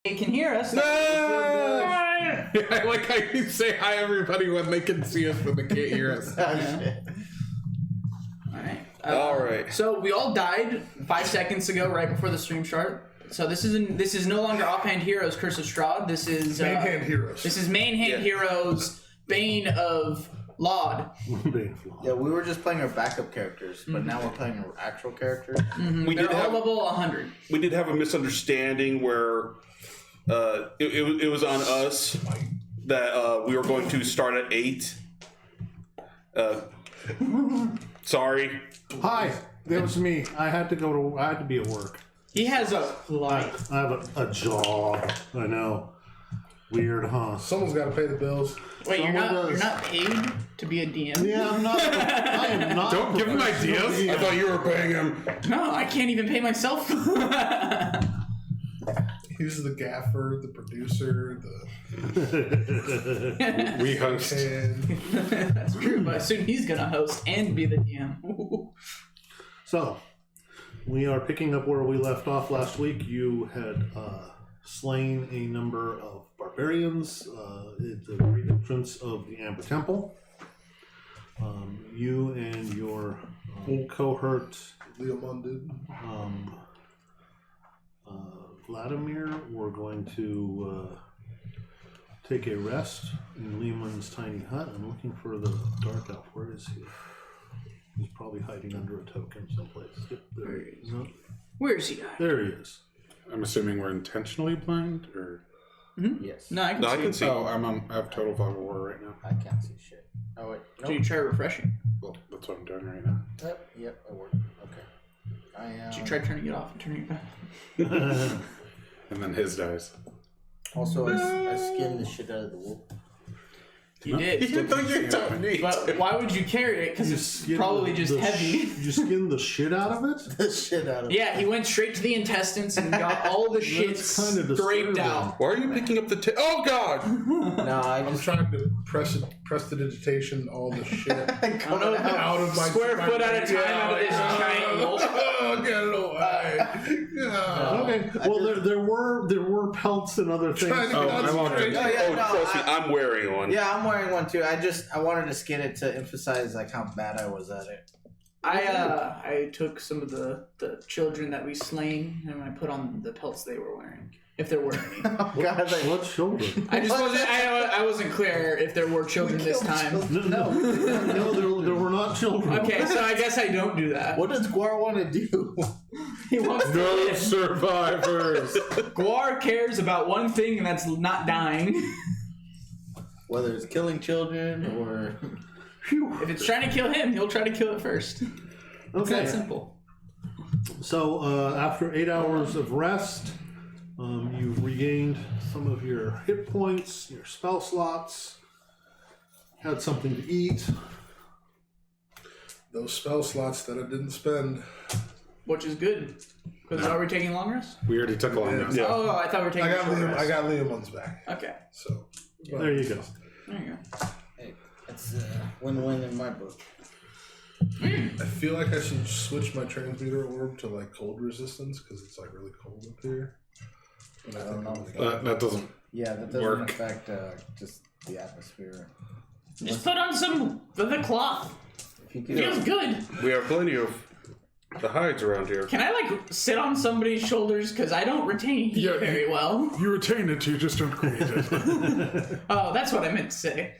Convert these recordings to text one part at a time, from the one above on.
They can hear us. No! I like how you say hi, everybody, when they can see us, but they can't hear us. All right. So we all died 5 seconds ago, right before the stream start. So this is no longer Offhand Heroes Curse of Strahd. This is Main Hand Heroes. This is Main Hand Heroes Bane of Laud. Yeah, we were just playing our backup characters, but now we're playing our actual characters. They're all level 100. We did have a misunderstanding where it was on us that we were going to start at 8. Sorry. Hi, that was me. I had to be at work. He has a life. I have a job. I know. Weird, huh? Someone's got to pay the bills. Wait, you're not paid to be a DM? Yeah, I'm not. I am not. Don't give him ideas. I thought you were paying him. No, I can't even pay myself. He's the gaffer, the producer, We host. That's true, but soon he's gonna host and be the DM. So, we are picking up where we left off last week. You had slain a number of barbarians at the great entrance of the Amber Temple. You and your cohort, Leomunded, Vladimir, were going to take a rest in Lehman's tiny hut. I'm looking for the Dark Elf. Where is he? He's probably hiding under a token someplace. Yep, there he is. No. Where is he? There he is. I'm assuming we're intentionally blind, or Yes. No, I can see. Oh, I have total fog of war right now. I can't see shit. Oh, wait. Do you try refreshing? Well, that's what I'm doing right now. Yep, it worked. Okay. Did you try turning it off and turning it back? And then his dies. Also, I skinned the shit out of the wolf. You did. But why would you carry it? Because it's probably just heavy. You skinned the shit out of it? The shit out of it. Yeah, he went straight to the intestines and got all the shit kind of scraped out. Why are you picking up the oh god! No, I'm trying to press the digitation, all the shit out of my square foot at a time out of this triangle. Oh, get it away. Okay. Well, there were pelts and other things. Trust me, I'm wearing one. Yeah, I'm wearing one too. I wanted to skin it to emphasize like how bad I was at it. I took some of the children that we slain and I put on the pelts they were wearing, if there were any. Oh, God, What children? I just wasn't. I wasn't clear if there were children this time. No, there were not children. Okay, so I guess I don't do that. What does Guar want to do? He wants to No live. survivors. Guar cares about one thing, and that's not dying. Whether it's killing children or... If it's trying to kill him, he'll try to kill it first. It's that simple. So after 8 hours of rest, you've regained some of your hit points, your spell slots, had something to eat. Those spell slots that I didn't spend. Which is good. Because are we taking long rest? We already took a long rest. Yeah. Oh, I thought we were taking short rest. I got Liam one's back. Okay. So there you go. There you go. Hey, it's win-win in my book. I feel like I should switch my transmuter orb to like cold resistance because it's like really cold up here. I don't know. That doesn't. Yeah, that doesn't work. affect just the atmosphere. Just put on some of the cloth. If you Feels good. We have plenty of the hides around here. Can I like sit on somebody's shoulders? Because I don't retain heat very well. You retain it, you just don't create it. Oh, that's what I meant to say.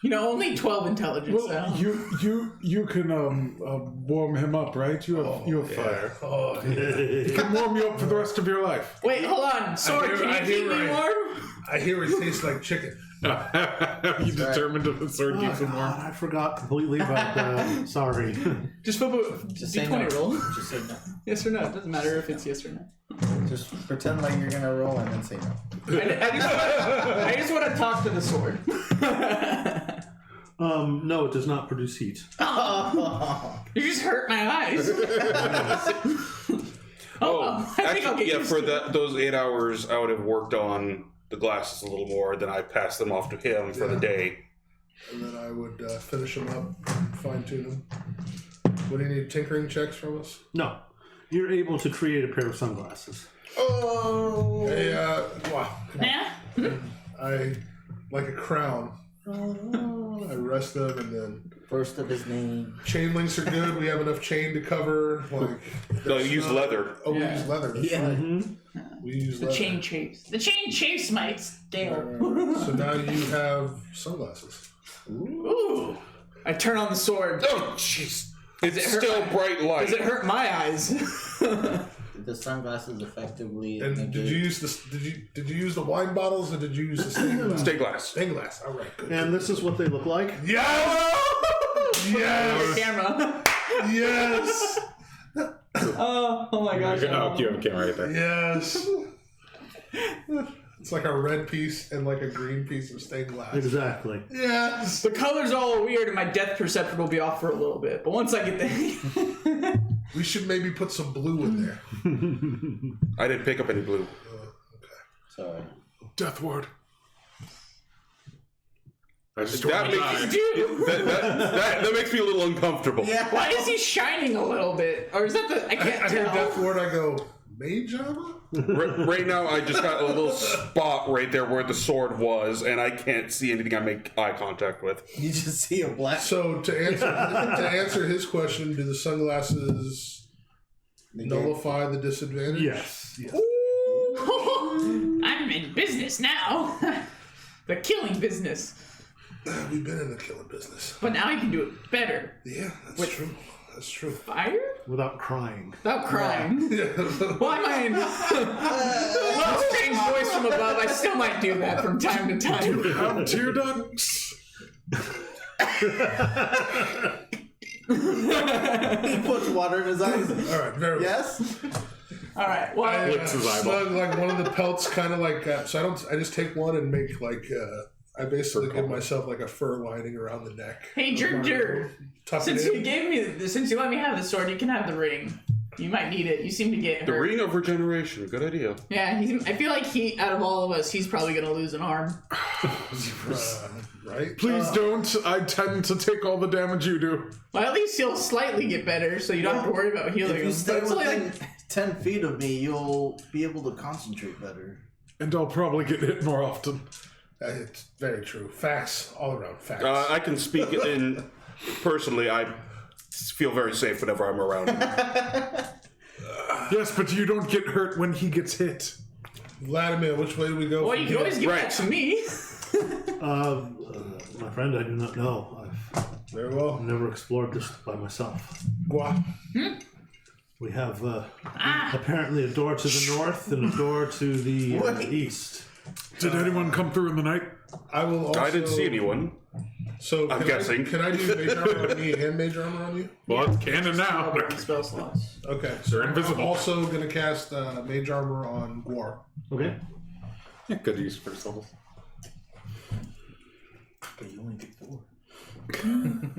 You know, only 12 intelligence. Well, you can warm him up, right? You have fire. Oh, yeah. He can warm you up for the rest of your life. Wait, hold on. Sword, can you keep me warm? I hear it tastes like chicken. You determined if the sword keeps him warm? I forgot completely about that. Sorry. Just flip a say no. D20 roll. Just say no. Yes or no. It doesn't matter if it's yes or no. Just pretend like you're gonna roll and then say no. I just want to talk to the sword. No, it does not produce heat. You just hurt my eyes. I think I'll get used for to it. those 8 hours, I would have worked on the glasses a little more. Then I passed them off to him for the day. And then I would finish them up, fine tune them. What do you need, tinkering checks from us? No. You're able to create a pair of sunglasses. Oh! Hey, Yeah. I, like a crown, I rest them, and then First of his name. chain links are good. We have enough chain to cover. Like, No, you use leather. oh, we use leather. That's Yeah. right. We use The leather. chain chase. The chain chase my scale. So now you have sunglasses. Ooh. I turn on the sword. Oh, jeez. It's it hurt still my- bright light. Does it hurt my eyes? The sunglasses effectively. And did you use this? Did you use the wine bottles or did you use the stained glass? Stained glass. Stained glass. All right. Good. And this is what they look like. Yes. Yes. Camera. Yes. Oh my gosh. Oh, you have a camera right there. Yes. It's like a red piece and like a green piece of stained glass. Exactly. Yes. The color's all weird and my depth perception will be off for a little bit. But once I get there. We should maybe put some blue in there. I didn't pick up any blue. Sorry. Death ward. I just That want to makes, die. Dude, that makes me a little uncomfortable. Yeah. why is he shining a little bit? Or is that the... I can't I hear tell. Death Ward, I go, mage armor? Right now, I just got a little spot right there where the sword was, and I can't see anything I make eye contact with. You just see a black. So to answer his question, do the sunglasses nullify the disadvantage? Yes. Yes. I'm in business now. The killing business. We've been in the killing business. But now I can do it better. Yeah, that's true. That's true. Fire? Without crying. Without crying. Why am I in a little strange voice from above? I still might do that from time to time. Have tear ducts. He puts water in his eyes. All right, very well. Yes. All right. Well, Licks his eyeball. Slug like one of the pelts, kind of like so. I just take one and make like I basically give myself like a fur lining around the neck. hey, Jer. Tuck Since it you in. gave me, since you let me have the sword, you can have the ring. You might need it. You seem to get The hurt. ring of regeneration. Good idea. Yeah, I feel like out of all of us, he's probably gonna lose an arm. Right? Please don't. I tend to take all the damage you do. Well, at least he'll slightly get better, so you don't have to worry about healing If him. you stay But it's only within like 10 feet of me, you'll be able to concentrate better. And I'll probably get hit more often. It's very true. Facts all around. Facts. I can speak in personally. I feel very safe whenever I'm around him. Yes, but you don't get hurt when he gets hit. Vladimir, which way do we go? well, from you can always here? give that to me. My friend, I do not know. Very well. I've never explored this by myself. Gua. We have apparently a door to the north and a door to the east. Did anyone come through in the night? I will also. I didn't see anyone. So I'm can guessing. Can I do mage armor on me and mage armor on you? Well, it's canon now. Spell slots. Okay. They're I'm invisible. also gonna cast mage armor on Gwar. Okay. Yeah, good use for souls. But you only get 4.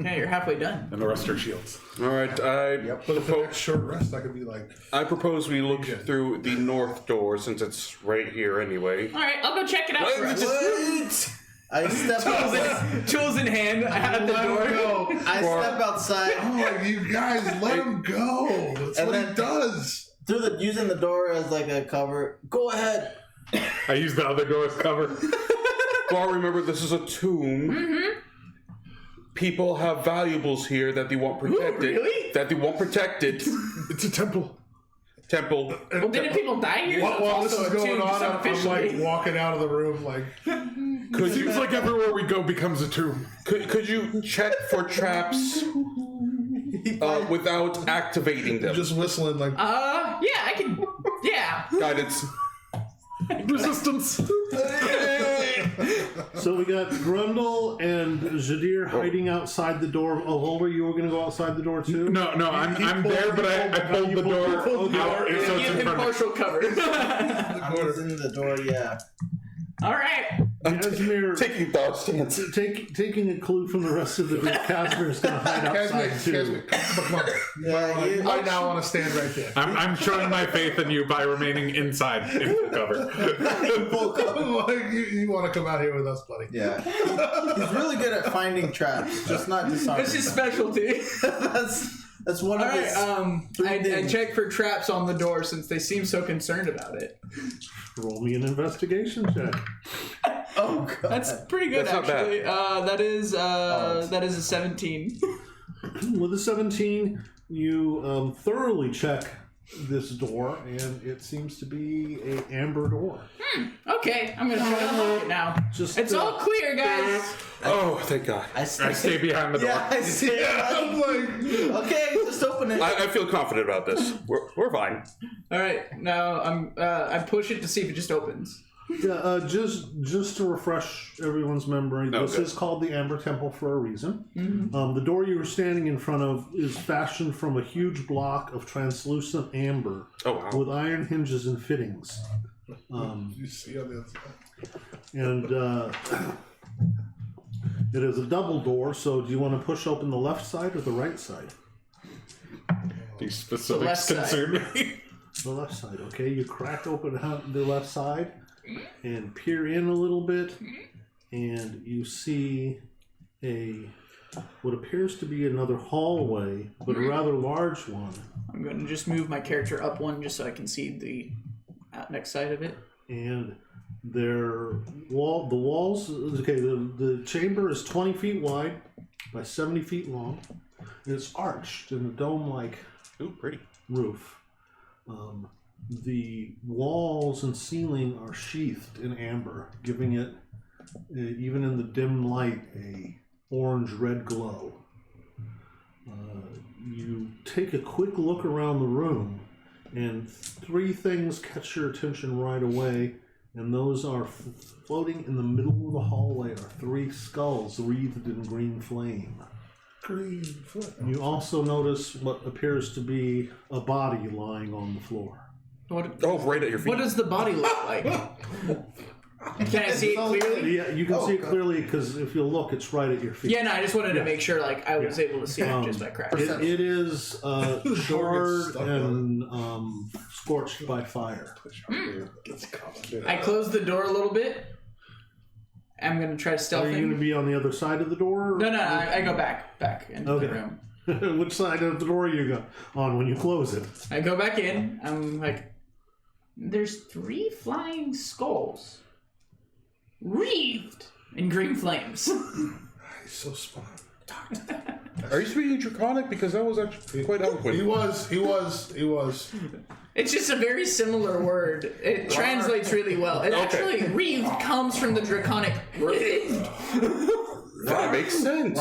Yeah, you're halfway done. And the rest are shields. All right. But for the next short rest, I could be like, I propose we look through the north door since it's right here anyway. All right, I'll go check it out for us. Wait! I step outside. Tools in hand at the let him door. go. I step outside Oh, you guys, let him go. That's And what he then- does. using the door as like a cover. Go ahead. I use the other door as cover. Well, remember, this is a tomb. Mm-hmm. People have valuables here that they want protected. really? That they want protected. It's a temple. Temple. Well, didn't people die here? While this is going on, I'm like officially. walking out of the room like, Could Seems you like everywhere we go becomes a tomb. could you check for traps without activating them? just whistling like, Yeah, I can. Yeah. Guidance. Resistance. So we got Grundle and Jadir hiding outside the door. Oh, Holder, you were going to go outside the door too? No, I'm there, but I pulled the door out, so it's Give in him front of me. partial cover. I'm using the door, yeah. All right. Casimir, Taking dog stance. taking a clue from the rest of the group, Casimir's going to hide outside too. Casmic, come on. Yeah, you, I now want to stand right there. I'm showing my faith in you by remaining inside in full cover. Like, you want to come out here with us, buddy. yeah. He's really good at finding traps, just not disarming. It's his specialty. That's That's one All of his. right. I check for traps on the door since they seem so concerned about it. Roll me an investigation check. Oh god. That's pretty good, That's not actually. That is a 17. With a 17, you thoroughly check this door, and it seems to be a amber door. Okay, I'm gonna try to unlock it now. It's all clear, guys. Oh, thank God. I stay behind the door. Yeah, I see. I'm like, Okay, just open it. I feel confident about this. We're fine. All right, now I push it to see if it just opens. Yeah, just to refresh everyone's memory, this Okay. is called the Amber Temple for a reason. Mm-hmm. The door you were standing in front of is fashioned from a huge block of translucent amber Oh, wow. with iron hinges and fittings. you see on the other side. And it is a double door, so do you want to push open the left side or the right side? These The left specifics side. concern me. The left side, okay. You crack open the left side and peer in a little bit, and you see what appears to be another hallway, but a rather large one. I'm gonna just move my character up one just so I can see the next side of it. And the walls, okay, the chamber is 20 feet wide by 70 feet long. And it's arched in a dome-like Ooh, pretty. roof. The walls and ceiling are sheathed in amber, giving it, even in the dim light, a orange-red glow. You take a quick look around the room, and three things catch your attention right away, and those are floating in the middle of the hallway are three skulls wreathed in green flame. Green foot. You also notice what appears to be a body lying on the floor. Oh, right at your feet. What does the body look like? Can I see it clearly? Yeah, you can see it clearly because if you look, it's right at your feet. Yeah, no, I just wanted to make sure like I was able to see it just by cracking. It is charred stuck and scorched by fire. I close the door a little bit. I'm gonna try to stealth Are you going to in. be on the other side of the door? No, I go back into the room. Which side of the door you go on when you close it? I go back in. I'm like, there's three flying skulls, wreathed in green flames. He's so smart. Are you speaking Draconic? Because that was actually quite eloquent. He was. It's just a very similar word. It translates really well. It actually, wreathed comes from the Draconic wreathed. That makes sense.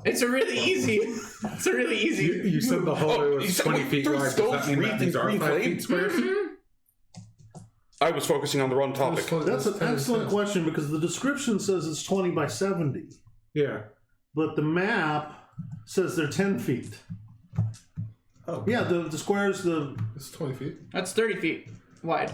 It's a really easy. You said the hallway was you said 20 feet three wide. Does skulls that mean that wreathed these in are green 5 feet flame? squares? I was focusing on the wrong topic. That's an excellent question because the description says it's 20 by 70, Yeah. but the map says they're 10 feet. Oh, Yeah, the squares, it's 20 feet. That's 30 feet wide.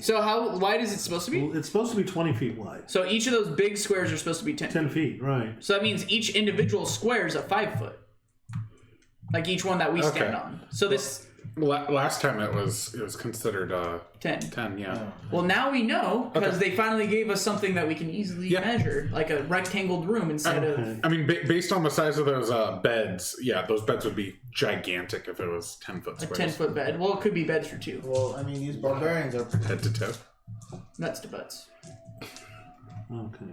So how wide is it supposed to be? It's supposed to be 20 feet wide. So each of those big squares are supposed to be 10 feet. 10 feet, right. So that means each individual square is a 5 foot. Like each one that we stand on. So this Last time it was considered 10. 10, yeah. Well, now we know because they finally gave us something that we can easily measure, like a rectangled room instead of. I mean, based on the size of those beds, yeah, those beds would be gigantic if it was 10-foot A squares. 10-foot bed. Well, it could be beds for two. Well, I mean, these barbarians are Head to toe. Nuts to butts. Okay.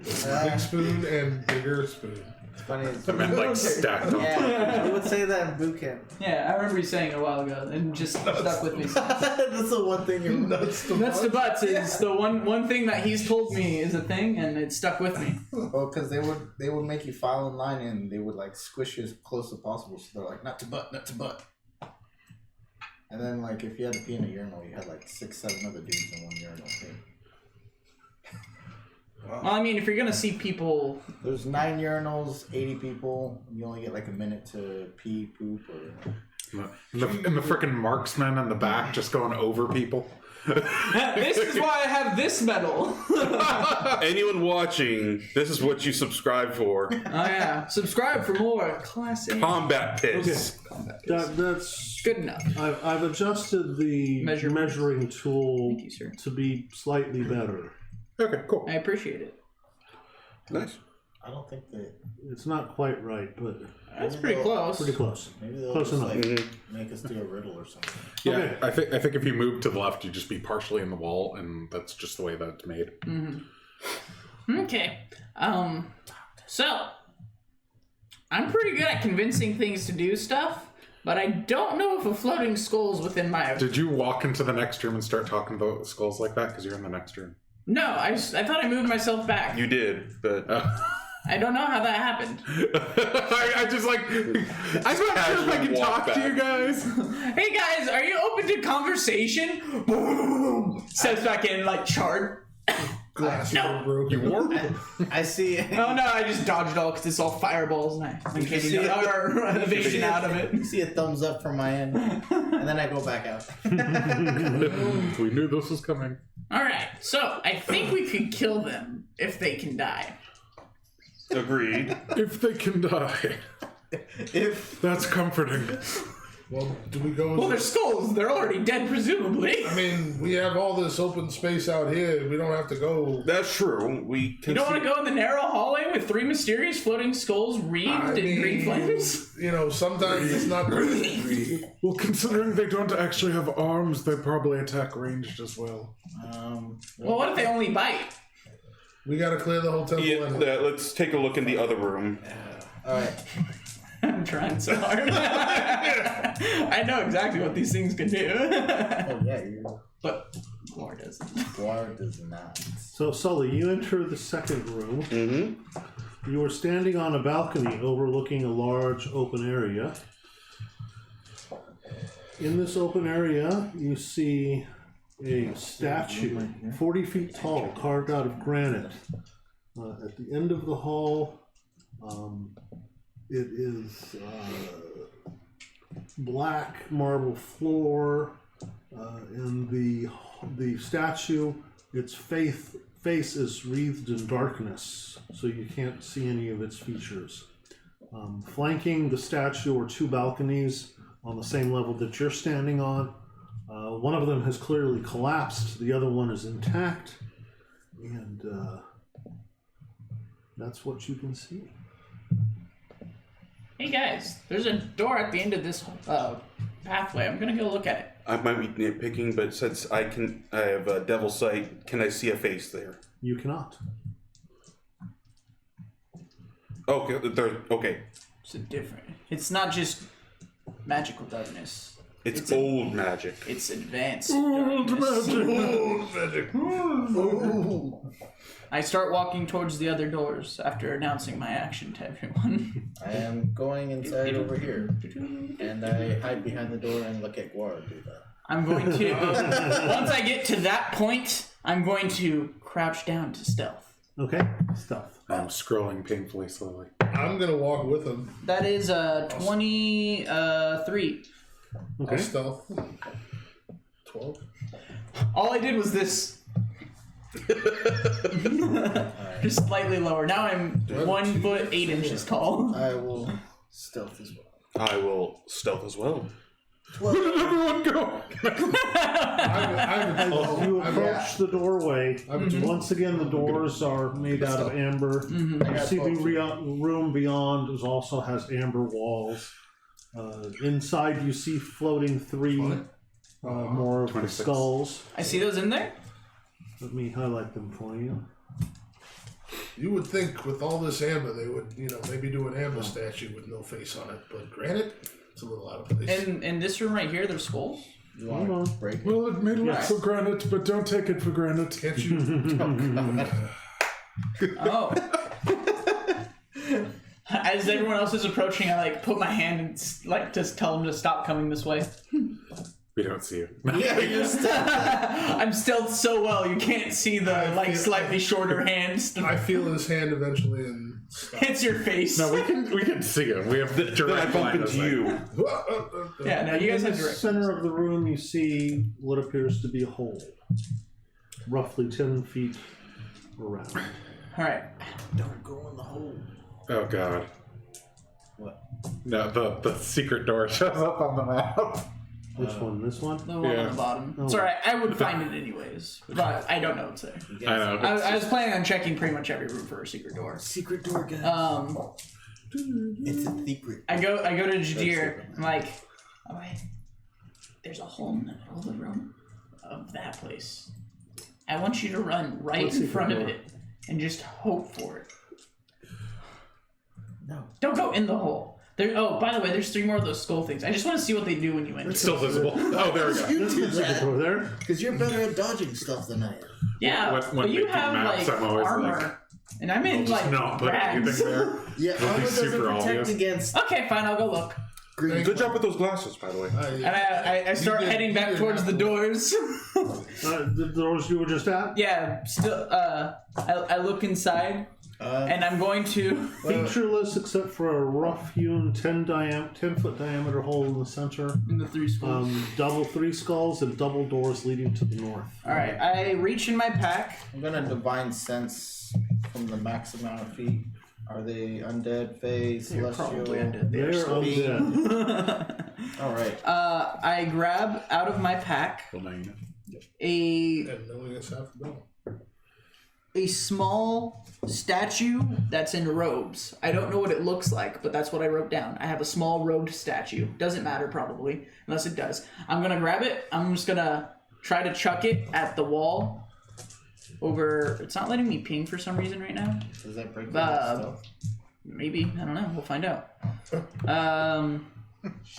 Big spoon and bigger spoon. funny. And then, like, stacked on Yeah, we would say that in boot camp. Yeah, I remember you saying it a while ago and just stuck with me. That's the one thing you're Nuts to Nuts to butts is the one thing that he's told me is a thing, and it stuck with me. Well, because they would make you file in line and they would like squish you as close as possible. So they're like nut to butt, nut to butt. And then like if you had to pee in a urinal, you had like 6, 7 other dudes in one urinal too. Well, I mean, if you're gonna see people, There's 9 urinals, 80 people. You only get like a minute to pee, poop, or. And the freaking marksman in the back just going over people. this is why I have this medal. Anyone watching, this is what you subscribe for. Oh yeah, subscribe for more classic Combat piss. That's Good enough. I've adjusted the measuring tool Thank you, sir. to be slightly better. Okay, cool. I appreciate it. Nice. I don't think they. It's not quite right, but That's pretty close. pretty close. Maybe they'll Close just enough. make us do a riddle or something. Yeah, Okay. I think if you move to the left, you'd just be partially in the wall, and that's just the way that it's made. Okay. So I'm pretty good at convincing things to do stuff, but I don't know if a floating skull's within my. Did you walk into the next room and start talking about skulls like that? Because you're in the next room. No, I thought I moved myself back. You did, but I don't know how that happened. I just like. I'm not sure if I can talk to you guys. Hey guys, are you open to conversation? Boom! Steps back in like charred. Glass No. broken. You warm? I see. Oh no, I just dodged all because it's all fireballs and I'm getting our evasion out of it. You see a thumbs up from my end, and then I go back out. We knew this was coming. Alright, so I think we could kill them if they can die. agreed. If they can die, If that's comforting. Well, do we go? Well, they're skulls. They're already dead, presumably. I mean, we have all this open space out here. We don't have to go. That's true. We can You don't see- want to go in the narrow hallway with 3 mysterious floating skulls wreathed in green flames? You know, sometimes it's not. Well, considering they don't actually have arms, they probably attack ranged as well. Well, what if they only bite? We got to clear the whole temple. Yeah, let's take a look in the other room. all right, I'm trying so hard. I know exactly what these things can do. oh yeah, But Guar doesn't. Guar does not. So, Sully, you enter the second room. Mm-hmm. You are standing on a balcony overlooking a large open area. In this open area, you see a statue, 40 feet tall, carved out of granite. At the end of the hall, it is black marble floor, and the statue, its face is wreathed in darkness, so you can't see any of its features. Flanking the statue are 2 balconies on the same level that you're standing on. One of them has clearly collapsed, the other one is intact, and that's what you can see. Hey guys, there's a door at the end of this pathway. I'm gonna go look at it. I might be nitpicking, but since I have a devil sight, can I see a face there? You cannot. Okay, okay. It's a different. It's not just magical darkness. It's old magic. It's advanced Old darkness. magic. I start walking towards the other doors after announcing my action to everyone. I am going inside over here, and I hide behind the door and look at Guar do that. I'm going to, once I get to that point, I'm going to crouch down to stealth. Okay, stealth. I'm scrolling painfully slowly. I'm gonna walk with him. That is 23. I'll Okay. stealth. 12. All I did was this. Just slightly lower. Now I'm 1 foot 8 inches tall. I will stealth as well. I will stealth as well. Everyone go! As you approach the doorway, I'm once again the doors are made out of amber. You see the room beyond also has amber walls. Inside you see floating 3 more of the 26. skulls. I see those in there. Let me highlight them for you. You would think with all this amber, they would, maybe do an amber statue with no face on it. But granted, it's a little out of place. And in this room right here, there's skulls. You want to break it? Well, it may look Yes. for granted, but don't take it for granted. Can't you? Oh. As everyone else is approaching, I put my hand and just tell them to stop coming this way. We don't see you. Yeah, you're I'm stealth so well you can't see the slightly shorter hands. I feel his hand eventually and stop. It's your face. No, we can see him. We have Then I direct bump line of into sight. you. Yeah, no, you guys In have the direct. center of the room you see what appears to be a hole. Roughly 10 feet around. All right. Don't go in the hole. Oh god. What? No, the secret door shows up on the map. Which one? This one? The one on the bottom. Oh. Sorry, I would find it anyways, but I don't know what's there. I know. I was planning on checking pretty much every room for a secret door. Secret door, guys. It's a secret. I go to Jadir. I'm like, all right, there's a hole in the middle of the room of that place. I want you to run right in front of it and just hope for it. No. Don't go in the hole. By the way, there's 3 more of those skull things. I just want to see what they do when you enter. It's still visible. Oh, there we go. You do Secret that door there. because you're better at dodging stuff than I am. Yeah, When but you making have maps, like I'm always armor, like, and I'm in like not put rags. anything there. Yeah, It'll be armor doesn't super protect obvious. against Okay, fine, I'll go look. green. Good job with those glasses, by the way. And I start heading back towards the doors. The doors you were just at? Yeah, still. I look inside, and I'm going to. Featureless except for a rough-hewn 10-foot diameter hole in the center. In the 3 skulls. Double 3 skulls and double doors leading to the north. All right, I reach in my pack. I'm gonna divine sense from the max amount of feet. Are they undead, phase, They're celestial? probably undead. They're undead. All right. I grab out of my pack Well, now you know. And knowing it's half the battle. a small statue that's in robes. I don't know what it looks like, but that's what I wrote down. I have a small robed statue. Doesn't matter probably, unless it does. I'm gonna grab it. I'm just gonna try to chuck it at the wall. Over. It's not letting me ping for some reason right now. Does that break the stealth? Maybe, I don't know. We'll find out.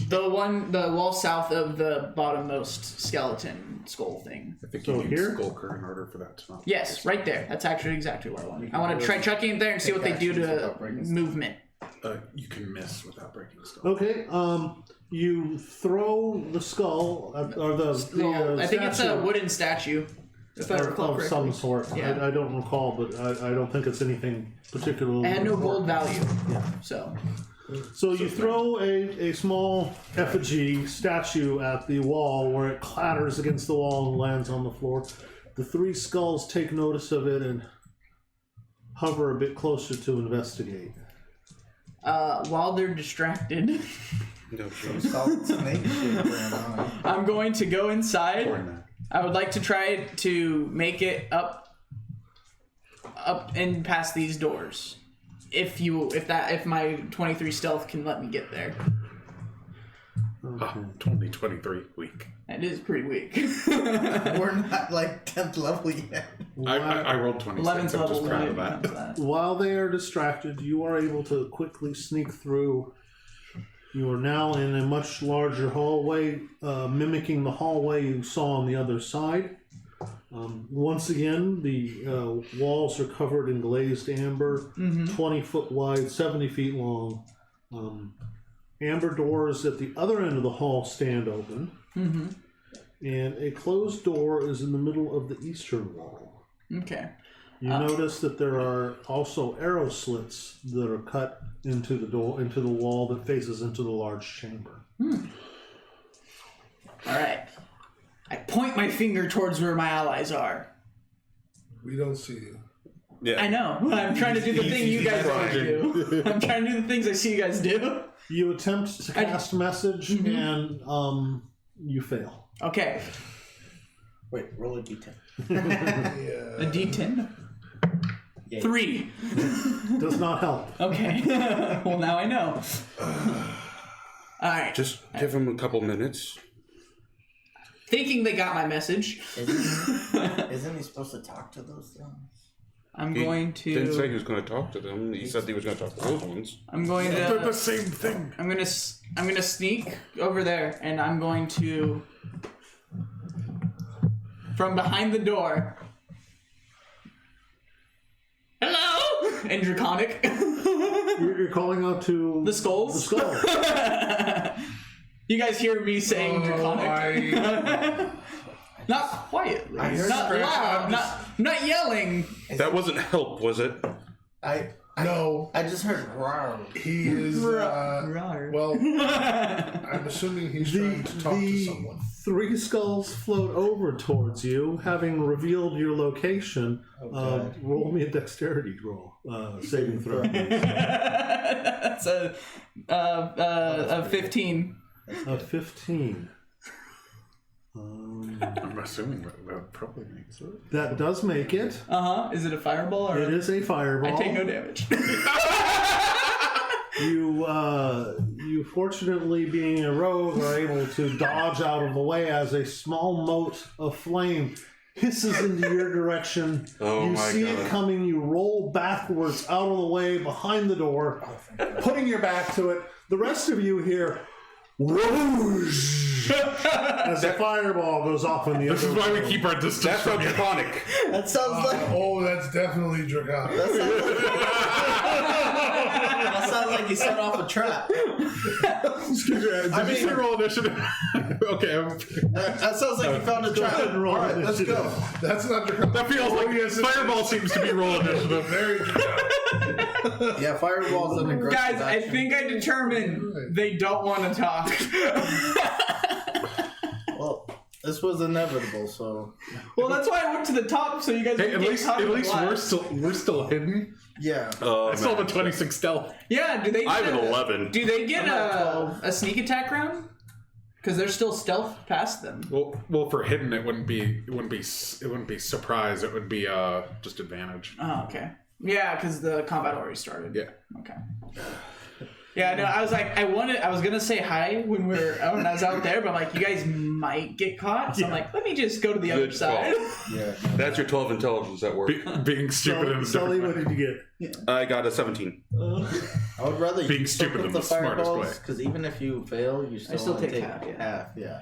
The wall south of the bottommost skeleton skull thing. I think So you need here? Skulker in order for that to not. Yes, right there. That's actually exactly where I want. I want to try chucking it there and see what they do to movement. You can miss without breaking skull. Okay, you throw the skull, or the I think it's a statue wooden statue, if I recall of correctly. some sort. Yeah. I don't recall, but I don't think it's anything particularly It had no gold important. value. So So you throw a small effigy statue at the wall where it clatters against the wall and lands on the floor. The 3 skulls take notice of it and hover a bit closer to investigate. while they're distracted, No, Solid snake shit going on. I'm going to go inside. Or not. I would like to try to make it up and past these doors. If my 23 stealth can let me get there. Okay. 2023 week. That is pretty weak. We're not like 10th level yet. I rolled 26. 11th I'm just level proud when of it that. comes to that. While they are distracted, you are able to quickly sneak through. You are now in a much larger hallway, mimicking the hallway you saw on the other side. Once again, the walls are covered in glazed amber, 20 foot wide, 70 feet long. Amber doors at the other end of the hall stand open. And a closed door is in the middle of the eastern wall. Okay. You notice that there are also arrow slits that are cut into the wall that faces into the large chamber. All right. I point my finger towards where my allies are. We don't see you. Yeah. I know. I'm trying to do the thing you guys want to do. I'm trying to do the things I see you guys do. You attempt to cast message and you fail. Okay. Wait, roll a d10. A D10. Yeah. 3. Does not help. Okay. Well, now I know. All right. Just give him a couple minutes. Thinking they got my message, Isn't he supposed to talk to those things? I'm He going didn't say he to. was going to talk to them. He said he was going to talk to those ones. I'm going They're the to. same thing. I'm gonna sneak over there, and I'm going to. From behind the door. Hello, and Draconic. You're calling out to The skulls? The skull. You guys hear me saying Draconic? Not quietly. I heard Not Strahd. loud. Not yelling. That wasn't help, was it? No, I just heard growl. he is. Rawr. Well, I'm assuming he's trying to talk to someone. 3 skulls float over towards you, having revealed your location. God. Roll me a dexterity roll, saving throw. That's a 15. A 15. I'm assuming that probably makes it. That does make it. Is it a fireball or? It is a fireball. I take no damage. You fortunately, being a rogue, are able to dodge out of the way as a small mote of flame hisses into your direction. Oh you my see God. it coming, you roll backwards out of the way behind the door, putting your back to it. The rest of you hear whoosh as a fireball goes off in the This other is why we room. keep our distance That's from not you. draconic. That sounds like Oh, that's definitely draconic. that sounds like you set off a trap. Excuse me, did you say roll initiative? Okay. That sounds like you found a trap. All right, let's go. That's not draconic. That feels like fireball seems to be roll initiative. Very draconic. Yeah, fireball's an aggressive Guys, I action. think I determined they don't want to talk. Well, this was inevitable, so Well, that's why I went to the top so you guys Hey, would get caught in the glass. we're still hidden. yeah. I still have a 26 stealth. Yeah, do they? I Get have an 11. Do they get I'm at 12. a sneak attack round? Because they're still stealth past them. Well, for hidden, it wouldn't be surprise. It would be just advantage. Oh, okay. Yeah, because the combat already started. Yeah. Okay. Yeah, no, I was like, I was gonna say hi when when I was out there, but I'm like, you guys might get caught, so I'm like, let me just go to the other Good side. call. Yeah. That's your 12 intelligence at work. Being stupid in a Sully, different what way. did you get? I got a 17. I would rather Being you stupid with in the the smartest fireballs, way. because even if you fail, you still, still only take half, yeah. half, yeah.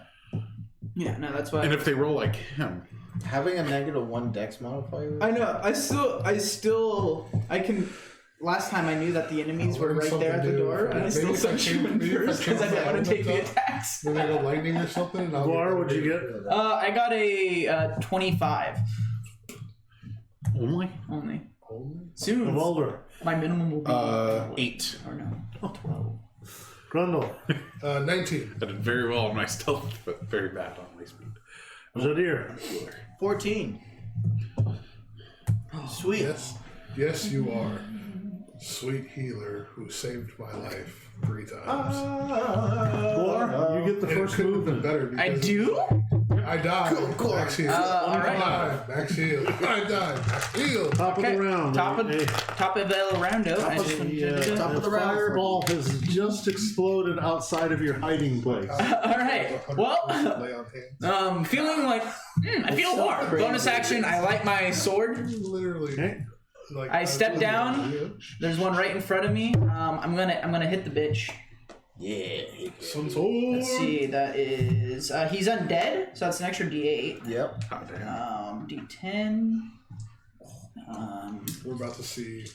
Yeah, no, that's why. And if they roll like him, Having a -1 dex modifier. I know, I can. Last time I knew that the enemies were right there at the door, and I still sent you in first because I didn't want to take the attacks. Then I go lightning or something. And I'll Guar, what'd you get? I got a 25 only only. Soon, Mulder. my minimum will be 8. or no, 12. Grundle. 19. I did very well on my stealth, but very bad on my speed. Zadir. 14. Sweet. Yes, you are. Sweet healer who saved my life 3 times. Guar, you get the And it first couldn't have been movement. better I because do? I died. Cool. Max heal. all right. I died. Max heal. I died. Max heal. Top Okay, of the round. top of A El Roundo. Top of the round. fireball has just exploded outside of your hiding place. All right. Well, Lay on hands. feeling like I feel warm. Bonus action. I light my sword. Literally. Okay. Like, I step down. There's one right in front of me. I'm gonna hit the bitch. Yeah. Some sword. Let's see. That is he's undead, so that's an extra D8. Yep. D10. We're about to see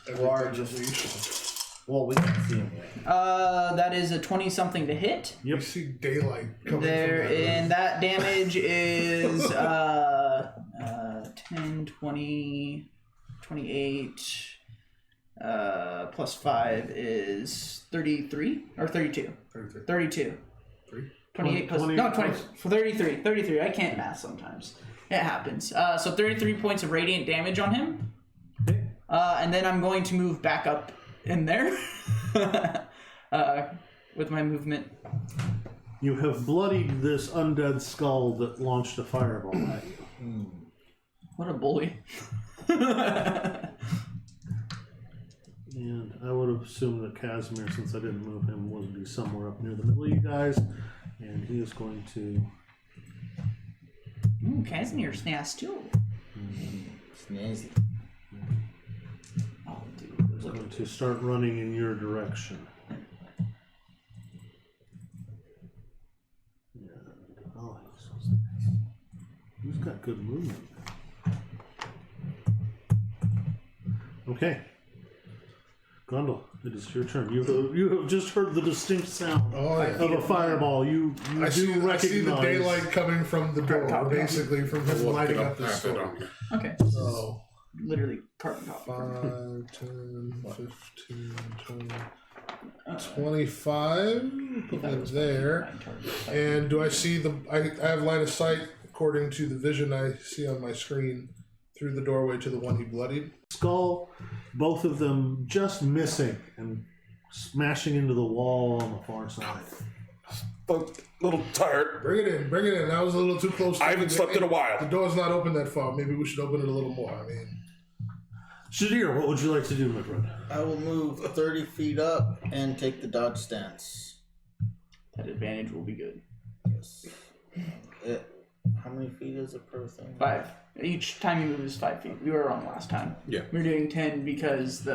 Guar everything just. unleashed. Well, we can see him. That is a 20 something to hit. You see daylight coming There from that room. and that damage is 10, 20, 28 plus 5 is 33 or 32. 32. 28 plus 20 no 20 for 33. I can't math sometimes. It happens. So 33 points of radiant damage on him. And then I'm going to move back up in there with my movement. You have bloodied this undead skull that launched a fireball at you. What a bully. And I would have assumed that Casimir, since I didn't move him, would be somewhere up near the middle of you guys. And he is going to... Casimir's nasty too. Snazzy. Oh, dude. is going to start running in your direction. Oh, he's got good movement. Grundle, it is your turn. You have just heard the distinct sound of a fireball. You I see recognize the daylight coming from the door, basically from him lighting up the store. Okay. So, Literally carbon copy. 5, 10, 15, 20, 25. Put that there. And do I see I have line of sight, according to the vision I see on my screen, through the doorway to the one he bloodied? skull, both of them just missing and smashing into the wall on the far side. a little tired. Bring it in. Bring it in. That was a little too close. I haven't slept in a while. The door's not open that far. Maybe we should open it a little more. I mean, Shadir, what would you like to do, my friend? I will move 30 feet up and take the dodge stance. That advantage will be good. Yes. How many feet is it per thing? 5. Each time you move is 5 feet. We were wrong last time. Yeah. We were doing 10 because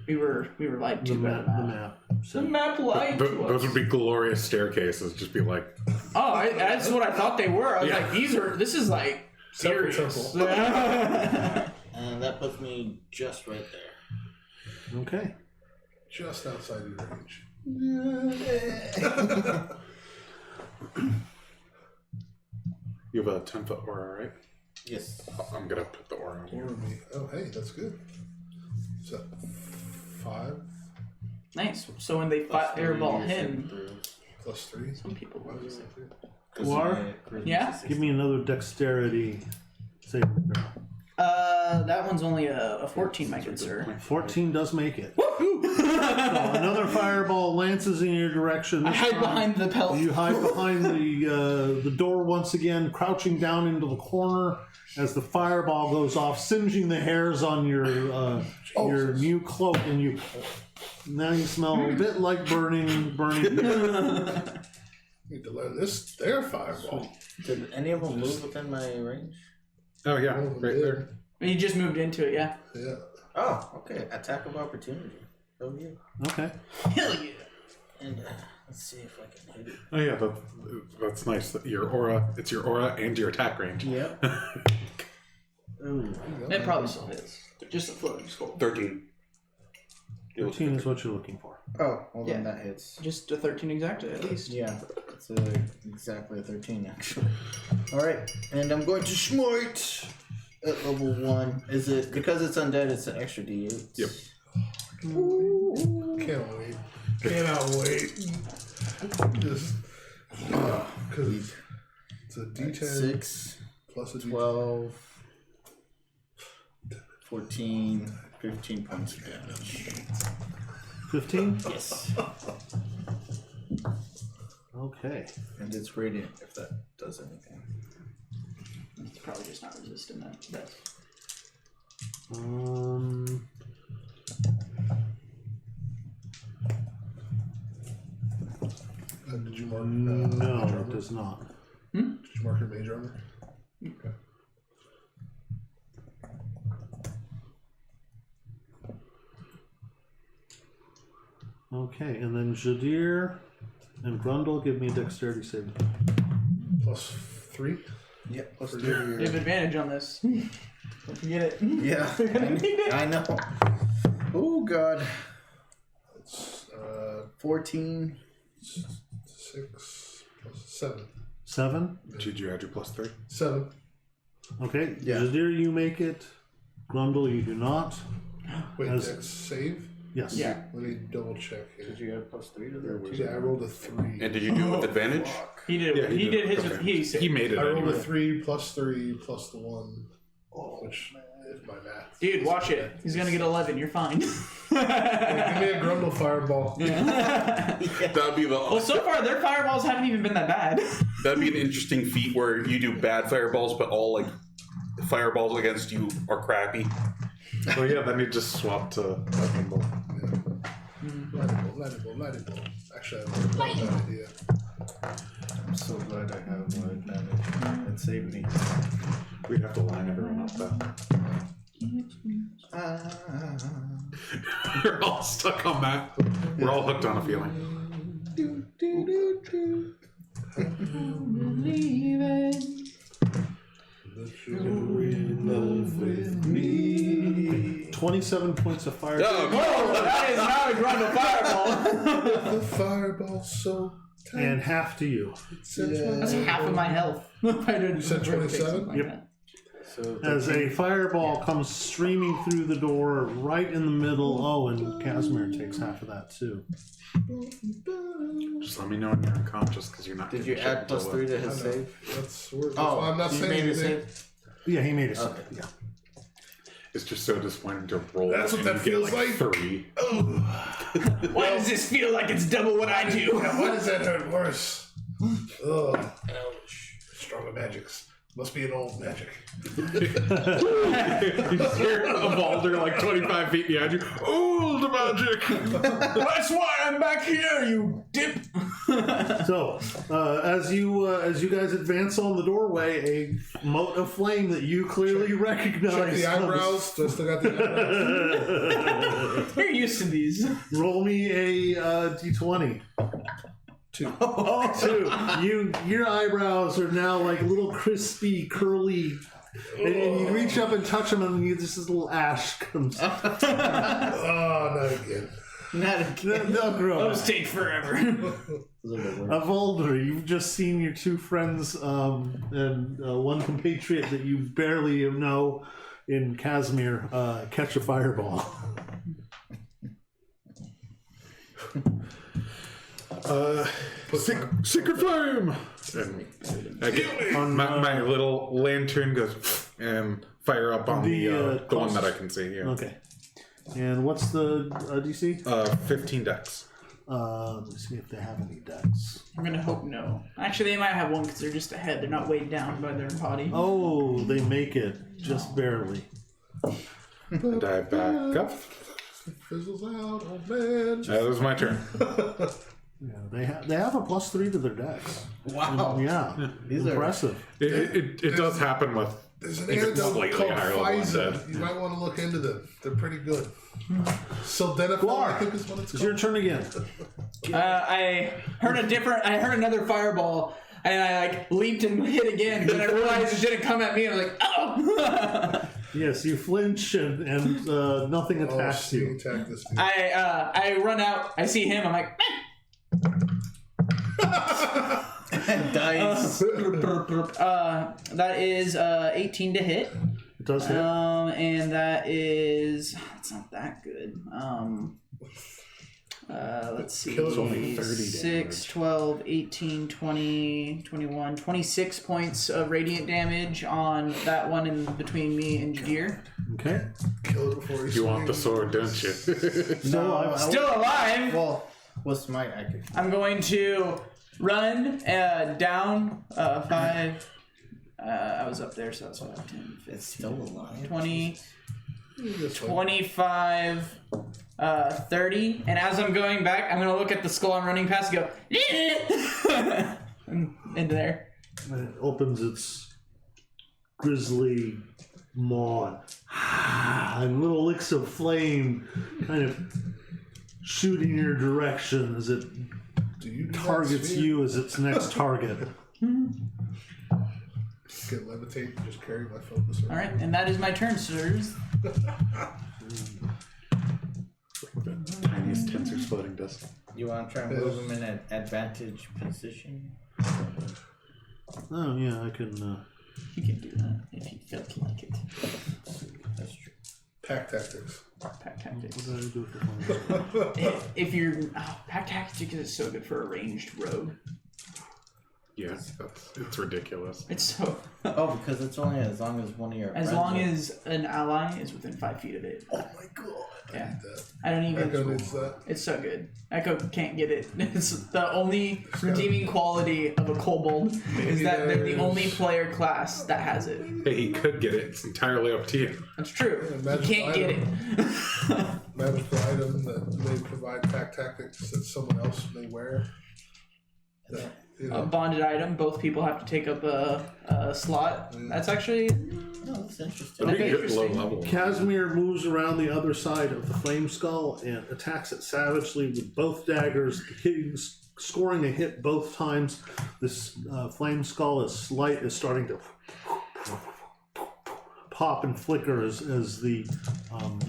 we were lied to by the map. The map lied to us. Those would be glorious staircases. Just be like, Oh, that's what I thought they were. I was like, this is like serious. Simple. And that puts me just right there. Okay. just outside your range. You have a 10-foot aura, right? Yes. I'm gonna put the aura on Or you. me. Oh, hey, that's good. Is that 5 Nice. So when they airball him, plus 3? some people Why will was use it it. 3? Guar, Yeah? give me another dexterity saving throw. That one's only a 14, my good sir. 14 does make it. So another fireball lances in your direction. I This hide time, behind the pelt. You hide behind the door once again, crouching down into the corner as the fireball goes off, singeing the hairs on your new cloak, and now you smell a bit like burning. Need to learn this. Their fireball. Did any of them move within my range? Oh yeah, One of them right did. there. You just moved into it, yeah. Yeah. Oh, okay. Attack of opportunity. Oh, yeah. Okay. Hell yeah. And let's see if I can hit it. Oh yeah, that's nice. Your aura, it's your aura and your attack range. Yep. Ooh. It probably still hits. Just a floating skull. 13. 13 is what you're looking for. Oh, well then Yeah. that hits. Just a 13 exactly, at least. Yeah, it's exactly a 13 actually. Alright, and I'm going to smite at level 1. Is it, because it's undead, it's an extra d8? Yep. Can't wait. Cannot wait. Just. Because it's a d10 6, plus a d10. 12, 14, 15 points of damage. 15? Yes. Okay. And it's radiant if that does anything. It's probably just not resistant that. Did you mark? No, mage it armor? does not. Did you mark your mage armor? Okay. Okay, and then Jadir and Grundle give me a dexterity saving. Plus 3? Yep, plus 2. You have advantage on this. Don't forget it. Yeah, You're gonna need it. I know. Oh god. It's 14. 6 plus 7. 7? Did you add your +3? 7. Okay, Yeah. Jadir, you make it. Grundle, you do not. Wait, As- dex save? Yes. Yeah. Let me double check here. Did you have plus 3 to that? Yeah, I rolled a 3. And did you do it with advantage? He did. Yeah, he did his. okay. He made it I rolled anyway. a 3 plus 3 plus the 1. Which, if my math. Dude, watch it. He's gonna get 11. You're fine. Hey, give me a Grumble fireball. That'd be Well, so far their fireballs haven't even been that bad. that'd be an interesting feat where you do bad fireballs, but all like fireballs against you are crappy. Oh yeah, then you just swap to lightning bolt. Lightning. Actually, I love that idea. I'm so glad I have my advantage. It saved me. We'd have to line everyone up though. We're all stuck on that. We're all hooked on a feeling. Believe it. You're in love with me. 27 points of fire. Oh, Oh, that is not a Grundle fireball. The fireball so tight. And half to you. That's half of my health. If I didn't You said 27? like Yep. that. So As a fireball comes streaming through the door right in the middle. Oh, and Casimir takes half of that too. Just let me know when you're unconscious because you're not. did getting you shit add plus until, 3 to I his know. save? That's Oh, why I'm not you saying made a anything. save? Yeah, he made it. Okay. Yeah. It's just so disappointing to roll. That's what and that you get, feels like. 3. Why does this feel like it's double what I do? Yeah, why does that hurt worse? Ugh. Ouch. Stronger magics. Must be an old magic. You hear a boulder like 25 feet behind you. Old magic! That's why I'm back here, you dip. So, as you guys advance on the doorway, a mote of flame that you clearly recognize. Check the eyebrows. Do I still got the eyebrows? You're used to these. Roll me a d20. 2. Your eyebrows are now like little crispy, curly. And you reach up and touch them, and just this little ash comes. Oh, not again. Not again. They'll grow. Those take forever. Volder, you've just seen your two friends and one compatriot that you barely know in Casimir catch a fireball. Secret flame! And I get my little lantern goes and fire up on the one that I can see here. Okay. And what's the DC? 15 dex. Let me see if they have any decks. I'm gonna hope no. Actually, they might have one because they're just ahead. They're not weighed down by their body. Oh, they make it just barely. And I back up. Fizzles out, oh man. That was my turn. Yeah, they have a +3 to their decks. Wow. Yeah, These are impressive. It does happen with There's an even antidote slightly called higher level Pfizer. undead. You might want to look into them. They're pretty good. Sildenafil, Guar, I think is what it's It's called. your turn again. I heard another fireball, and I like leaped and hit again. But I realized it didn't come at me. And I was like, oh! Yes, you flinch and nothing Oh, attacks sneak you. attack this dude. I run out. I see him. I'm like, Dice. that is 18 to hit. It does hit. And that is it's not that good. Let's see. Kills only 30 6, damage. 12, 18, 20, 21, 26 points of radiant damage on that one in between me and Jadir. Okay. Kill it before You want the sword, don't you? Still alive! Well, what's my? I'm going to run down 5. I was up there, so that's 5, 10, 15, It's still alive. 20, This one. 25, 30. And as I'm going back, I'm going to look at the skull I'm running past and go, into there. And it opens its grisly maw, and little licks of flame kind of shoot in your direction as it Do you do that targets sphere? you as its next target. Get levitate and just carry my focus around. All right, and that is my turn, sirs. Tiniest tensor exploding dust. You want to try and move him in an advantage position? Oh yeah, I can. You can do that if you feel like it. That's true. Pack tactics. Pack tactics. What did I do with the phone? If you're pack tactics is so good for a ranged rogue. Yeah, it's ridiculous. It's so Oh, because it's only as long as one of your as friends long are- as an ally is within 5 feet of it. Oh my god. Yeah. I need that. I don't even. Echo needs that. It's so good. Echo can't get it. It's the only redeeming quality of a kobold is that they're the only player class that has it. Hey, he could get it. It's entirely up to you. That's true. You magical can't get it. Magical item that may provide pack tactics that someone else may wear. That, you A know, bonded item. Both people have to take up a slot. That's actually No, that's interesting. It'd be Okay, good low interesting. level. Casimir moves around the other side of the flame skull and attacks it savagely with both daggers, scoring a hit both times. This flame skull is starting to pop and flicker as the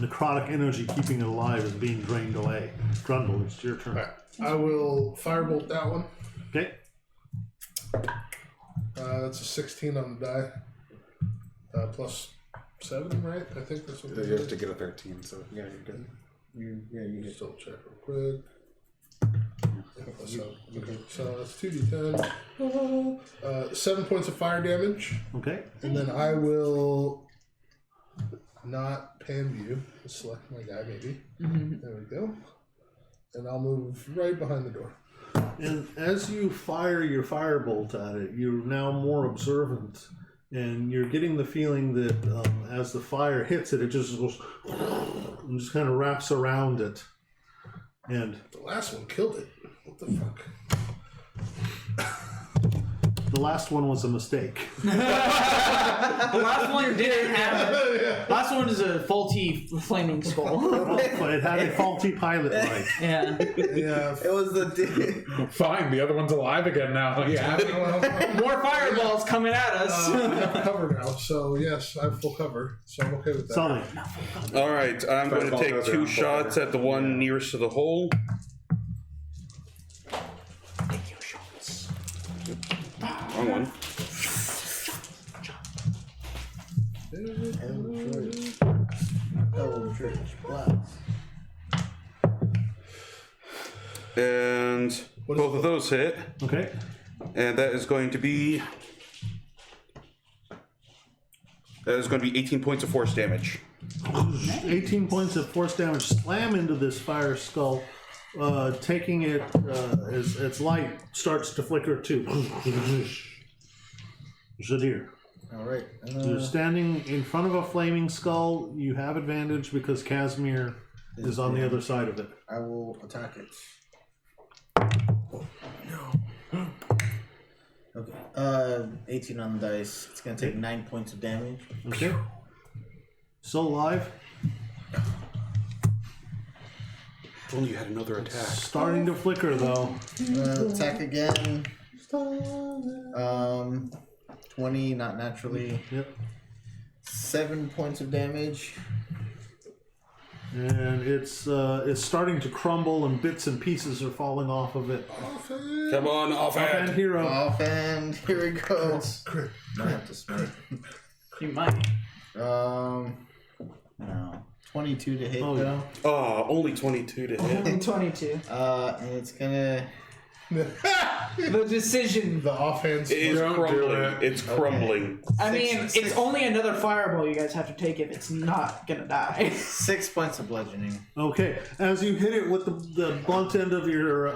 necrotic energy keeping it alive is being drained away. Grundle, it's your turn. alright. I will firebolt that one. Okay. That's a 16 on the die. Plus 7, right? I think that's what You have to get a 13, so yeah, you're good. You can still check real quick. So that's 2d10. 7 points of fire damage. Okay. And then I will not pan view. Select my guy, maybe. There we go. And I'll move right behind the door. And as you fire your firebolt at it, you're now more observant, and you're getting the feeling that as the fire hits it, it just goes and just kind of wraps around it. And The last one killed it. What the fuck? the last one was a mistake. The last one didn't have it. Last one is a faulty flaming skull. It had a faulty pilot light. Yeah. Yeah. It was the. Fine, the other one's alive again now. Yeah. More fireballs coming at us. I have cover now, so yes, I have full cover, so I'm okay with that. Sully. All right, I'm going to take 2 shots at the one nearest to the hole. Take your shots. Wrong one. Eldritch Blast. And both of those hit. Okay. And that is going to be 18 points of force damage. 18 points of force damage slam into this fire skull, taking it as its light starts to flicker too. Zadir. Alright. You're standing in front of a flaming skull. You have advantage because Casimir is on the other side of it. I will attack it. Okay. 18 on the dice. It's gonna take 9 points of damage. Okay. Still alive. If only you had another attack. Starting to flicker though. Attack again. 20, not naturally. Yep. 7 points of damage. And it's starting to crumble, and bits and pieces are falling off of it. Come on, Offhand offhand. hero. Offhand. Here we go. Crit. I have to smite. You might. No. 22 to hit though. Oh, only 22 to hit. 22. And it's gonna. The decision. The offhand. It is Don't do crumbling. it. It's crumbling. I mean, it's only another fireball you guys have to take if it's not gonna die. 6 points of bludgeoning. Okay, as you hit it with the blunt end of your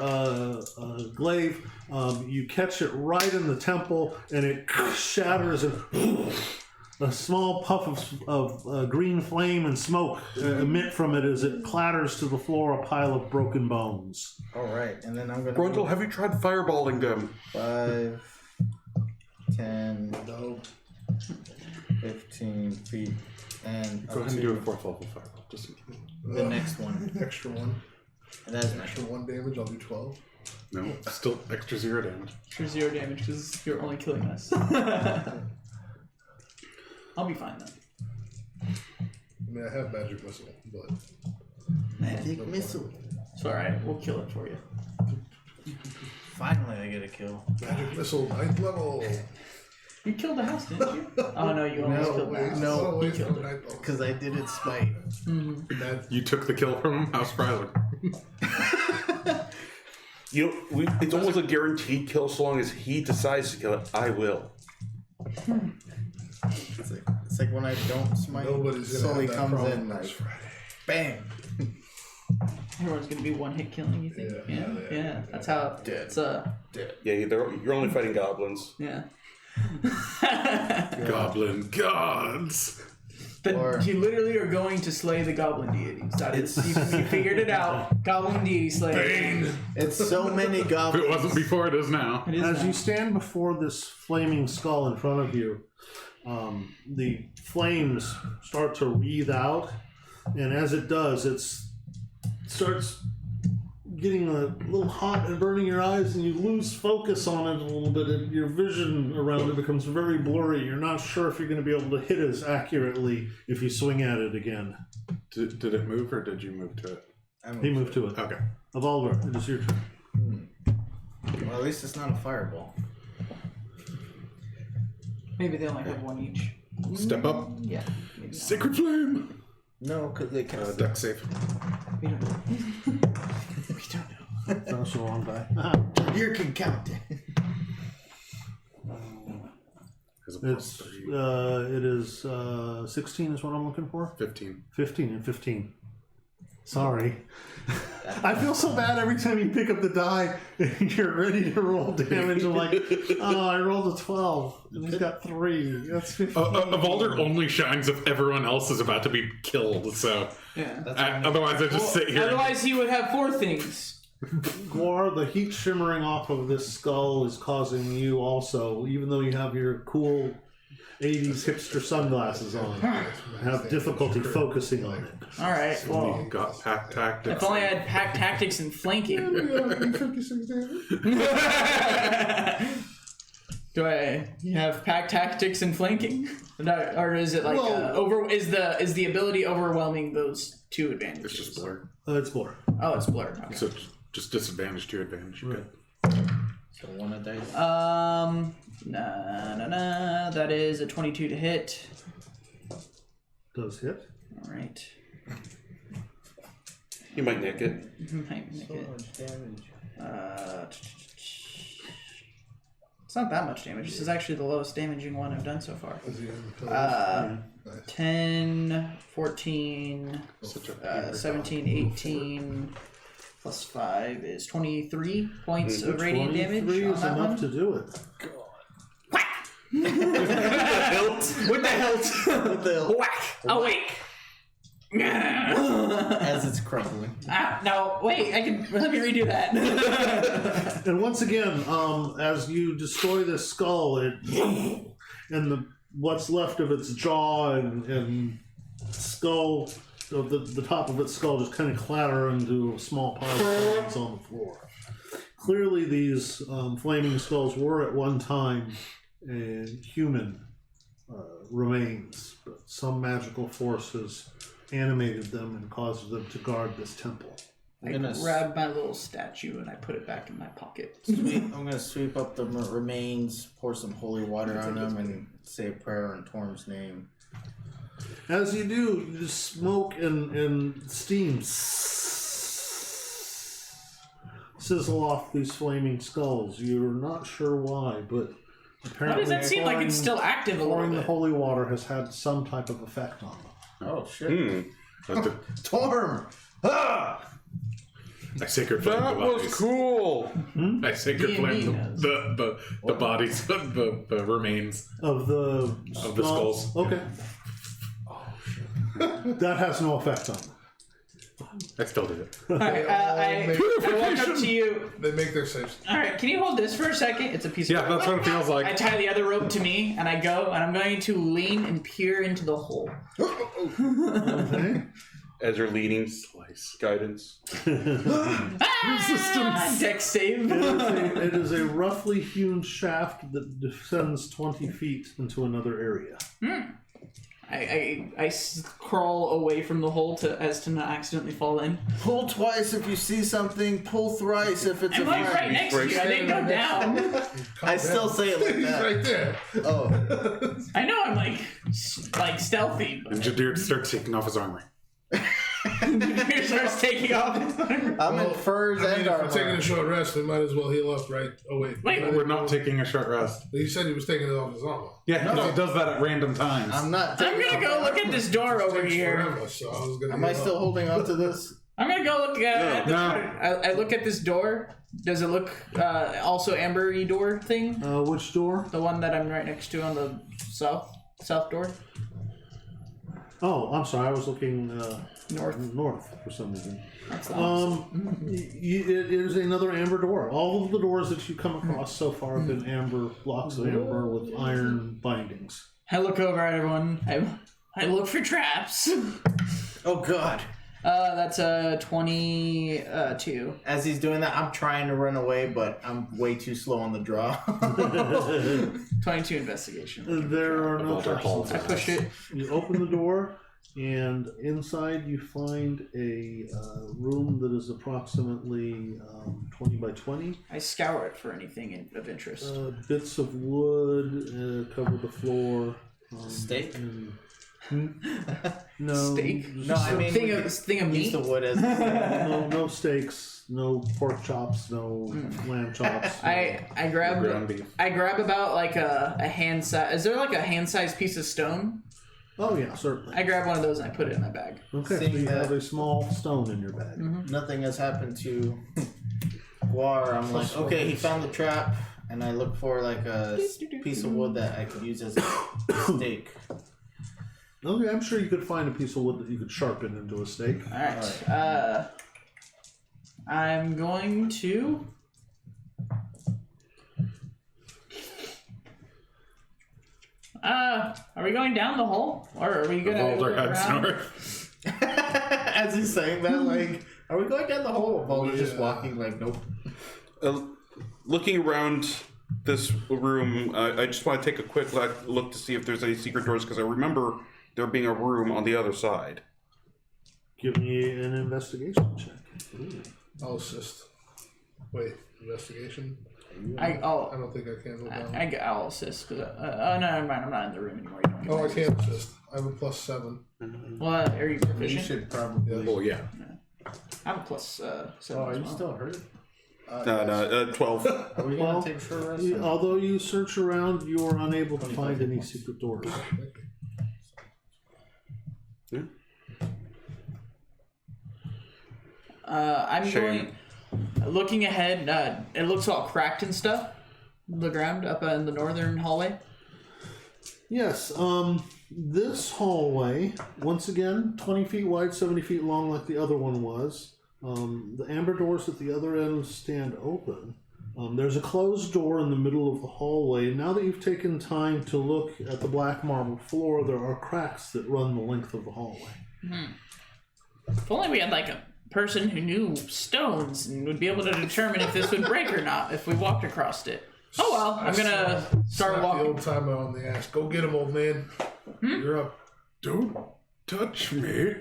glaive, you catch it right in the temple, and it shatters, and a small puff of green flame and smoke emit from it as it clatters to the floor, a pile of broken bones. Alright, and then I'm gonna. Gruntle, have you tried fireballing them? 5, 10, 15 feet, and Go up ahead and do a to 4th level fireball. Just in case. the next one. Extra 1. And that's an Extra extra 1 damage, I'll do 12. No, still extra 0 damage. For 0 damage because you're only killing us. I'll be fine then. I mean, I have magic missile, but magic missile. It's alright, we'll kill it for you. Finally, I get a kill. magic missile 9th level. You killed the house, didn't you? Oh no, you almost killed the house. No, wait, killed it. 9th level. Because I did it spite. You took the kill from House Bryler. You know, it's almost a guaranteed kill so long as he decides to kill it. I will. It's like when I don't smite, Nobody's gonna Sully have that comes problem in next like, Friday. bang. Everyone's gonna be one hit killing, you think? Yeah. That's how it's Yeah, you're only fighting goblins. yeah. Goblin gods. But you literally are going to slay the goblin deities. That is, you figured it out. Goblin deity slaying. It's so many If goblins. it wasn't before, it is now. It is As now. you stand before this flaming skull in front of you, the flames start to wreathe out, and as it does, it starts getting a little hot and burning your eyes, and you lose focus on it a little bit, and your vision around it becomes very blurry. You're not sure if you're going to be able to hit as accurately if you swing at it again. Did it move or did you move to it? He moved to it. Okay. Evolver, it is your turn. Well, at least it's not a fireball. Maybe they only have one each. Step up. Yeah. Maybe not. Sacred flame. No, because they cast Deck save. We don't know. We don't know. That's the wrong die. You can count it. It's it is 16 is what I'm looking for. 15. 15 and 15. Sorry. I feel so bad every time you pick up the die and you're ready to roll damage. I'm like, oh, I rolled a 12 and he's got 3. That's 15. Evalder only shines if everyone else is about to be killed, so... Yeah. Otherwise I just sit here. Otherwise he would have 4 things. Guar, the heat shimmering off of this skull is causing you also, even though you have your cool 80s hipster sunglasses on, have difficulty focusing on it. Alright, well. You've got pack tactics. If only I had pack tactics and flanking. Do I have pack tactics and flanking? Or is it like is the ability overwhelming those 2 advantages? It's just blur. It's blur. Oh, it's blur. Okay. So just disadvantage to advantage. Right. So 1 a dice. That is a 22 to hit. Does hit. Alright. You might nick it. Might make So it. much damage. It's not that much damage. This is actually the lowest damaging one I've done so far. 10, 14, 17, 18, plus 5 is 23 points of radiant damage 23 on is that enough one. to do it. With the hilt. With the Whack! Awake! as it's crumbling. No, wait, let me redo that. And once again, as you destroy this skull, it and what's left of its jaw and skull, of the top of its skull, just kind of clatter into a small pile of bones on the floor. Clearly, these flaming skulls were at one time human remains, but some magical forces animated them and caused them to guard this temple. I grab my little statue and I put it back in my pocket. I'm gonna sweep up the remains, pour some holy water on them, and say a prayer in Torm's name. As you do, you just smoke and steam sizzle off these flaming skulls. You're not sure why, but apparently Why does that seem like it's still active a little pouring the bit? holy water has had some type of effect on them. Oh shit! Torm! Ah! I sacred flame That the was bodies. cool. I sacred flame knows. the bodies, the remains Of the skulls. Okay. That has no effect on them. I still did it. Alright, I walk up to you. They make their saves. Alright, can you hold this for a second? It's a piece of Yeah, rope. that's what it feels I like. tie the other rope to me and I go and I'm going to lean and peer into the hole. Okay. As you're leading, slice guidance. Resistance! Dex save. It is a roughly hewn shaft that descends 20 feet into another area. I crawl away from the hole as to not accidentally fall in. Pull twice if you see something. Pull thrice if it's I'm a like right friend. next to you. I didn't go down. I still say it like He's that. right there. Oh, I know I'm like stealthy, but Jadir starts taking off his armor. he starts taking off his armor. I'm in furs I mean, and if we're taking armor. a short rest, we might as well heal up, right? Oh, wait. Wait, We're not taking a short rest. He said he was taking it off his armor. Yeah, he does that at random times. I'm not. I'm gonna go look at this door over Takes here. forever, so I was gonna Am I heal still up. holding on to this? I'm gonna go look at No. I look at this door. Does it look also ambery door thing? Which door? The one that I'm right next to on the south door? Oh, I'm sorry. I was looking North. for some reason. That's the opposite. It is another amber door. All of the doors that you come across so far have been amber blocks of amber with iron bindings. I look over at everyone. I look for traps. Oh god. That's a 22. As he's doing that, I'm trying to run away, but I'm way too slow on the draw. 22 investigation. There are no Walter Hall. traps. I push it. You open the door, and inside you find a room that is approximately 20 by 20. I scour it for anything of interest. Bits of wood cover the floor. Steak? No. Steak? No, I mean, thing we of use meat. the wood as No steaks, no pork chops, no lamb chops. I Ground beef. grab about like a hand size. Is there like a hand sized piece of stone? Oh yeah, certainly. I grab one of those and I put it in my bag. Okay, so Seeing you that- have a small stone in your bag. Nothing has happened to Guar. I'm like, okay, he found the trap, and I look for like a piece of wood that I could use as a stake. Okay, I'm sure you could find a piece of wood that you could sharpen into a stake. Alright. I'm going to. Are we going down the hole? Or are we gonna Boulder look heads around? north. As he's saying that, like, are we going down the hole? Boulder's just walking, like, nope. Looking around this room, I just want to take a quick look to see if there's any secret doors, because I remember there being a room on the other side. Give me an investigation check. I'll assist. Wait, investigation? I don't think I can hold down. I'll assist because no, never mind. I'm not in the room anymore. You don't get Oh, I my can't assist. I have a +7. What are you You proficient? should probably. Oh yeah. I'm a plus 7. Oh, are as you well. still hurt? 12. Are we Well, gonna take a short rest? Although you search around, you are unable to find any secret doors. I'm Shame. looking ahead. It looks all cracked and stuff. The ground up in the northern hallway. Yes, this hallway, once again, 20 feet wide, 70 feet long like the other one was. The amber doors at the other end stand open. There's a closed door in the middle of the hallway. Now that you've taken time to look at the black marble floor, there are cracks that run the length of the hallway. If only we had like a person who knew stones and would be able to determine if this would break or not if we walked across it. Oh well, I'm gonna start Slap the walking. old timer on the ass. Go get him, old man. You're up. Don't touch me.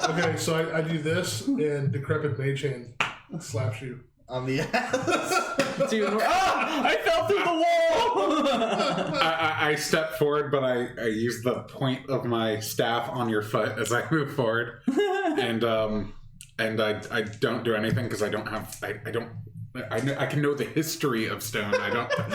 Okay, so I do this, and decrepit mage hand slaps you. On the ass. Dude, I fell through the wall. I step forward, but I use the point of my staff on your foot as I move forward, and I don't do anything because I don't have I can know the history of stone. I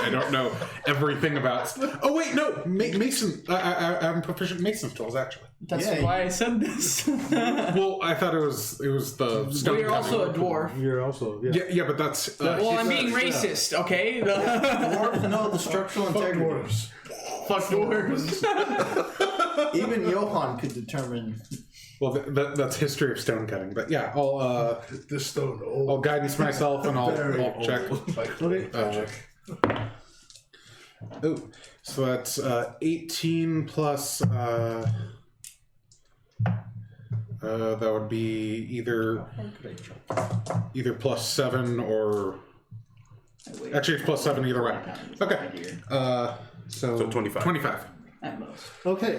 don't know everything about. Oh wait, no, Mason. I'm proficient in Mason's tools actually. That's Yeah, why I said this. Well, I thought it was the stone. We're also a dwarf. You're also, Yeah, but that's. Well, I'm being racist, okay? Dwarves know the structural Fuck integrity. dwarves. Fuck dwarves. Even Johan could determine. Well, that's history of stone cutting. But yeah, This stone I'll old. guidance myself and I'll check. Like, Okay. Oh, so that's 18 plus. That would be either +7 or actually it's +7 either way. Okay. So 25. 25. At most. Okay,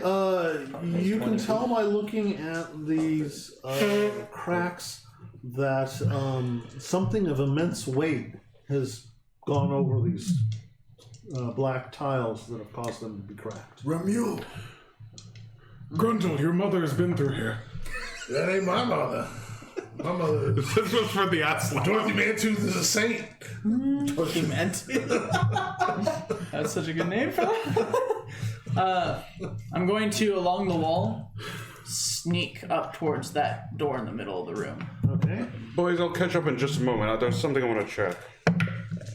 you can tell by looking at these cracks that something of immense weight has gone over these black tiles that have caused them to be cracked. Ramule. Grundle, your mother has been through here. that ain't my mother. My mother. This was for the Aslan. Dorothy Mantooth is a saint. Dorothy meant. That's such a good name for that. I'm going to, along the wall, sneak up towards that door in the middle of the room. Okay. Boys, I'll catch up in just a moment. There's something I want to check.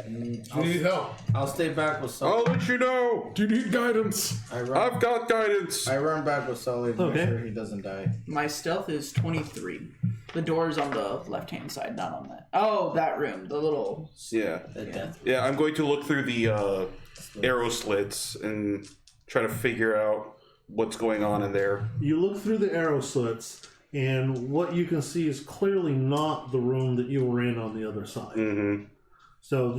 You need help. I'll stay back with I'll Sully. let you know. Do you need guidance? I've got guidance. I run back with Sully to Okay. make sure he doesn't die. My stealth is 23. The door's on the left-hand side, not on that. Oh, that room. The little... Yeah. At death. Yeah, I'm going to look through the arrow slits and try to figure out what's going on in there. You look through the arrow slits, and what you can see is clearly not the room that you were in on the other side. Mm-hmm. So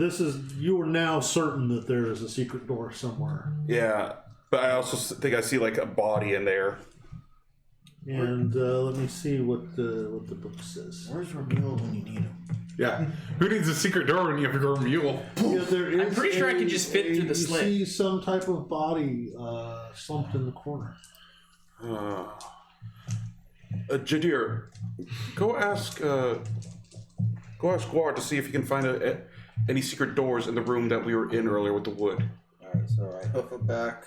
you are now certain that there is a secret door somewhere. Yeah, but I also think I see like a body in there. And let me see what the book says. Where's Ramil when you need him? Yeah. Who needs a secret door when you have to grow a mule? Yeah, there is I'm pretty sure I could just fit through the you slit. see some type of body slumped in the corner. Jadir, go ask Guar to see if he can find any secret doors in the room that we were in earlier with the wood. Alright, so I hoof it back.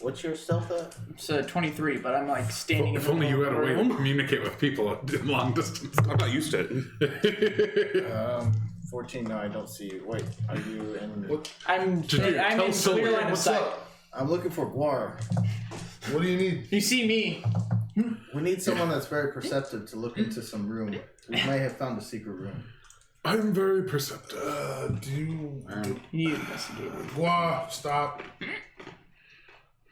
What's your stealth at? It's 23, but I'm like standing. If in only you had a way to room. communicate with people at long distance. I'm not used to it. 14. No, I don't see you. Wait, are you in? I'm Tell in Sylvia, clear line of What's sight. up? I'm looking for Guar. What do you need? You see me? We need someone that's very perceptive to look into some room. We might have found a secret room. I'm very perceptive. Do you... You need to investigate. Gua, stop.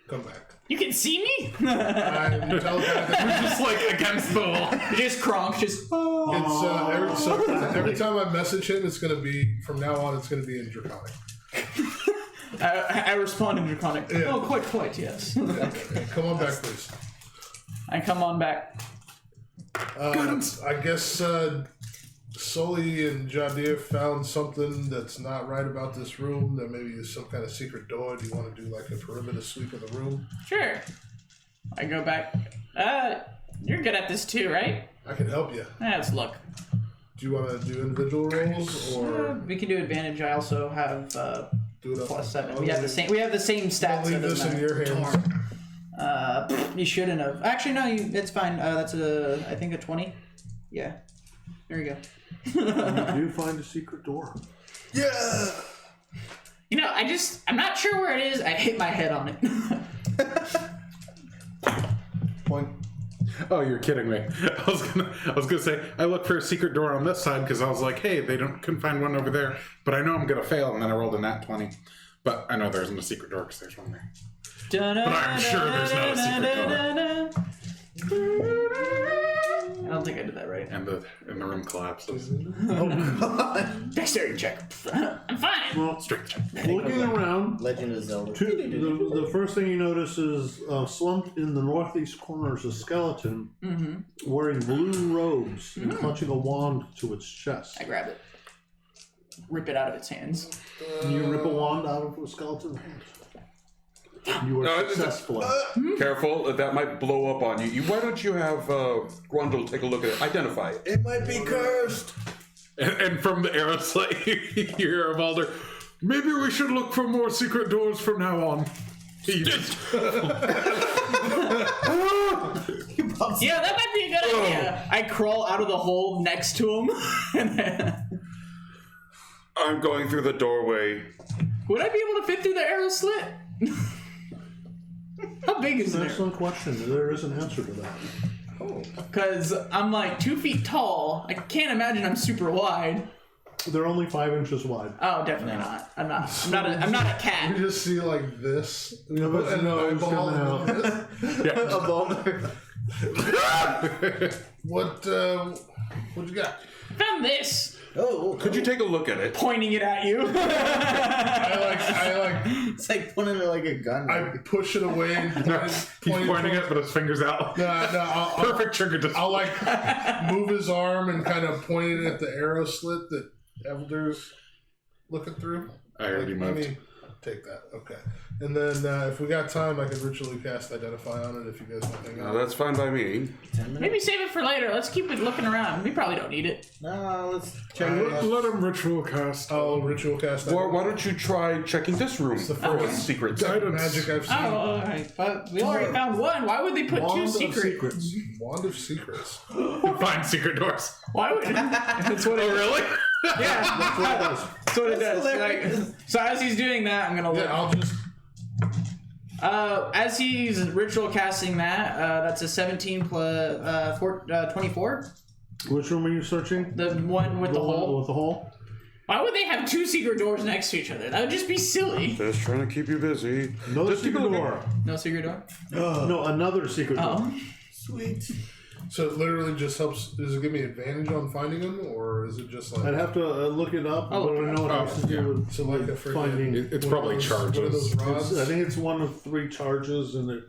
Come back. You can see me? I'm telepathic. Just like against the wall. Just Kronk, just. It's, every time I message him, it's going to be, from now on, it's going to be in Draconic. I respond in Draconic. Yeah. Oh, quite, yes. Come on back, please. I come on back. I guess Sully and Jadir found something that's not right about this room. There maybe is some kind of secret door. Do you want to do like a perimeter sweep of the room? Sure. I go back. You're good at this too, right? I can help you. Let's look. Do you want to do individual rolls or We can do advantage. I also have do it up? +7. We have the same. We have the same stats. I'll leave so it this doesn't in matter. your hands. You shouldn't have. Actually, no. It's fine. That's I think a 20. Yeah. There you go. You do find a secret door. Yeah. You know, I'm not sure where it is. I hit my head on it. Point. Oh, you're kidding me. I was gonna say I looked for a secret door on this side because I was like, hey, couldn't find one over there, but I know I'm gonna fail, and then I rolled a nat 20. But I know there isn't a secret door because there's one there. But I'm sure there's no secret door. I don't think I did that right. And the room collapses. Dexterity check. I'm fine. Well, Strength check. looking around, Legend of Zelda. the first thing you notice is slumped in the northeast corner is a skeleton wearing blue robes and clutching a wand to its chest. I grab it. Rip it out of its hands. You rip a wand out of a skeleton's hand. You are successful. Careful, that might blow up on you. Why don't you have Grundle take a look at it? Identify it. It might be cursed. And from the arrow slate, you hear a Balder, Maybe we should look for more secret doors from now on. he just Yeah, that might be a good idea. I crawl out of the hole next to him. And then, I'm going through the doorway. would I be able to fit through the arrow slit? How big is It's an it? excellent question. There is an answer to that. Because I'm like 2 feet tall. I can't imagine I'm super wide. They're only 5 inches wide. Oh, definitely not. I'm not a You cat. just see like this. Yeah, but And no, an it's eyeball coming out. and this. A boulder. What'd you got? Found this. Oh, Could you take a look at it? Pointing it at you. I it's like pointing it like a gun. push it away and he's pointing it, but his fingers out. I'll Perfect trigger distance. I'll like move his arm and kind of point it at the arrow slit that Elder's looking through. I already Let moved. me take that. Okay. And then if we got time, I could ritually cast Identify on it if you guys want to hang out. That's fine by me. Maybe save it for later. Let's keep it looking around. We probably don't need it. No, let's check Let him ritual cast. Oh, ritual cast. Why don't you try checking this room for first. secrets? Guidance. Magic I've seen. Oh, alright. But we already found one. Why would they put Wand two of secrets? Wand of Secrets. Find secret doors. Why would That's what Oh, really? Yeah. That's what it does. Like, so as he's doing that, I'm gonna look. Yeah, I'll just. As he's ritual casting that, that's a 17 plus 24. Which room are you searching? The one with the one hole. with the hole? Why would they have 2 secret doors next to each other? That would just be silly. Just trying to keep you busy. Another Just keep a secret look door. No secret door. No, another secret door. Oh, Sweet. So it literally just helps. Does it give me advantage on finding them, or is it just like? I'd have to look it up, Oh, but I know it has to do with So like a freaking. finding. It's one probably of those- charges. What are those rods? I think it's one of 3 charges, and it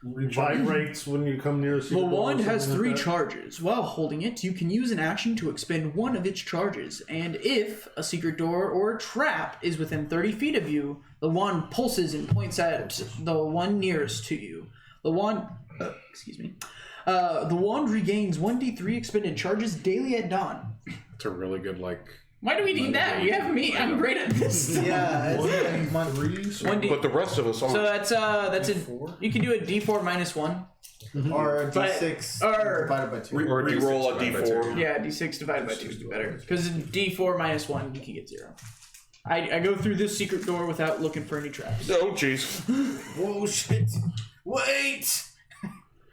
vibrates when you come near a secret the door or wand has something 3 like that. charges. While holding it, you can use an action to expend one of its charges. And if a secret door or a trap is within 30 feet of you, the wand pulses and points at the one nearest to you. The wand, the wand regains 1d3 expended charges daily at dawn. It's a really good, like, Why do we need that? You have me. I'm great at this. Yeah, it's like 3, so One D. But the rest of us aren't. So that's a. D4? You can do a D4 minus 1. or a But- D6 or- divided by 2. Or Re-roll a D6 divided by D4. Yeah, D6 divided by 2 would be better. Because D4 minus 1, you can get 0. I go through this secret door without looking for any traps. Oh, jeez. Whoa, shit! Wait!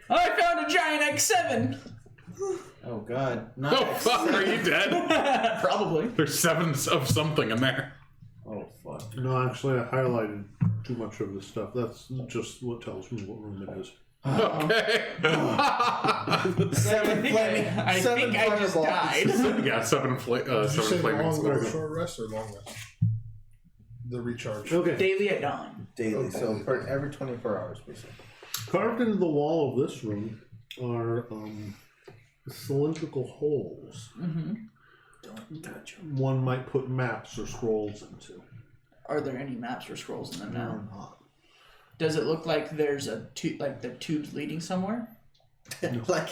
I found a giant X7! Oh god. Oh Nice. fuck! Are you dead? Probably. There's 7 of something in there. Oh fuck. No, actually, I highlighted too much of this stuff. That's just what tells me what room it is. Okay. 7 flaming. I 7 think I just fireballs. died. Yeah, 7 Did you 7 say flaming long or skulls. short rest or long rest? The recharge. Okay. Daily at dawn. Daily, so for every 24 hours, basically. Carved into the wall of this room are cylindrical holes. Don't touch them. One might put maps or scrolls into. Are there any maps or scrolls in them now? Or not. Does it look like there's a like the tube's leading somewhere? Like,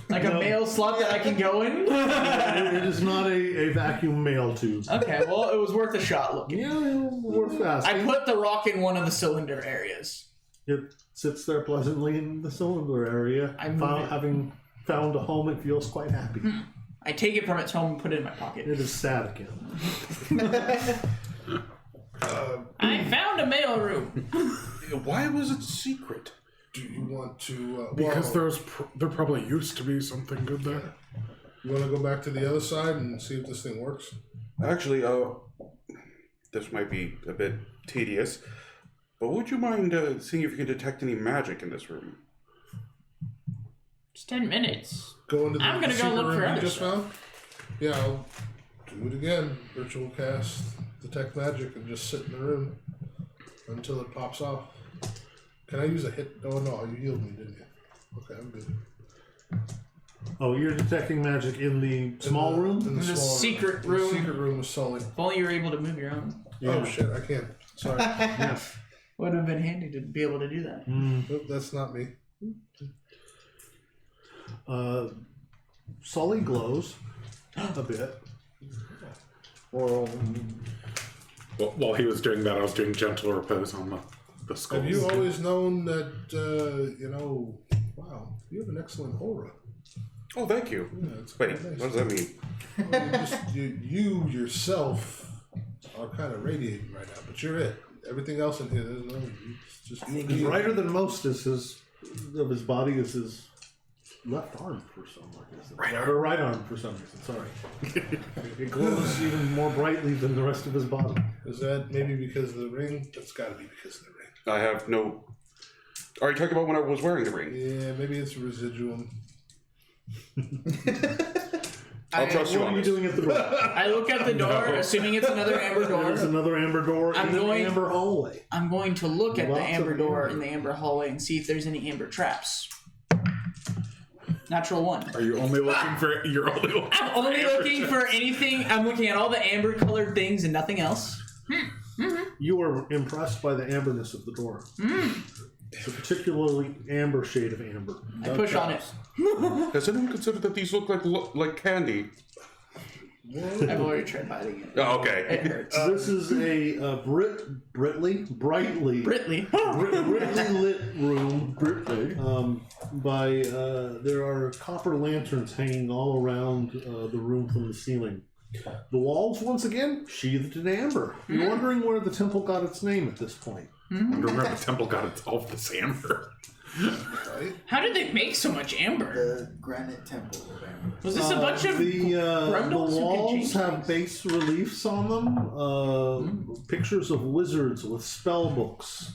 Like a No. mail slot that I can go in? It is not a vacuum mail tube. Okay, well, it was worth a shot looking. Yeah, worth asking. I put the rock in one of the cylinder areas. It sits there pleasantly in the cylinder area. I moved it. Having found a home, it feels quite happy. I take it from its home and put it in my pocket. It is sad again. I found a mail room. Why was it secret? Do you want to? Because well, there probably used to be something good there. you want to go back to the other side and see if this thing works? Actually, this might be a bit tedious, but would you mind seeing if you can detect any magic in this room? It's 10 minutes. Go into the I'm gonna go secret look room for you other just stuff. found. Yeah, I'll do it again. Virtual cast, detect magic, and just sit in the room until it pops off. Can I use a hit? Oh no, you healed me, didn't you? Okay, I'm good. Oh, you're detecting magic in the small room? In the The small secret The room. secret room was Sully. If only you were able to move your own. Oh shit, I can't. Sorry. Yeah. Would have been handy to be able to do that. Nope, that's not me. Sully glows a bit. or Well, while he was doing that, I was doing gentle repose on the skulls. Have you always known that, wow, you have an excellent aura. Oh, thank you. Yeah, it's Wait, quite nice. what does that mean? Well, you yourself are kind of radiating right now, but you're it. Everything else in here, there's no, it's just you and He's me. brighter than most is his body is his left arm for some reason. Right arm for some reason, sorry. It glows even more brightly than the rest of his body. Is that maybe because of the ring? That's got to be because of the ring. I have no. Are you talking about when I was wearing the ring? Yeah, maybe it's a residuum. I'll trust you What on are you this. doing at the door? I look at the door, assuming it's another amber There's door. another amber door I'm in an going- amber hallway. I'm going to look at the Lots of amber door amber. in the amber hallway and see if there's any amber traps. Natural 1. Are you only looking for? You're only looking. I'm only looking for anything. I'm looking at all the amber colored things and nothing else. You are impressed by the amberness of the door. It's a particularly amber shade of amber. I push on it. Has anyone considered that these look like candy? I've already tried biting it. Oh, okay. It hurts. This is a brightly Britley. brightly lit room. There are copper lanterns hanging all around the room from the ceiling. The walls, once again, sheathed in amber. You're wondering where the temple got its name at this point. I wonder where the temple got all of this amber. Right? How did they make so much amber? the granite temple of amber. Was this a bunch of the grundles who can walls change have things? base reliefs on them. Pictures of wizards with spell books.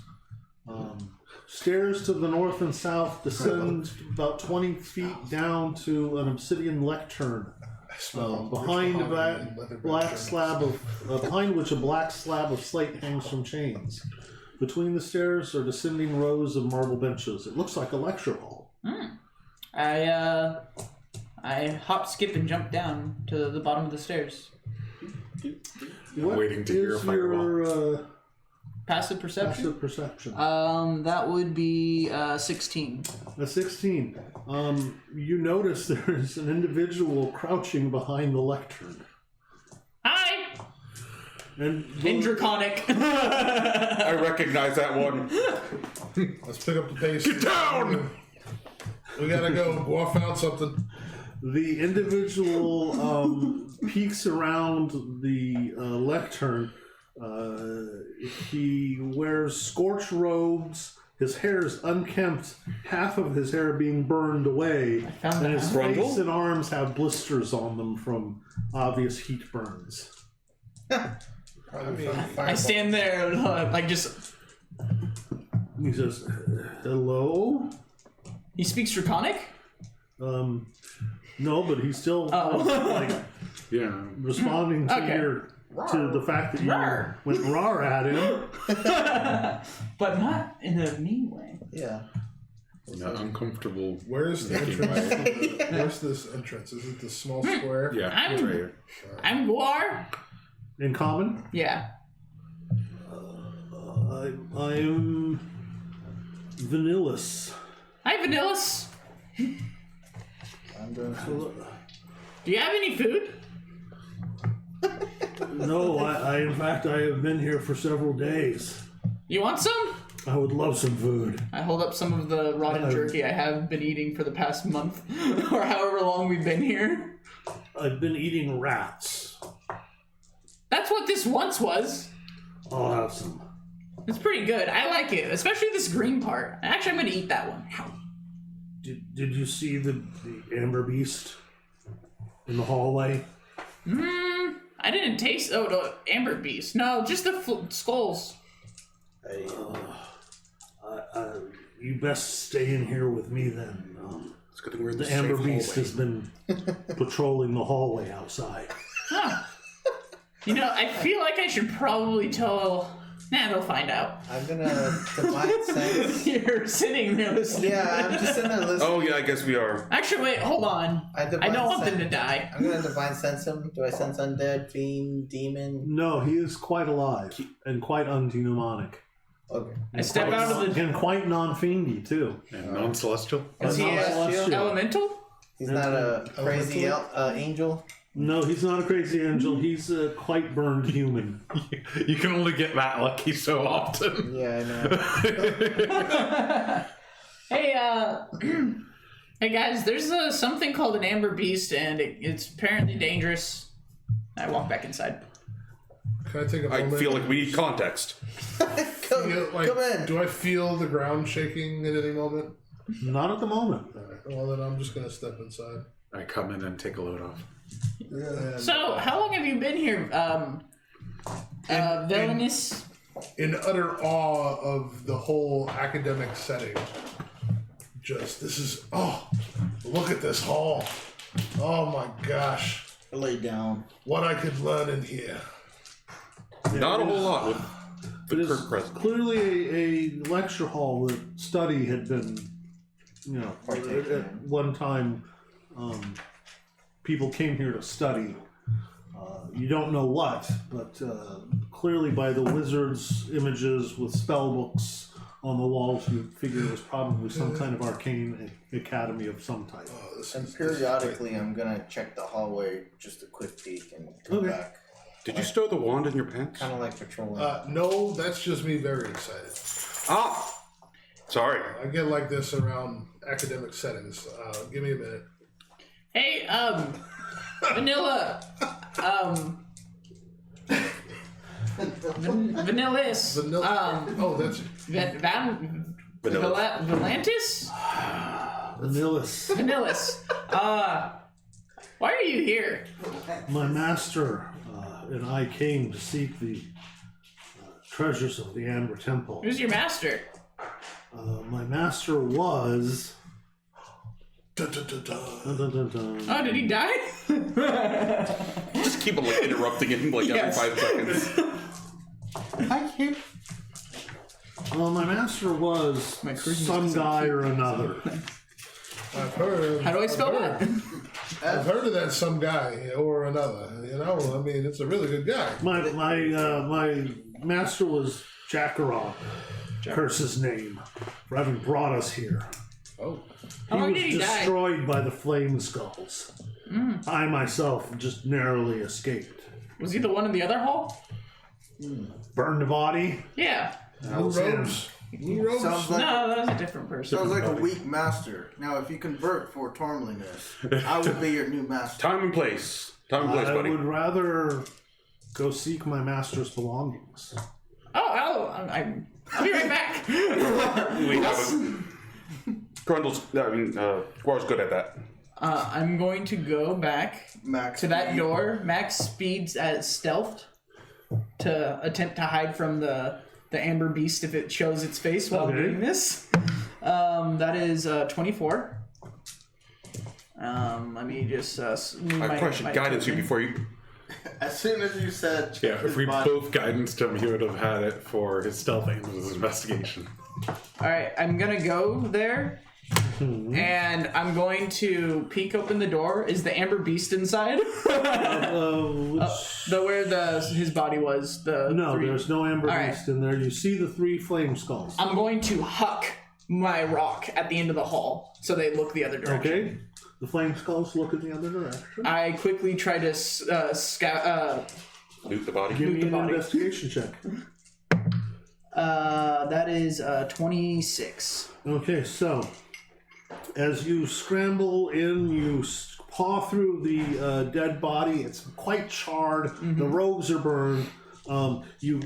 Stairs to the north and south descend about 20 feet down to an obsidian lectern. Behind which a black slab of slate hangs from chains. Between the stairs are descending rows of marble benches. It looks like a lecture hall. I hop, skip, and jump down to the bottom of the stairs. What Waiting to hear a is fireball. your Passive perception? passive perception? That would be 16. A 16. You notice there's an individual crouching behind the lectern. Hi, In Draconic. I recognize that one. Let's pick up the pace. Get down! We gotta go. Dwarf found something. The individual peeks around the lectern. He wears scorched robes. His hair is unkempt, half of his hair being burned away, found and his that. face and arms have blisters on them from obvious heat burns. I stand there, like just. He says, "Hello." He speaks Draconic? No, but he's still like Yeah. responding to Okay. to the fact that you Rawr. went rawr at him. But not in a mean way. Yeah. Not uncomfortable. Where's the making entrance? Where's this entrance? Is it the small square? Yeah, I'm- it's right here. I'm Guar. In common, Yeah. I'm Vanillus. Hi, Vanillus. I'm doing Do you have any food? No, I in fact I have been here for several days. You want some? I would love some food. I hold up some of the rotten jerky I have been eating for the past month, or however long we've been here. I've been eating rats. That's what this once was. I'll have some. It's pretty good. I like it, especially this green part. Actually, I'm gonna eat that one. Did you see the amber beast in the hallway? I didn't taste. Oh, no, amber beast. No, just the skulls. You best stay in here with me then. It's good thing we're in The the amber safe beast hallway. has been patrolling the hallway outside. Huh. You know, I feel like I should probably tell. Nah, they'll find out. I'm gonna divine sense. You're sitting there listening. Yeah, I'm just sitting there listening. Oh yeah, I guess we are. Actually, wait, hold on. I don't want them to die. I'm gonna divine sense him. Do I sense undead, fiend, demon? No, he is quite alive and quite undemonic. Okay. I step out of the. And quite non-fiendy too. And non-celestial? Is he non-celestial. elemental? He's not a crazy angel. No, he's not a crazy angel. He's a quite burned human. You can only get that lucky so often. Yeah, I know. Hey, hey guys, there's something called an amber beast, and it's apparently dangerous. I walk back inside. Can I take a I moment? feel like we need context. Come in. Do I feel the ground shaking at any moment? Not at the moment. Alright, well then I'm just gonna step inside. I come in and take a load off. And, So, how long have you been here, Villainous? in utter awe of the whole academic setting. This is, look at this hall. Oh my gosh. Lay down. What I could learn in here. Not a whole lot with It the is Kirk president. clearly a lecture hall that study had been, at one time, people came here to study. You don't know what, but clearly by the wizard's images with spell books on the walls, you figure it was probably some kind of arcane academy of some type. And periodically, I'm gonna check the hallway, just a quick peek, and come back. Did you stow the wand in your pants? Kind of like patrolling. No, that's just me very excited. Ah! Sorry. I get like this around academic settings. Give me a minute. Hey, Vanilla, Vanillis, Oh, that's Valantis? Vanillus, Vanillis, why are you here? my master and I came to seek the treasures of the Amber Temple. Who's your master? My master was... dun, dun, dun, dun. Dun, dun, dun, dun. Oh, did he die? Just keep like interrupting him like Yes. every 5 seconds. My master was some guy or another. I've heard. How do I spell that? I've heard of that some guy or another. You know, I mean, it's a really good guy. My master was Jackarov. Curse his name for having brought us here. Oh, How long did he die? Destroyed by the flame skulls. I myself just narrowly escaped. Was he the one in the other hall? Burn the body. Yeah. Blue robes. Blue robes. Sounds like No, that was a different person. sounds like a weak master. Now, if you convert for Tormliness, I will be your new master. Time and place. Time and place, I buddy. would rather go seek my master's belongings. I'll be right back. We have a... Grundle's... Guar's good at that. I'm going to go back Max to that speed. door. Max speeds as stealthed to attempt to hide from the amber beast if it shows its face while Okay. doing this. That is 24. Let me just move I my, probably should my guidance you token. before you... As soon as you said, check Yeah, his if we body. both guidance him, he would have had it for his stealth and his investigation. All right, I'm gonna go there, and I'm going to peek open the door. Is the amber beast inside? Where his body was. No, there's no amber All right. beast in there. You see the 3 flame skulls. I'm going to huck my rock at the end of the hall so they look the other direction. Okay. The flame skulls look in the other direction. I quickly try to scout. Loot the body. Give me the an body. investigation check. That is 26. Okay, so as you scramble in, you paw through the dead body. It's quite charred. The robes are burned. You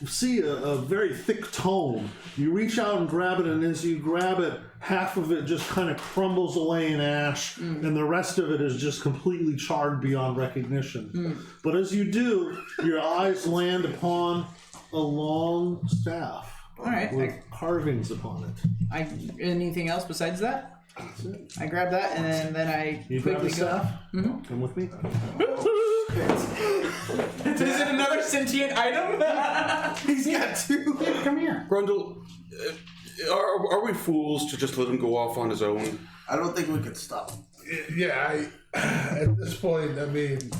see a very thick tome. You reach out and grab it, and as you grab it, half of it just kind of crumbles away in ash, and the rest of it is just completely charred beyond recognition. But as you do, your eyes land upon a long staff All right. with carvings upon it. Anything else besides that? I grab that and then I You grab quickly the go. staff? Come with me. Is it another sentient item? He's got 2. Come here. Grundle, are we fools to just let him go off on his own? I don't think we could stop. Yeah, at this point, I mean,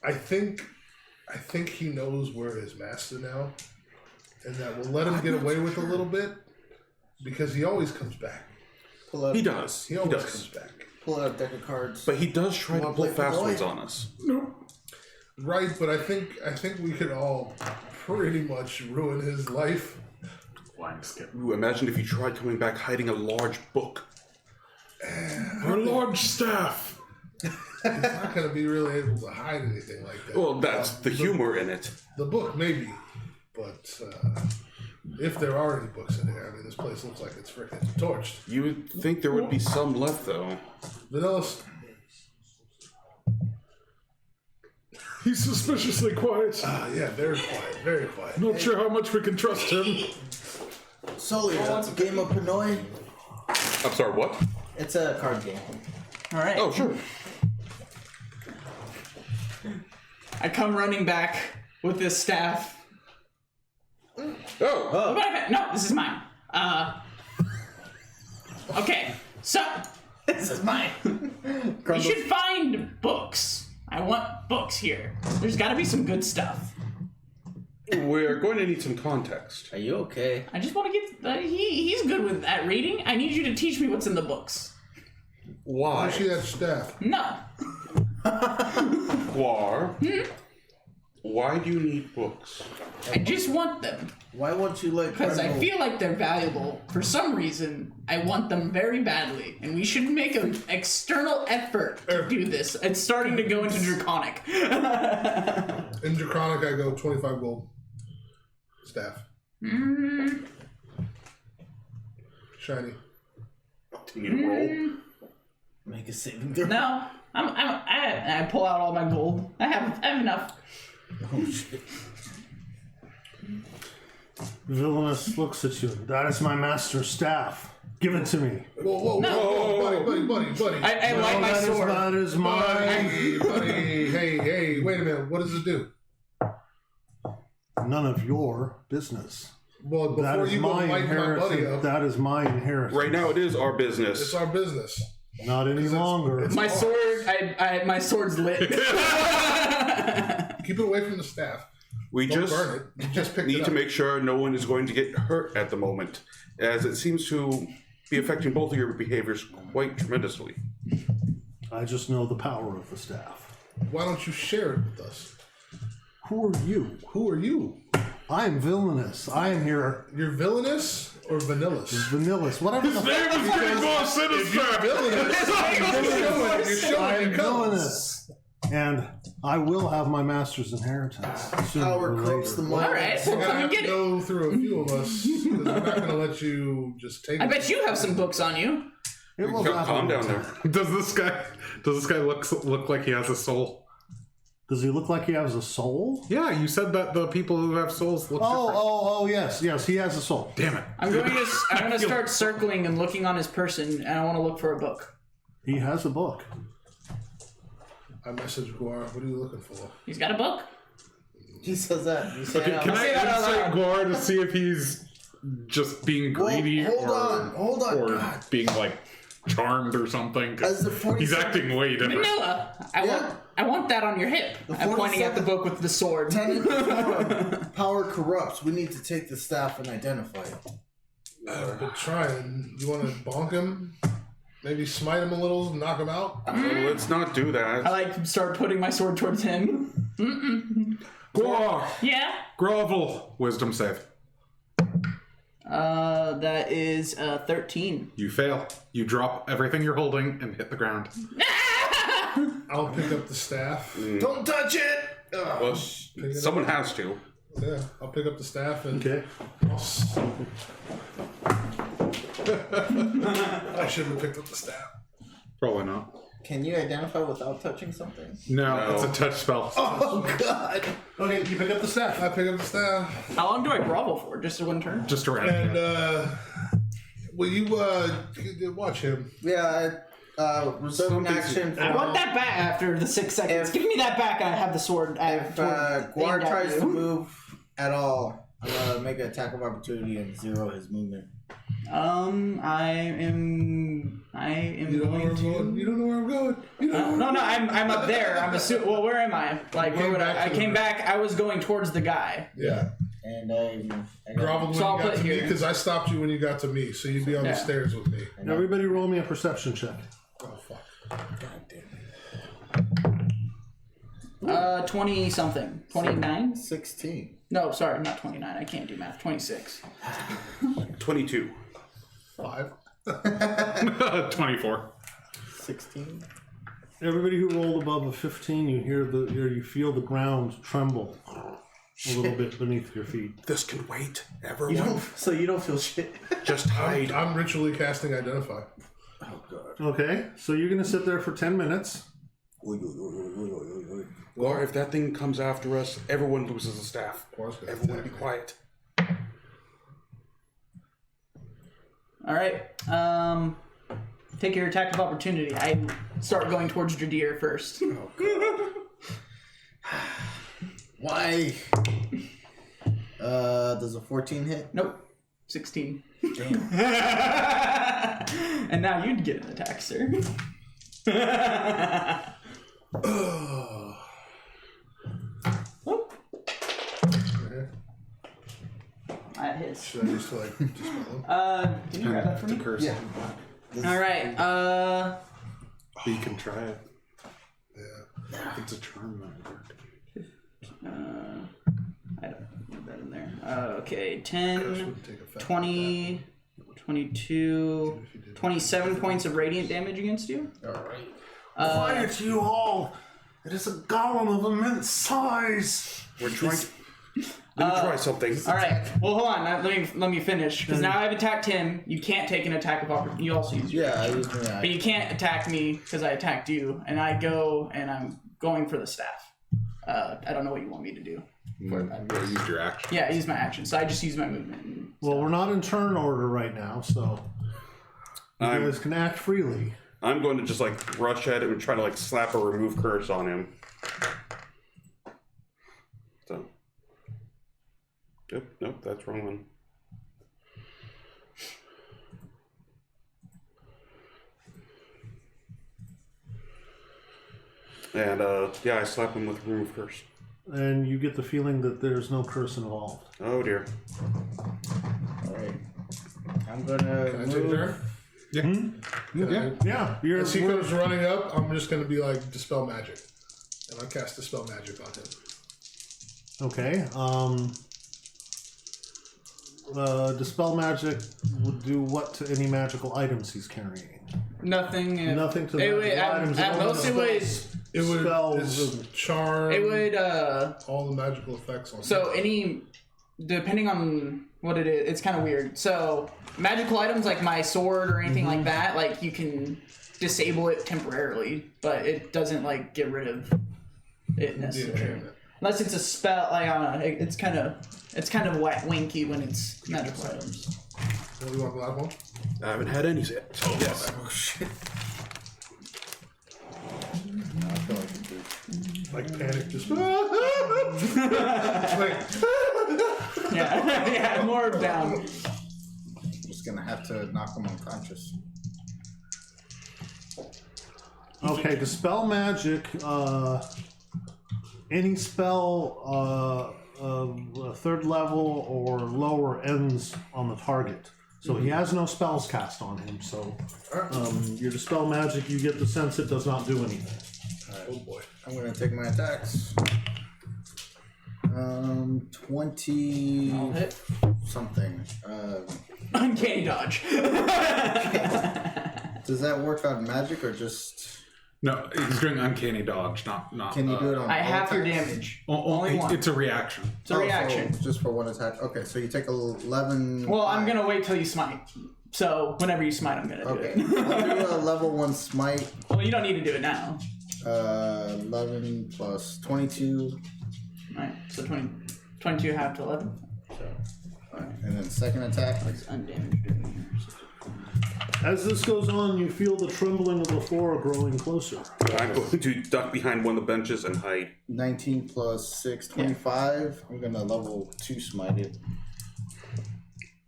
I think he knows we're his master now, and that we'll let him get away with a little bit because he always comes back. Pull out, He does. He always comes back. pull out a deck of cards. But he does try to Wanna pull play fast Pinoy? ones on us. Right, but I think we could all pretty much ruin his life. Blind skip. Ooh, imagine if he tried coming back hiding a large book. Our large staff. He's not going to be really able to hide anything like that. Well, that's the humor in it. The book, maybe, but if there are any books in here, I mean, this place looks like it's freaking torched. You would think there would be some left, though. Vanilla. He's suspiciously quiet. Yeah, very quiet, very quiet. Not sure how much we can trust him. Sully, a game of Pinoy. I'm sorry, what? It's a card game. All right. Oh, sure. I come running back with this staff. Oh, No, this is mine. Okay, so This is mine. we should find books. I want books here. There's got to be some good stuff. we're going to need some context. Are you okay? I just want to get. He's good with that reading. I need you to teach me what's in the books. I Why? see that staff. No. Guar? Why do you need books? I just want them Why won't you let because I Cardinal- feel like they're valuable. For some reason, I want them very badly, and we should make an external effort to do this. It's starting to go into draconic. In Draconic, I go 25 gold. Staff. Shiny. Do you need to roll? make a saving throw? No, I pull out all my gold. I have enough. Oh shit. Villainous looks at you. That is my master's staff. Give it to me. Whoa, buddy. I like my that is- sword. that is mine. Buddy. Hey, wait a minute. What does it do? None of your business. Well, That before is you go my light my buddy inheritance. up, That is my inheritance. Right now, it is our it's business. our business. Not any longer. My sword, my sword's lit. Keep it away from the staff. We Don't just burn it. You just picked it need up. to make sure no one is going to get hurt at the moment, as it seems to be affecting both of your behaviors quite tremendously. I just know the power of the staff. Why don't you share it with us? Who are you? Who are you? I am villainous. I am here. You're villainous or vanillous? Vanillus. Whatever the Name is pretty more sinister. Villainous. You're I showing am your colors. villainous. And I will have my master's inheritance. sooner Power or corrupts the later. mind. All right, You're well, gonna come have and to get it. go through a few of us. 'Cause we're not gonna let you just take. I bet you have some books on you. It will Calm down there. Does this guy look like he has a soul? Does he look like he has a soul? Yeah, you said that the people who have souls look different. Oh, yes, he has a soul. Damn it. I'm going to start circling and looking on his person, and I want to look for a book. He has a book. I messaged Guar. What are you looking for? He's got a book. He says that. You say it out Can loud. say that out I loud. insight Guar to see if he's just being greedy hold on, or God. being like charmed or something? 'Cause As the 47 he's acting way different. Vanilla. I want that on your hip. I'm pointing at the 47 book with the sword. Tenant of power corrupts. We need to take the staff and identify it. But trying. You want to bonk him? Maybe smite him a little, knock him out. Let's not do that. I like start putting my sword towards him. Guar, Yeah. grovel, wisdom save. That is 13. You fail. You drop everything you're holding and hit the ground. I'll pick up the staff. Don't touch it. Well, someone has to. Yeah, I'll pick up the staff and. Okay. I shouldn't have picked up the staff. Probably not. Can you identify without touching something? No, it's a touch spell. Oh God! Okay, you pick up the staff. I pick up the staff. How long do I grovel for? Just one turn? Just around. And will you watch him? Yeah, reserve an action. I want that back after the 6 seconds. Give me that back. I have the sword. If Guar aimed at tries you. to move at all, I'm gonna make an attack of opportunity and zero his movement. I am You don't know where going I'm to. going. You don't know where I'm going. You don't know. No, I'm up there. I'm assuming. Well, where am I? Like, where came would back I to the came room. back. I was going towards the guy. Yeah. And I got Groveled So I'll when you got put to me here. because I stopped you when you got to me, so you'd be on Yeah. the stairs with me. Everybody roll me a perception check. Oh fuck. God damn it. 20 something. 29? 16. No, sorry, not 29. I can't do math. 26. 22. 5. 24. 16. Everybody who rolled above a 15, you feel the ground tremble a little bit beneath your feet. This can wait. You Everyone, don't. So you don't feel shit. just hide. I'm ritually casting Identify. Oh God. Okay, so you're gonna sit there for 10 minutes. Or if that thing comes after us, everyone loses a staff. Guar's gonna Everyone attack be me. quiet. All right. Take your attack of opportunity. I start going towards Dradir first. Why? Does a 14 hit? Nope. 16. Damn. And now you'd get an attack, sir. Oh, that hits. Should I just like dispel him? Can you grab that for me? Curse. Yeah. All right. You can try it. Yeah. It's a charm that would work. I don't put that in there. Okay, Curse 10, wouldn't take effect. 20, 22, 27 points of radiant damage against you. Alright. Quiet, you all! It is a golem of immense size! We're trying. Let me try something. All right. Well, hold on. Let me finish. Because now I've attacked him. You can't take an attack of opportunity. You also use your Yeah, I action. use my But you can't attack me because I attacked you. And I go and I'm going for the staff. I don't know what you want me to do. You used your action. Yeah, I use my action. So I just use my movement. And Well, we're not in turn order right now, so you I'm- guys can act freely. I'm going to just like rush at him and try to like slap a remove curse on him. So. Nope, that's wrong one. And yeah, I slap him with remove curse. And you get the feeling that there's no curse involved. Oh dear. Alright. I'm gonna Can I take a turn? Yeah, you're. As he comes running up, I'm just gonna be like dispel magic, and I cast dispel magic on him. Okay. Dispel magic would do what to any magical items he's carrying? Nothing. Nothing to the items. At most, it would. Spells. It's charm. It would. All the magical effects on. So depending on what it is, it's kind of weird. So magical items like my sword or anything like that, like you can disable it temporarily, but it doesn't like get rid of it necessarily. Unless it's a spell, like I don't know, it's kind of winky when it's magical items. What do you want the last one? I haven't had any yet. Oh, yes. Oh shit. I feel like it did. Like panic, just. Yeah, more down. Just gonna have to knock him unconscious. Okay, dispel magic. Any spell third level or lower ends on the target. So he has no spells cast on him. So your dispel magic, you get the sense it does not do anything. Alright, oh boy. I'm gonna take my attacks. 20 I'll hit. something. Uncanny dodge. Does that work on magic or just? No, he's doing uncanny dodge, not. Can you do it on? I all half your attacks? damage. Only one. It's a reaction. It's a reaction. So just for one attack. Okay, so you take 11. Well, I'm gonna wait till you smite. So whenever you smite, I'm gonna do Okay, it. I'll do a level 1 smite. Well, you don't need to do it now. 11 plus 22. Alright, so 22 half to 11. So, Alright, and then second attack. it's undamaged over here. As this goes on, you feel the trembling of the floor growing closer. I'm going to duck behind one of the benches and hide. 19 plus 6, 25. I'm gonna level 2 smite it.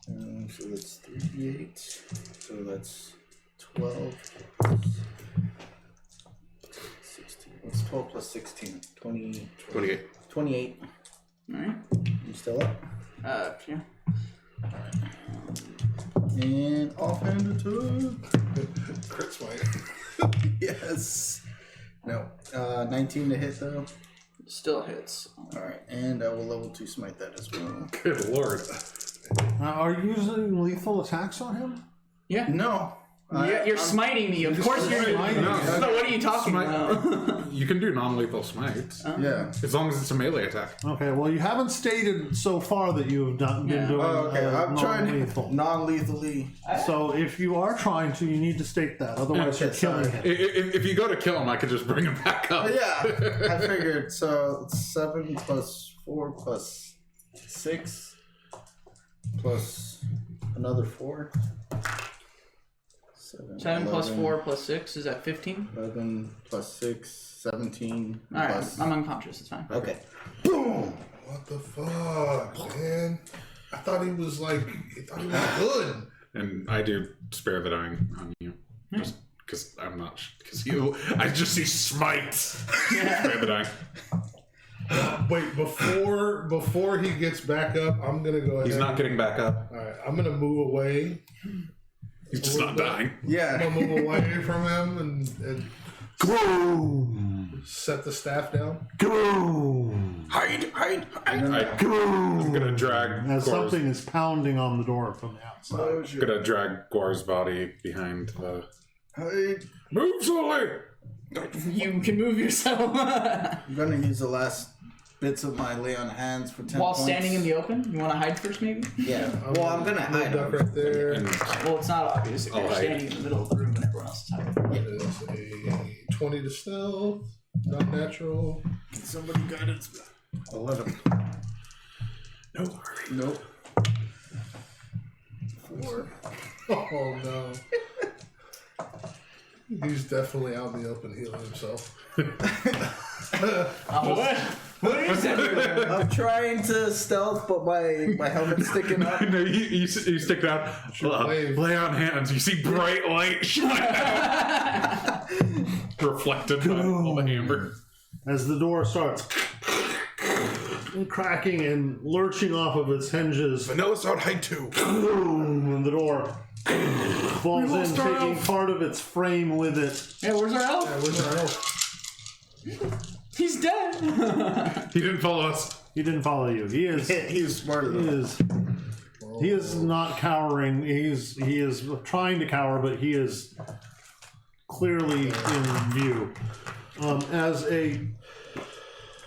So that's 3d8. So that's 12. 16. What's 12 plus 16? 20. 28. 28. Alright. You still up? Yeah. And offhand attack. Crit smite. Yes. No. 19 to hit though. Still hits. Alright, and I will level 2 smite that as well. Good lord. Are you using lethal attacks on him? Yeah. No. You're smiting me. Of course you're smiting me. No. So what are you talking about? You can do non-lethal smites. Yeah. As long as it's a melee attack. Okay, well, you haven't stated so far that you have been doing Oh, okay. I'm trying non-lethal. non-lethally. So if you are trying to, you need to state that. Otherwise, Okay, you're killing sorry. him. If you go to kill him, I could just bring him back up. Yeah, I figured. So 7 plus 4 plus 6 plus another 4. 7 plus 4 plus 6 is that 15? 11 plus 6, 17. Alright, Plus... I'm unconscious. It's fine. Okay. Boom! What the fuck, man? I thought he was good. And I do spare the dying on you. Just because I'm not. Because you. I just see smite. Spare the dying. Wait, before he gets back up, I'm gonna go ahead. He's not getting back up. Alright, I'm gonna move away. He's just not dying. I'm Yeah. gonna move away from him and Boom! set the staff down. Boom! Hide. I'm gonna drag. As Gor's, something is pounding on the door from the outside. gonna drag Gor's body behind the. Hey, Move slowly. You can move yourself. I'm gonna use the last bits of my lay on hands for 10 While points. standing in the open? You want to hide first, maybe? Yeah. Well, I'm gonna hide. Duck right there. And Well, it's not obvious if I'll you're hide. standing in the middle of the room and everyone else is hiding. That is a 20 to stealth, not natural. Somebody guidance. 11. no worry. Nope. 4. Oh no. He's definitely out in the open healing himself. What is everyone? I'm trying to stealth, but my helmet's sticking up. No, you stick it out. wave. Lay on hands. You see bright light shine out. Reflected by all the amber. As the door starts cracking and lurching off of its hinges, Vanilla's out, hide too. boom, and the door falls in, taking part of its frame with it. Yeah, where's our elf? Where's our elf? He's dead. He didn't follow us. He didn't follow you. He is. He's smarter than He is not cowering. He is trying to cower, but he is clearly in view. As a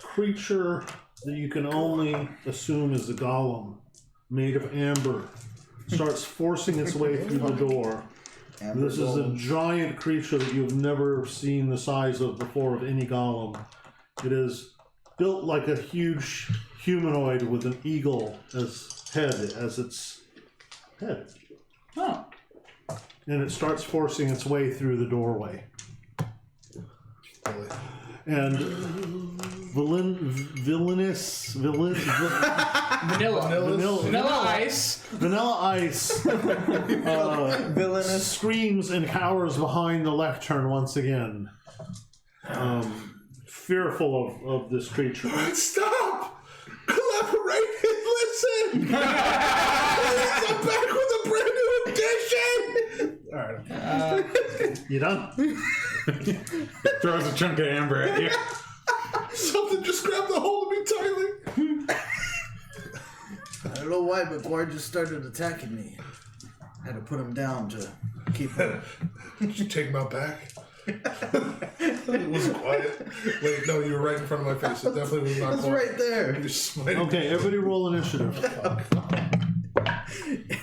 creature that you can only assume is a golem, made of amber, starts forcing its way through the door. This is a giant creature that you've never seen the size of before of any golem. It is built like a huge humanoid with an eagle as its head. Oh. And it starts forcing its way through the doorway. And Vanilla Ice Villainous screams and cowers behind the lectern once again. Fearful of this creature. Stop! Collaborate and listen! I'm back with a brand new edition! Alright. You done? Throws a chunk of amber at you. Something just grabbed a hold of me tightly. I don't know why, but Guard just started attacking me. I had to put him down to keep him. Did you take him out back? It wasn't quiet. Wait, no, you were right in front of my face. It definitely was not That's quiet. right there. You smited. Okay, everybody roll initiative.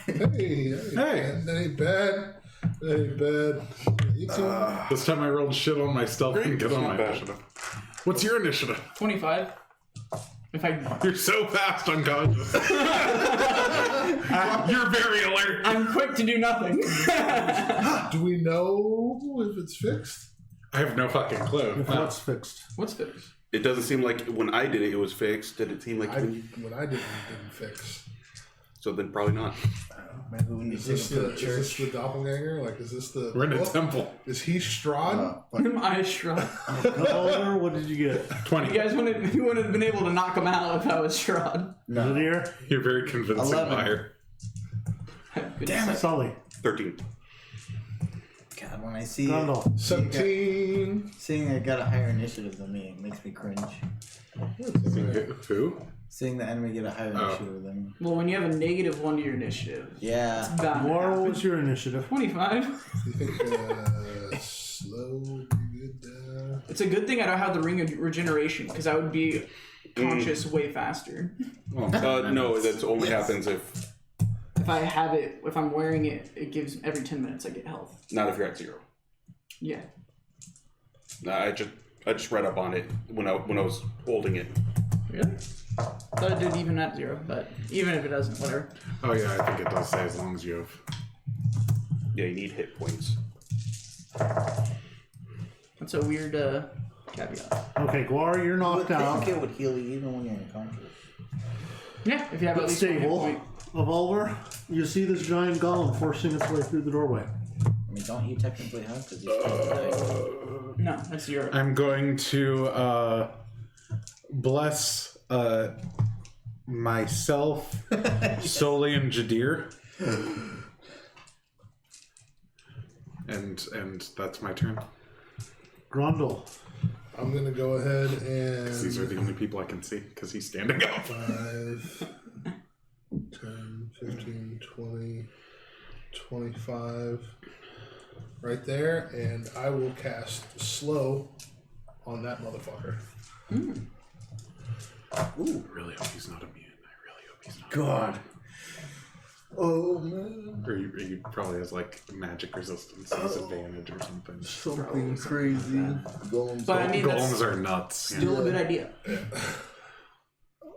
Hey, that ain't bad. That ain't bad. You too. This time I rolled shit on my stealth and get on my initiative. What's your initiative? 25. If I... You're so fast, unconscious. You're very alert. I'm quick to do nothing. Do we know if it's fixed? I have no fucking clue. If that's fixed. What's fixed? It doesn't seem like when I did it, it was fixed. Did it seem like When I didn't fix. So then probably not. Maybe we need Is to this take him to the the church. is this the doppelganger? Like, is this the? We're in a what? temple. Is he Strahd? Am I shrunk? Oliver, what did you get? 20. You guys wouldn't have been able to knock him out if I was Strahd. Is it here? You're very convincing 11. liar. Damn it. Sully. 13. God, when I see Grundle. 17. seeing I got a higher initiative than me, it makes me cringe. Who? Seeing the enemy get a higher initiative than me. Well, when you have a -1 to your initiative, Yeah. it's bound to Laura, what happen. was your initiative? 25. You think slow would be good? It's a good thing I don't have the ring of regeneration, because I would be conscious way faster. No, that only happens If I have it, if I'm wearing it, it gives every 10 minutes I get health. not if you're at 0. Yeah. I just read up on it when I was holding it. Really? Thought it did even at 0, but even if it doesn't, whatever. Oh yeah, I think it does say as long as you have. Yeah, you need hit points. That's a weird caveat. Okay, Guar, you're I knocked would out. think it would heal you even when you're unconscious. Yeah, if you have at But least one hit stable. point. Evolver, you see this giant golem forcing its way through the doorway. I mean, don't you technically have? Because you're supposed to die. No, that's 0. I'm going to bless myself, Soli, and Jadir. And that's my turn. Grundle. I'm gonna go ahead and 'Cause these are the only people I can see because he's standing up. 5, 10, 15, 20, 25. Right there, and I will cast slow on that motherfucker. I really hope he's not immune. I really hope he's not. God. Oh man. Or he probably has like magic resistance, disadvantage, or something. Something crazy. Golems. But I mean, that's Golems are nuts. still a good idea.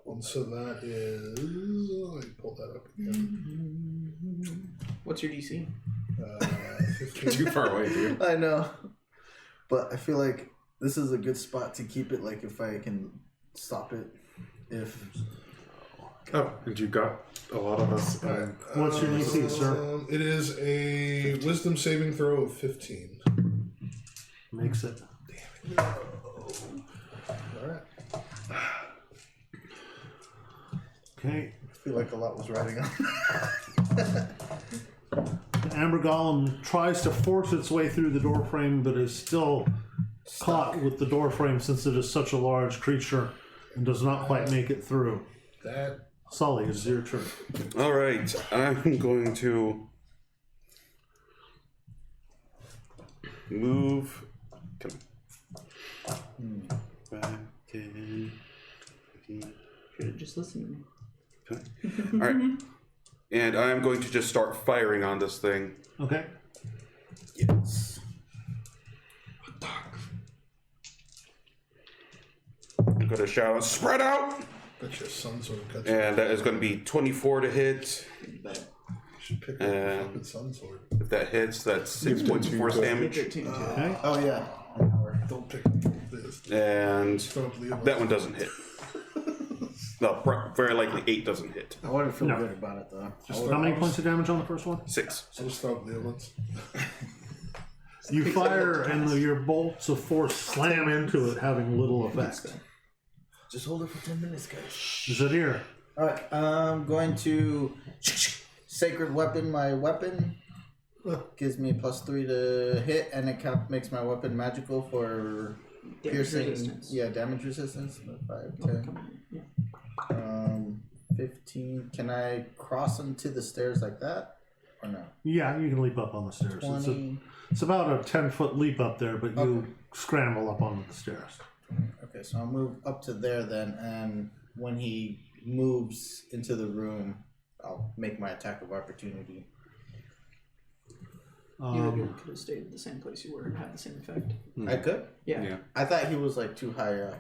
And so that is. Let me pull that up again. What's your DC? 15. Too far away, dude. I know. But I feel like this is a good spot to keep it, like if I can stop it. If Oh, and you got a lot of us. What's your DC, sir? It is a wisdom saving throw of 15. Makes it. Alright. Okay. I feel like a lot was riding on. The Amber Golem tries to force its way through the doorframe, but is still caught with the doorframe since it is such a large creature. and does not quite make it through. That Sully, it's your turn. All right, I'm going to move. Come on. Back 10, 15. Should have just listened to me. Okay. All right, and I'm going to just start firing on this thing. Okay. Yes. I'm going to shout, "Spread out!" bet your son sort of cuts. And that is going to be 24 to hit. You should pick up the fucking sun sword. If that hits, that's 6 points of force damage. 13 too. Okay. Oh yeah. Don't pick up this. And Throw up the that one doesn't hit. No, very likely 8 doesn't hit. I wouldn't feel No. good about it though. How many points of damage on the first one? 6. So just throw up the ones. You fire, and your bolts of force slam into it, having little effect. Just hold it for 10 minutes, guys. Zadir. Alright, I'm going to Sacred Weapon my weapon. Gives me +3 to hit, and it makes my weapon magical for piercing. Resistance. Yeah, damage resistance. 5, Oh, 10. come on. Yeah. 15. Can I cross them to the stairs like that? Or no? Yeah, you can leap up on the stairs. 20. It's about a 10-foot leap up there, but you Okay. scramble up onto the stairs. Okay, so I'll move up to there then, and when he moves into the room, I'll make my attack of opportunity. You could have stayed the same place you were and had the same effect. I could? Yeah. Yeah. I thought he was like too high up.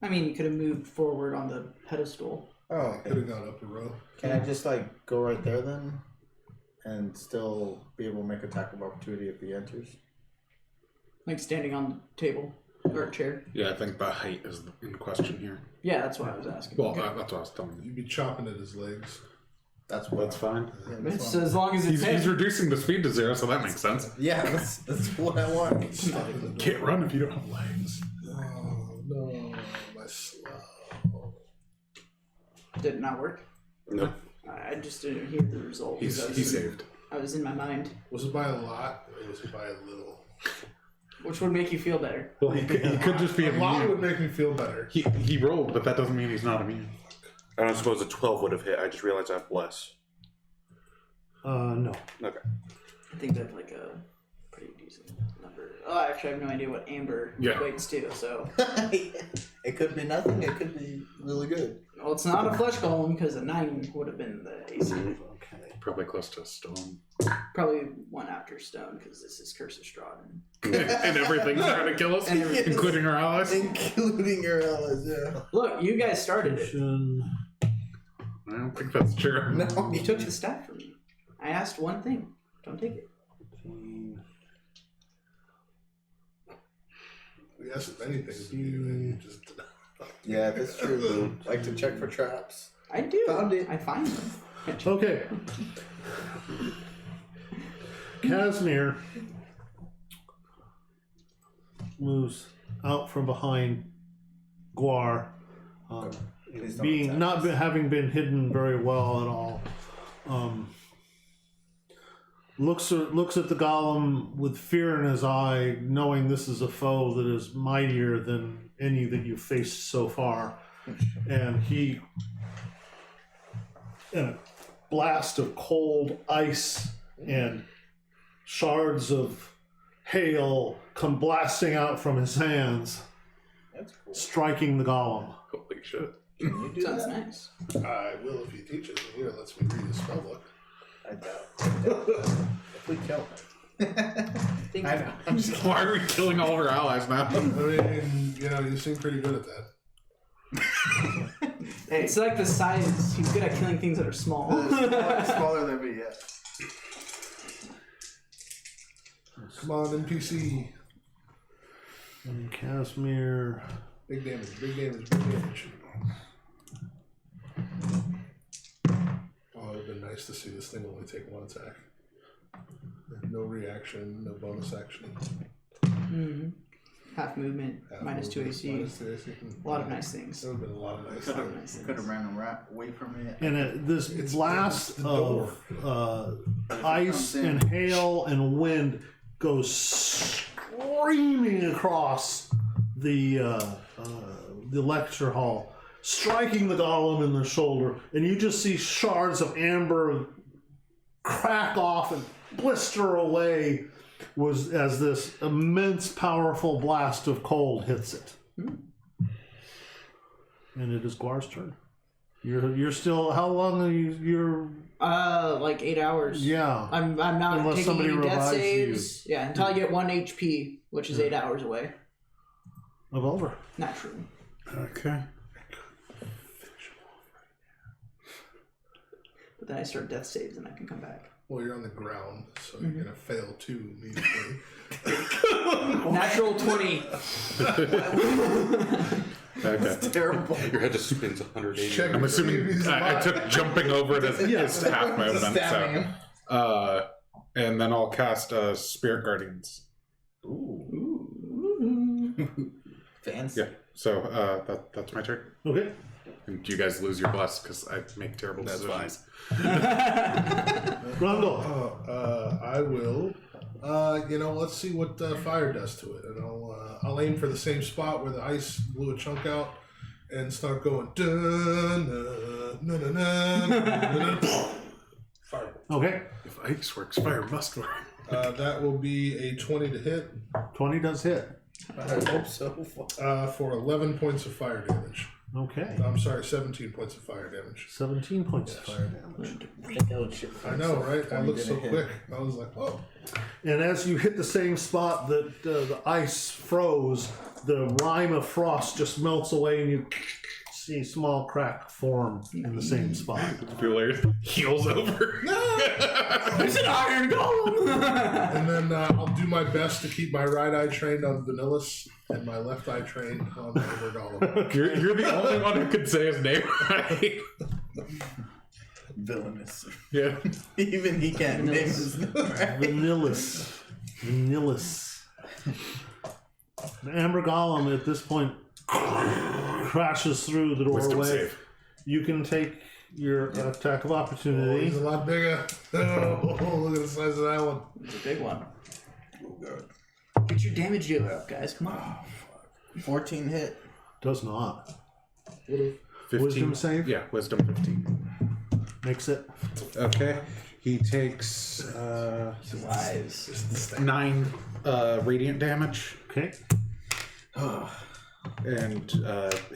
I mean, you could have moved forward on the pedestal. Oh, Could okay. have gone up a row. Can I just like go right there then? And still be able to make attack of opportunity if he enters? Like standing on the table or a chair. Yeah, I think the height is in question here. Yeah, that's what I was asking. Well, that's what I was telling you. You'd be chopping at his legs. That's what. That's fine. Yeah, that's, It's what, as long as it's He's him. reducing the speed to 0, so that makes sense. yeah, that's what I want. Stop in the door. Can't run if you don't have legs. Oh no, my slow. Did it not work? No. I just didn't hear the result. He saved. I was in my mind. Was it by a lot or was it by a little? Which would make you feel better? Well, he could just be A lot would immune. make me feel better. He rolled, but that doesn't mean he's not immune. I don't suppose a 12 would have hit. I just realized I have less. No. Okay. I think that's like a pretty decent number. Oh, actually, I have no idea what amber Yeah. equates to, so. It could be nothing. It could be really good. Well, it's not a flesh golem because a 9 would have been the AC. Okay. Probably close to a stone. Probably one after stone because this is Curse of Strahd. And everything's trying to kill us, And everything. including our allies. Including your allies, yeah. Look, you guys started it. I don't think that's true. No. You took the staff from me. I asked one thing. Don't take it. Yes, if anything, you just. Yeah, that's true. Like to check for traps. I do. Found it. I find them. Okay. Casimir moves out from behind Guar, Please don't being attack not us. be, having been hidden very well at all. Looks at the golem with fear in his eye, knowing this is a foe that is mightier than any that you've faced so far, and he, in a blast of cold ice and shards of hail come blasting out from his hands, That's cool. striking the golem. Holy shit. Can you do Sounds that? nice. I will if he teaches me. Here, lets me read his spell book. I doubt. If we kill him. Think I know. I'm just Why are we killing all of our allies now? I mean, you know, you seem pretty good at that. It's like the size. He's good at killing things that are small. smaller than me, yeah. Come on, NPC. And Casimir. Big damage, big damage, big damage. Oh, it would have been nice to see this thing only take one attack. No reaction, no bonus action. Mm-hmm. Half movement, Half minus 2 movement, AC. minus 2 AC. A lot of nice things. There would have been a lot of nice A lot of things. nice Could have things. ran him away from me. And this It's blast the of ice comes in. and hail and wind goes screaming across the lecture hall, striking the golem in the shoulder, and you just see shards of amber crack off and blister away as this immense, powerful blast of cold hits it. And it is Guar's turn. You're still. How long are you? You're like 8 hours. yeah. I'm not Unless taking somebody any death revives saves. Yeah, until I get 1 HP, which is 8 hours away. Over. Naturally. Okay. But then I start death saves and I can come back. Well, you're on the ground, so you're gonna fail too immediately. Natural 20. Okay. Terrible. Your head just spins 180. Check I'm assuming I took jumping over it as half movement. Stabbing So, him. and then I'll cast Spirit Guardians. Fancy. Yeah. So that's my turn. Okay. And you guys lose your bless because I make terrible decisions. Grundle. I will. Let's see what fire does to it, and I'll aim for the same spot where the ice blew a chunk out, and start going. Fire. Okay. If ice works, fire must work. That will be a 20 to hit 20 does hit. I hope so. for 11 points of fire damage. Okay. I'm sorry, 17 points of fire damage. 17 points of fire damage. I know, right? I looked so quick. I was like, oh. And as you hit the same spot that the ice froze, the rime of frost just melts away and you see a small crack form in the same spot. Hilarious. Heals over. It's an iron golem! And then I'll do my best to keep my right eye trained on Vanillus and my left eye trained on Amber Golem. You're the only one who could say his name right. Villainous. Yeah. Even he can't name his name. Vanillus. Vanillus. The Amber Golem at this point crashes through the Wisdom doorway. save. You can take your attack of Oh, opportunity. he's a lot bigger. Oh, look at the size of that one. It's a big one. Oh, God. Get your damage dealer up, guys. Come on. 14 hit. Does not. 15. Wisdom save? Yeah, wisdom 15. Makes it. Okay. He takes Wise. 9 radiant damage, Okay. and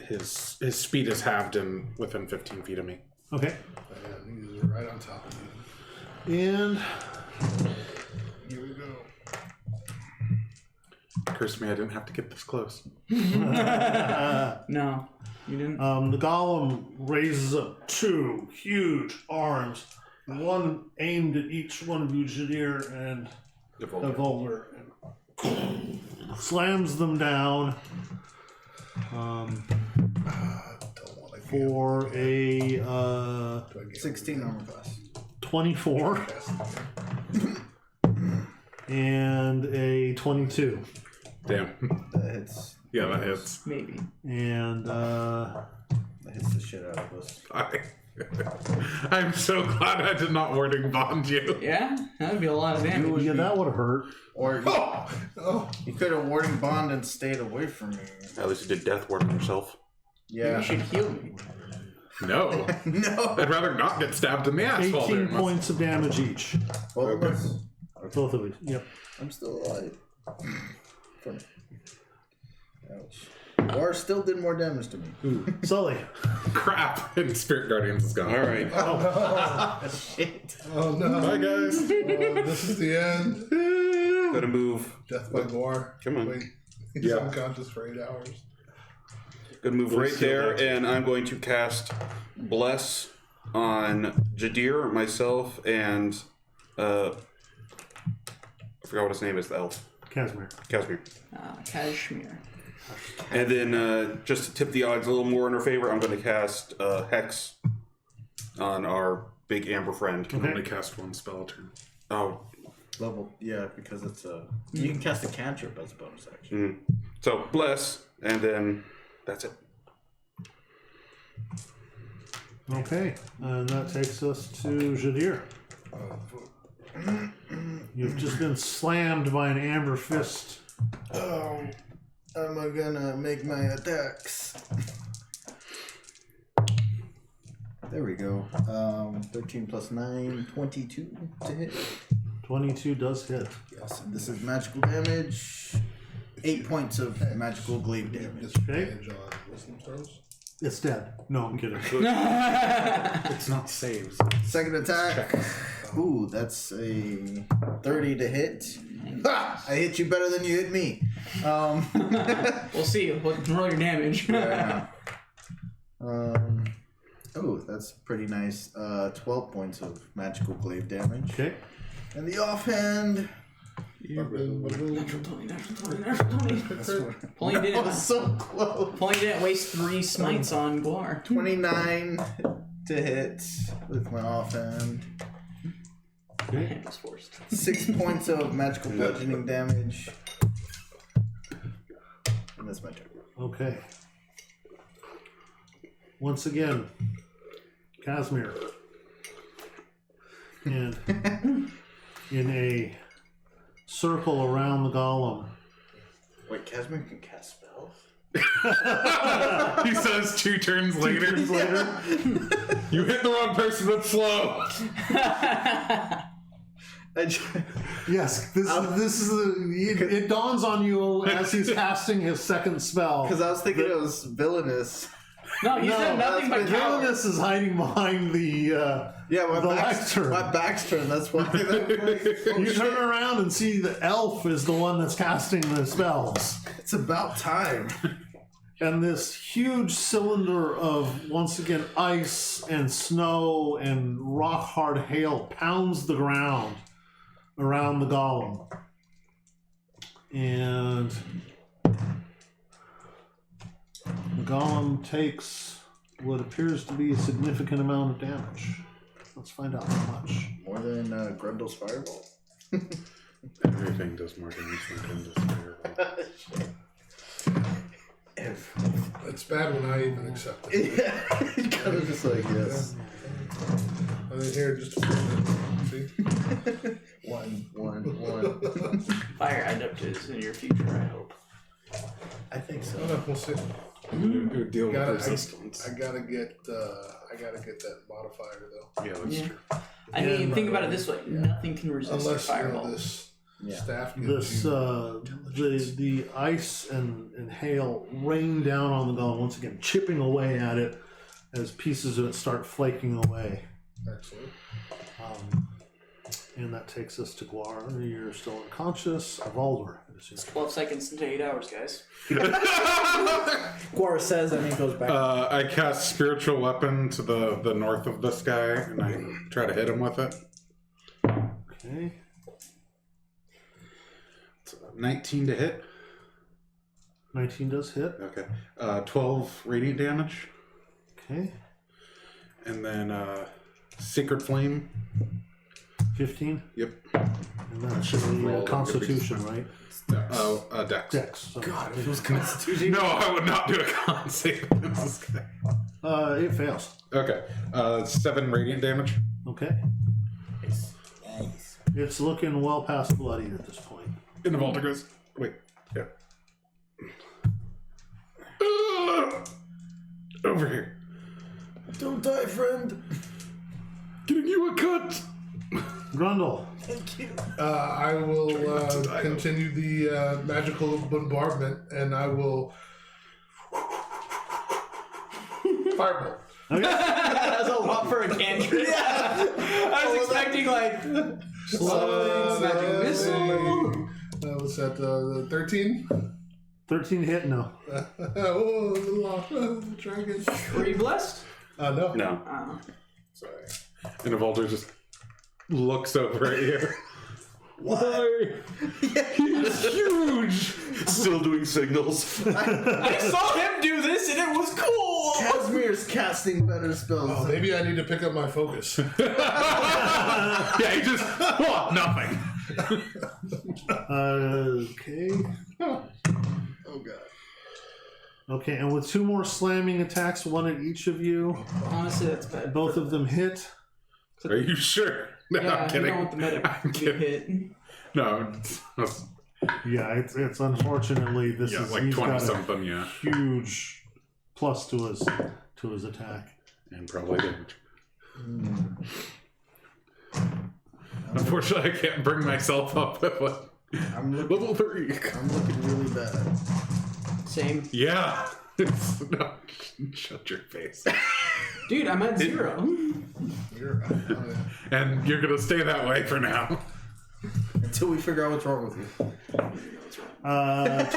his speed is halved in within 15 feet of me. Okay. Man, he's right on top of me. And Here we go. Curse me, I didn't have to get this close. No, you didn't. the golem raises up 2 huge arms, one aimed at each one of you, Jadir and Evolver, and slams them down Don't want to for a 16 armor class. 24 and a 22. Damn. That hits. Yeah, that hits. Maybe. And That hits the shit out of us. I'm so glad I did not warding bond you. Yeah, that'd be a lot of damage. yeah, that would hurt. Or you could have warding bond and stayed away from me. At least you did death ward on yourself. Yeah. You should heal me. No. No. I'd rather not get stabbed in the ass. while 18 doing this. points of damage each. Both of us. Both of you. Yep. I'm still alive. Funny. Ouch. Or still did more damage to me. Sully. Crap. And Spirit Guardians is gone. All right. Shit. Oh no. Bye, guys. This is the end. Gonna move. Death by Gore. Come on. Wait. He's Yeah. unconscious for 8 hours. Gonna move right there, and I'm going to cast Bless on Jadir, myself, and I forgot what his name is. The elf, Casimir. Casimir. Kashmir. And then just to tip the odds a little more in her favor, I'm going to cast Hex on our big amber friend. Can only cast one spell a turn. Oh, Level. Yeah, because it's a. You can cast a cantrip as a bonus action. so Bless, and then that's it. Okay. And that takes us to Jadir. You've just been slammed by an amber fist. Oh, am I gonna make my attacks? There we go. 13 plus 9, 22 to hit. 22 does hit. Yes, and this is magical damage. 8 points of magical glaive damage. Disadvantage on wisdom throws. It's dead. No, I'm kidding. It's not saves. Second attack. Ooh, that's a 30 to hit. Ha! I hit you better than you hit me. We'll see. Roll your damage. Yeah. Oh, that's pretty nice. 12 points of magical glaive damage. Okay. And the offhand. Natural 20. Pauline That was so close. didn't waste 3 smites on Guar. 29 to hit with my offhand. Hand was forced. 6 points of magical bludgeoning damage. And that's my turn. Okay. Once again, Casimir. And in a circle around the golem. Wait, Casimir can cast spells? He says 2 turns later. You hit the wrong person, but slow. Yes, this is it dawns on you as he's casting his second spell. Because I was thinking it was villainous. No, he said nothing but coward. Villainous is hiding behind the Yeah, the lectern. my back's turned, that's why. You turn around and see the elf is the one that's casting the spells. It's about time. And this huge cylinder of, once again, ice and snow and rock hard hail pounds the ground around the golem. And the golem takes what appears to be a significant amount of damage. Let's find out how much. More than Grundle's fireball. Everything does more damage than Grundle's fireball. It's bad when I even accept it. Yeah, kind of just like, yes. I'm in here just to prove it. See? One. Fire adept is in your future, I hope. I think so. No, we'll see. You deal with Gotta- resistance. I gotta get that modifier though. Yeah, that's Yeah. true. I mean, think about it this way: nothing can resist Unless fireball. this Yeah. staff gives This you the ice and hail rain down on the golem, once again chipping away at it as pieces of it start flaking away. excellent. And that takes us to Guar. You're still unconscious. Valder. 12 seconds into 8 hours, guys. Guar says, and he goes back. I cast spiritual weapon to the north of this guy, and I try to hit him with it. Okay. It's 19 to hit. 19 does hit. Okay. 12 radiant damage, Okay. and then Sacred Flame. 15. Yep. And that's should the roll Constitution, right? Dex. Dex. Sorry. God, if it was Constitution. No, I would not do a con save against this guy. It fails. Okay. 7 radiant damage. Okay. Nice. It's looking well past bloody at this point. And the Vaulter goes, wait, yeah. Over here. Don't die, friend. Getting you a cut. Grundle. Thank you. I will continue the magical bombardment, and I will fireball. That's a lot for a cantrip. Yeah. I was expecting like magic missile. What's that? 13. 13 hit, no. Oh, a little off. Try again. Were you blessed? No. No. Sorry. And the Vaulter just looks over at you. Why? He's huge. Still doing signals. I saw him do this and it was cool. Casimir's casting better spells. Oh, maybe I need to pick up my focus. Yeah, he just nothing. Okay. Oh, God. Okay, and with 2 more slamming attacks, 1 at each of you, Honestly, that's bad. both of them hit. Are you sure? No, Yeah, I'm you kidding. don't want the medic I'm to get kidding. hit. No, Yeah, it's unfortunately this yeah, is like he's 20 got a something, yeah. huge plus to his attack. And probably damage. Unfortunately, I can't bring myself up with what. I'm looking, Level 3. I'm looking really bad. Same. Yeah. No, shut your face. Dude, I'm at 0. And you're gonna stay that way for now. Until we figure out what's wrong with you.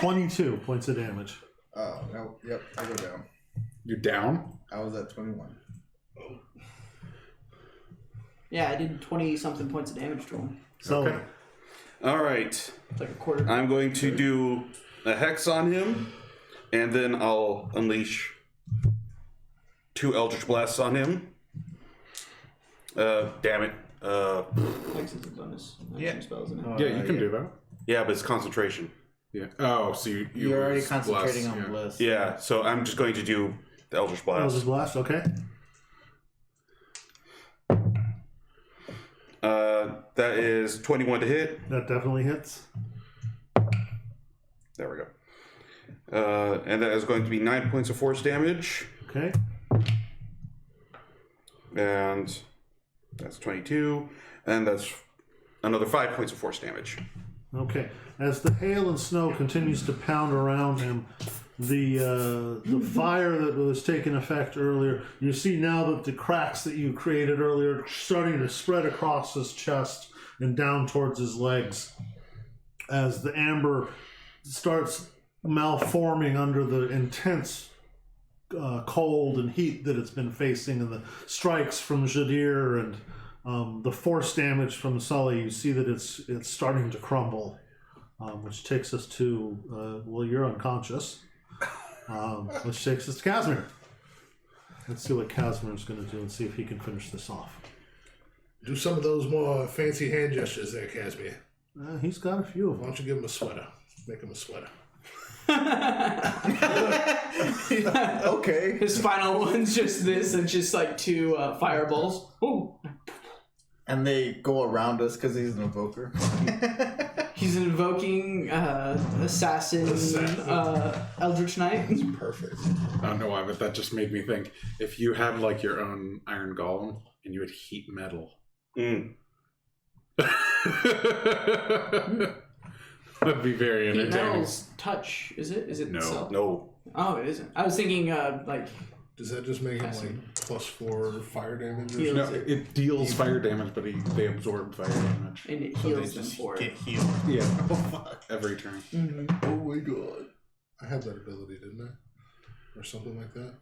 22 points of damage. Oh, no. Yep, I go down. You're down? I was at 21. Yeah, I did 20-something points of damage to him. So, Okay. All right. It's like a quarter. I'm going to do a hex on him, and then I'll unleash 2 Eldritch Blasts on him. Damn it. Hex is a bonus. Yeah. Spell, isn't it? Yeah, you can do that. Yeah, but it's concentration. Yeah. Oh, so You're already lose concentrating bless, on yeah. bliss. Yeah, so I'm just going to do the Eldritch Blast. Eldritch Blast, okay. That is 21 to hit. That definitely hits. There we go. And that is going to be 9 points of force damage. Okay. And that's 22. And that's another 5 points of force damage. Okay. As the hail and snow continues to pound around him, the fire that was taking effect earlier, you see now that the cracks that you created earlier are starting to spread across his chest and down towards his legs. As the amber starts malforming under the intense cold and heat that it's been facing, and the strikes from Jadir and the force damage from Sully, you see that it's starting to crumble, which takes us to well, you're unconscious, which takes us to Casimir. Let's see what Casimir's going to do and see if he can finish this off. Do some of those more fancy hand gestures there, Casimir. He's got a few of Why them. don't you give him a sweater? Make him a sweater. Okay. His final one's just this and just like 2 fireballs. Ooh. And they go around us because he's an evoker. He's invoking assassin. Eldritch Knight. Perfect. I don't know why, but that just made me think. If you had like your own iron golem and you would heat metal. That'd be very Heat entertaining. metal's touch, is it? Is it No. itself? No. Oh, it isn't. I was thinking like Does that just make him like +4 fire damage? Or Heal. something? No, it deals fire damage, but they absorb fire damage. and it So they heals them just for get it. healed. Yeah, Oh, fuck. every turn. Oh my god. I had that ability, didn't I? Or something like that?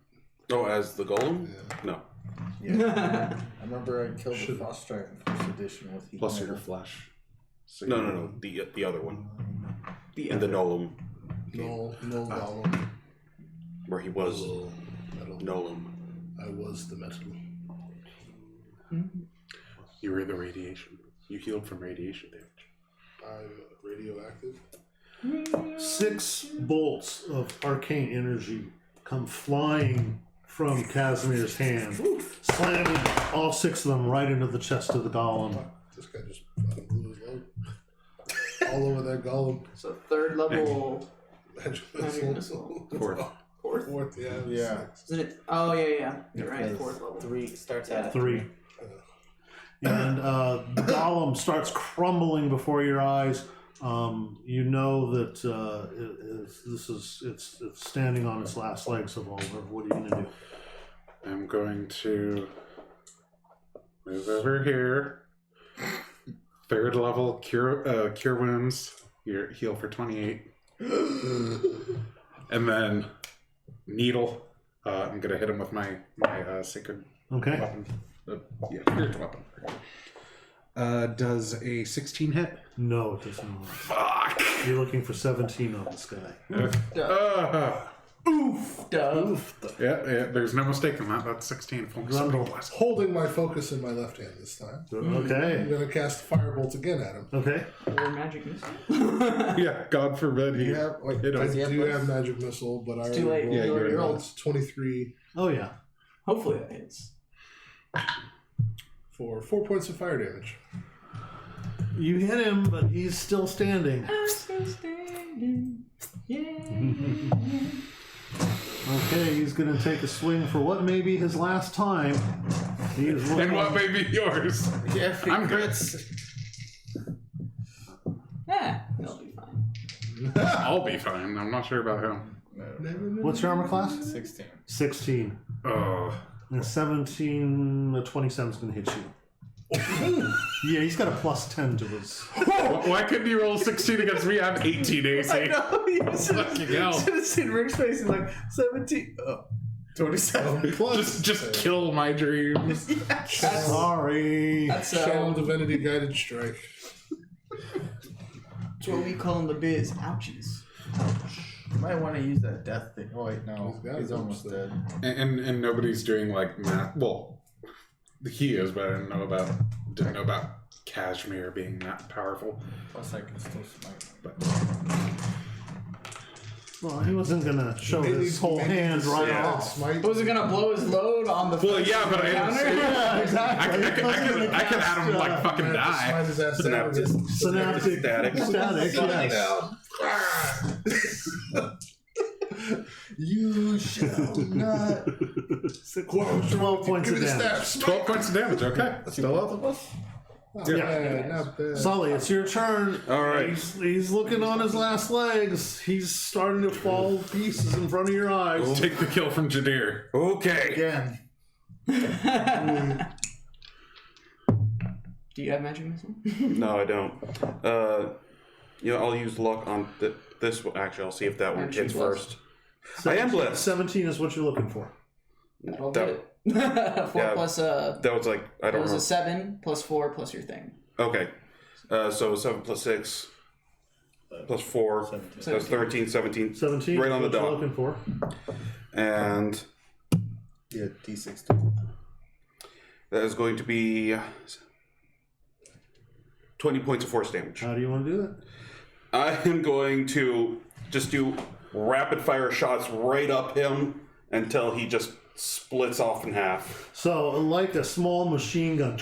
Oh, as the golem? Yeah. No. Yeah. I remember I killed the Should- Frost Strike in first edition with heat Plus metal. your flesh. So No, no, no. The other one. The In the Nolam, No golem. where he was Metal. Nolam. I was the metal. You were the radiation. You healed from radiation damage. I'm radioactive. 6 bolts of arcane energy come flying from Casimir's hand, slamming all 6 of them right into the chest of the golem. This guy just fucking blew his load. All over that golem. So 3rd level. Magic Magic missile. Fourth. 4th? Fourth, yeah. Yeah. Isn't it? Oh yeah. You're right. Because 4th level. 3 starts at 3. And the golem starts crumbling before your eyes. You know that it's standing on its last legs. Of all. What are you going to do? I'm going to move over here. 3rd level cure wounds. You heal for 28. And then needle. I'm gonna hit him with my sacred Okay. weapon. Spirit weapon. Does a 16 hit? No, it does not. Fuck. You're looking for 17 on this guy. Oof, dove. Yeah, there's no mistake in that. That's 16. Grundle. Holding my focus in my left hand this time. I'm Okay. going to cast Firebolt again at him. Okay. Or magic missile. Yeah, God forbid he. Yeah, wait, hit I him. Does he have do both? have Magic Missile, but I too late. already Yeah, you already you're rolled. It's 23 Oh yeah. Hopefully that hits. for 4 points of fire damage. You hit him, but he's still standing. I'm still standing. Yeah. Okay, he's going to take a swing for what may be his last time. And what may be yours? Yeah, if he I'm good. crits. He'll be fine. I'll be fine. I'm not sure about him. What's your armor class? 16. 16. Oh. And 17, 27 is going to hit you. Yeah, he's got a +10 to his. Why couldn't you roll 16 against me? I'm 18 AC. I know, you Fucking hell. should have seen Rick's face. He's like, 17. 27. Just kill my dreams. Sorry. That's Channel Divinity Guided Strike. that's what we call in the biz. Ouchies. You might want to use that death thing. Oh, wait, no. He's got He's it almost almost dead. And nobody's doing like math. Well, he is, but I didn't know about Kashmir being that powerful. Plus, I can still smite. Well, he wasn't going to show his whole hand right off. Smite. Was it gonna blow his load on the? Well, yeah, but Yeah, exactly. I could have him like fucking die. Smite his ass down. Synaptic. Static. Static, yes. You shall not. 12 points Give of me the damage. staff. 12 points of damage, okay. Still up. Not bad, not bad. Sully, it's your turn. All right. He's looking on his last legs. He's starting to fall to pieces in front of your eyes. Take the kill from Jadir. Okay. Again. Do you have magic missile? No, I don't. I'll use luck on this one. Actually, I'll see if that one Actually, hits blessed. first. I am blessed. 17 is what you're looking for. That'll That- get it. 4 plus That was like, I that don't was know. a 7 plus 4 plus your thing. Okay. So 7 plus 6 plus 4. That's 13, 17. 17 Right on the is what you're dot. looking for. And Yeah, D16. that is going to be 20 points of force damage. How do you want to do that? I am going to just do rapid fire shots right up him until he just splits off in half. So, like a small machine gun,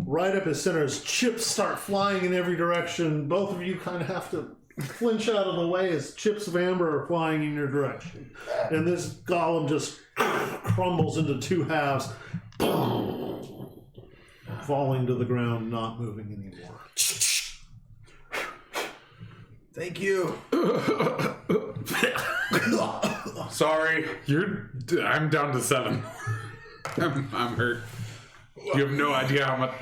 right up his center, as chips start flying in every direction. Both of you kind of have to flinch out of the way as chips of amber are flying in your direction. And this golem just crumbles into two halves, falling to the ground, not moving anymore. Thank you. Sorry. I'm down to 7. I'm hurt. You have no idea how much.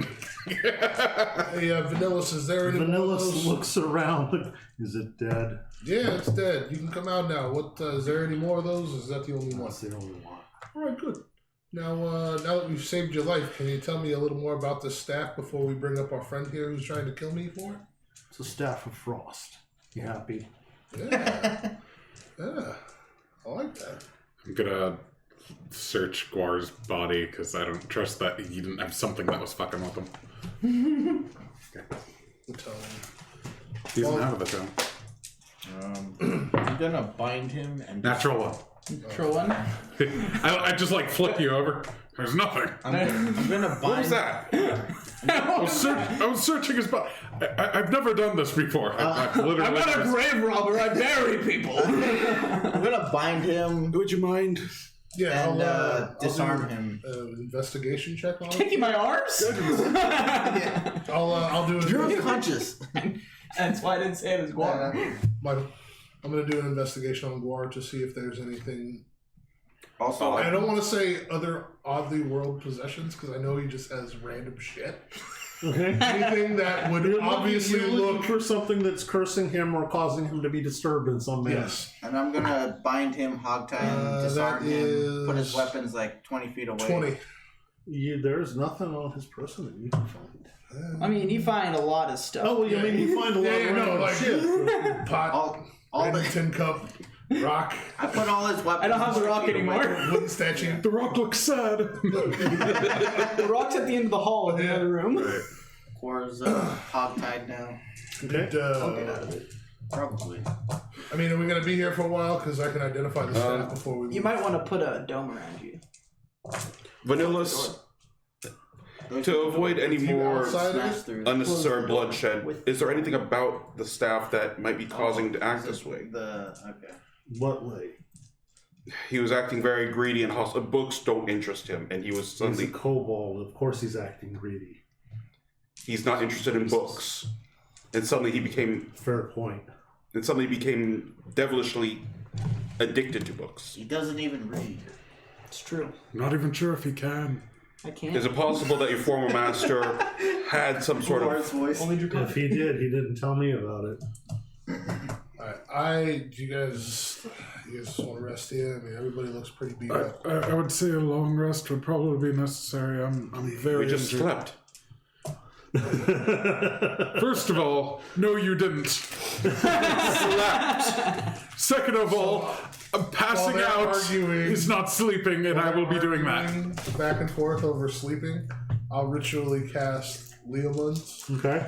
Hey, Vanillis, is there any more of Vanilla those? looks around. Is it dead? Yeah, it's dead. You can come out now. What? Is there any more of those? Or is that the only one? That's the only one. All right, good. Now that we've saved your life, can you tell me a little more about this staff before we bring up our friend here who's trying to kill me for it? It's a staff of frost. You happy? Yeah. Yeah. I like that. I'm gonna search Guar's body because I don't trust that he didn't have something that was fucking with him. We'll tell him. He doesn't have the tone. I'm gonna bind him and Natural one. For one. I just like flip you over. There's nothing. I'm gonna bind. What was that? I was searching his body. I've never done this before. I've literally. I'm not a grave robber. I bury people. I'm gonna bind him Would you mind? Yeah, and I'll disarm do him. Investigation check on him. Kicking my arms. I'll do You're an unconscious. That's why I didn't say it as guar. I'm gonna do an investigation on Guar to see if there's anything. Also, I don't want to say other oddly world possessions because I know he just has random shit. Okay. Anything that would obviously You're looking look. for something that's cursing him or causing him to be disturbed in some manner. Yes. and I'm gonna bind him, hogtie him, disarm that him, put his is weapons like 20 feet away. 20. There's nothing on his person that you can find. I mean, you find a lot of stuff. Oh, well, you mean you find a lot of random like shit. pot, All the, tin cup, rock, I put all his weapons. I don't have the 20 rock feet away. anymore. wooden statue. The rock looks sad. The rock's at the end of the hall in the other room. Guar's hog-tied now. Okay. I'll get out of it. Probably. I mean, are we going to be here for a while? Because I can identify the staff before we You might want to put a dome around you. Vanillas, to avoid any more Smash through. unnecessary bloodshed, is there anything about the staff that might be causing to act this way? Okay. What way? he was acting very greedy and hostile. Books don't interest him, and he was He's suddenly a kobold. Of course he's acting greedy. he's not interested in books, and suddenly he became Fair point. devilishly addicted to books. He doesn't even read. It's true. Not even sure if he can. I can't. Is it possible that your former master had some sort of voice. If he did, he didn't tell me about it. Alright, do you guys want to rest here? I mean, everybody looks pretty beat up. I would say a long rest would probably be necessary. I'm very we just injured. slept? First of all, no, you didn't. Slept. Second of all, passing they're out arguing- is not sleeping, and I will be doing that. Back and forth over sleeping. I'll ritually cast Leomund's. Okay.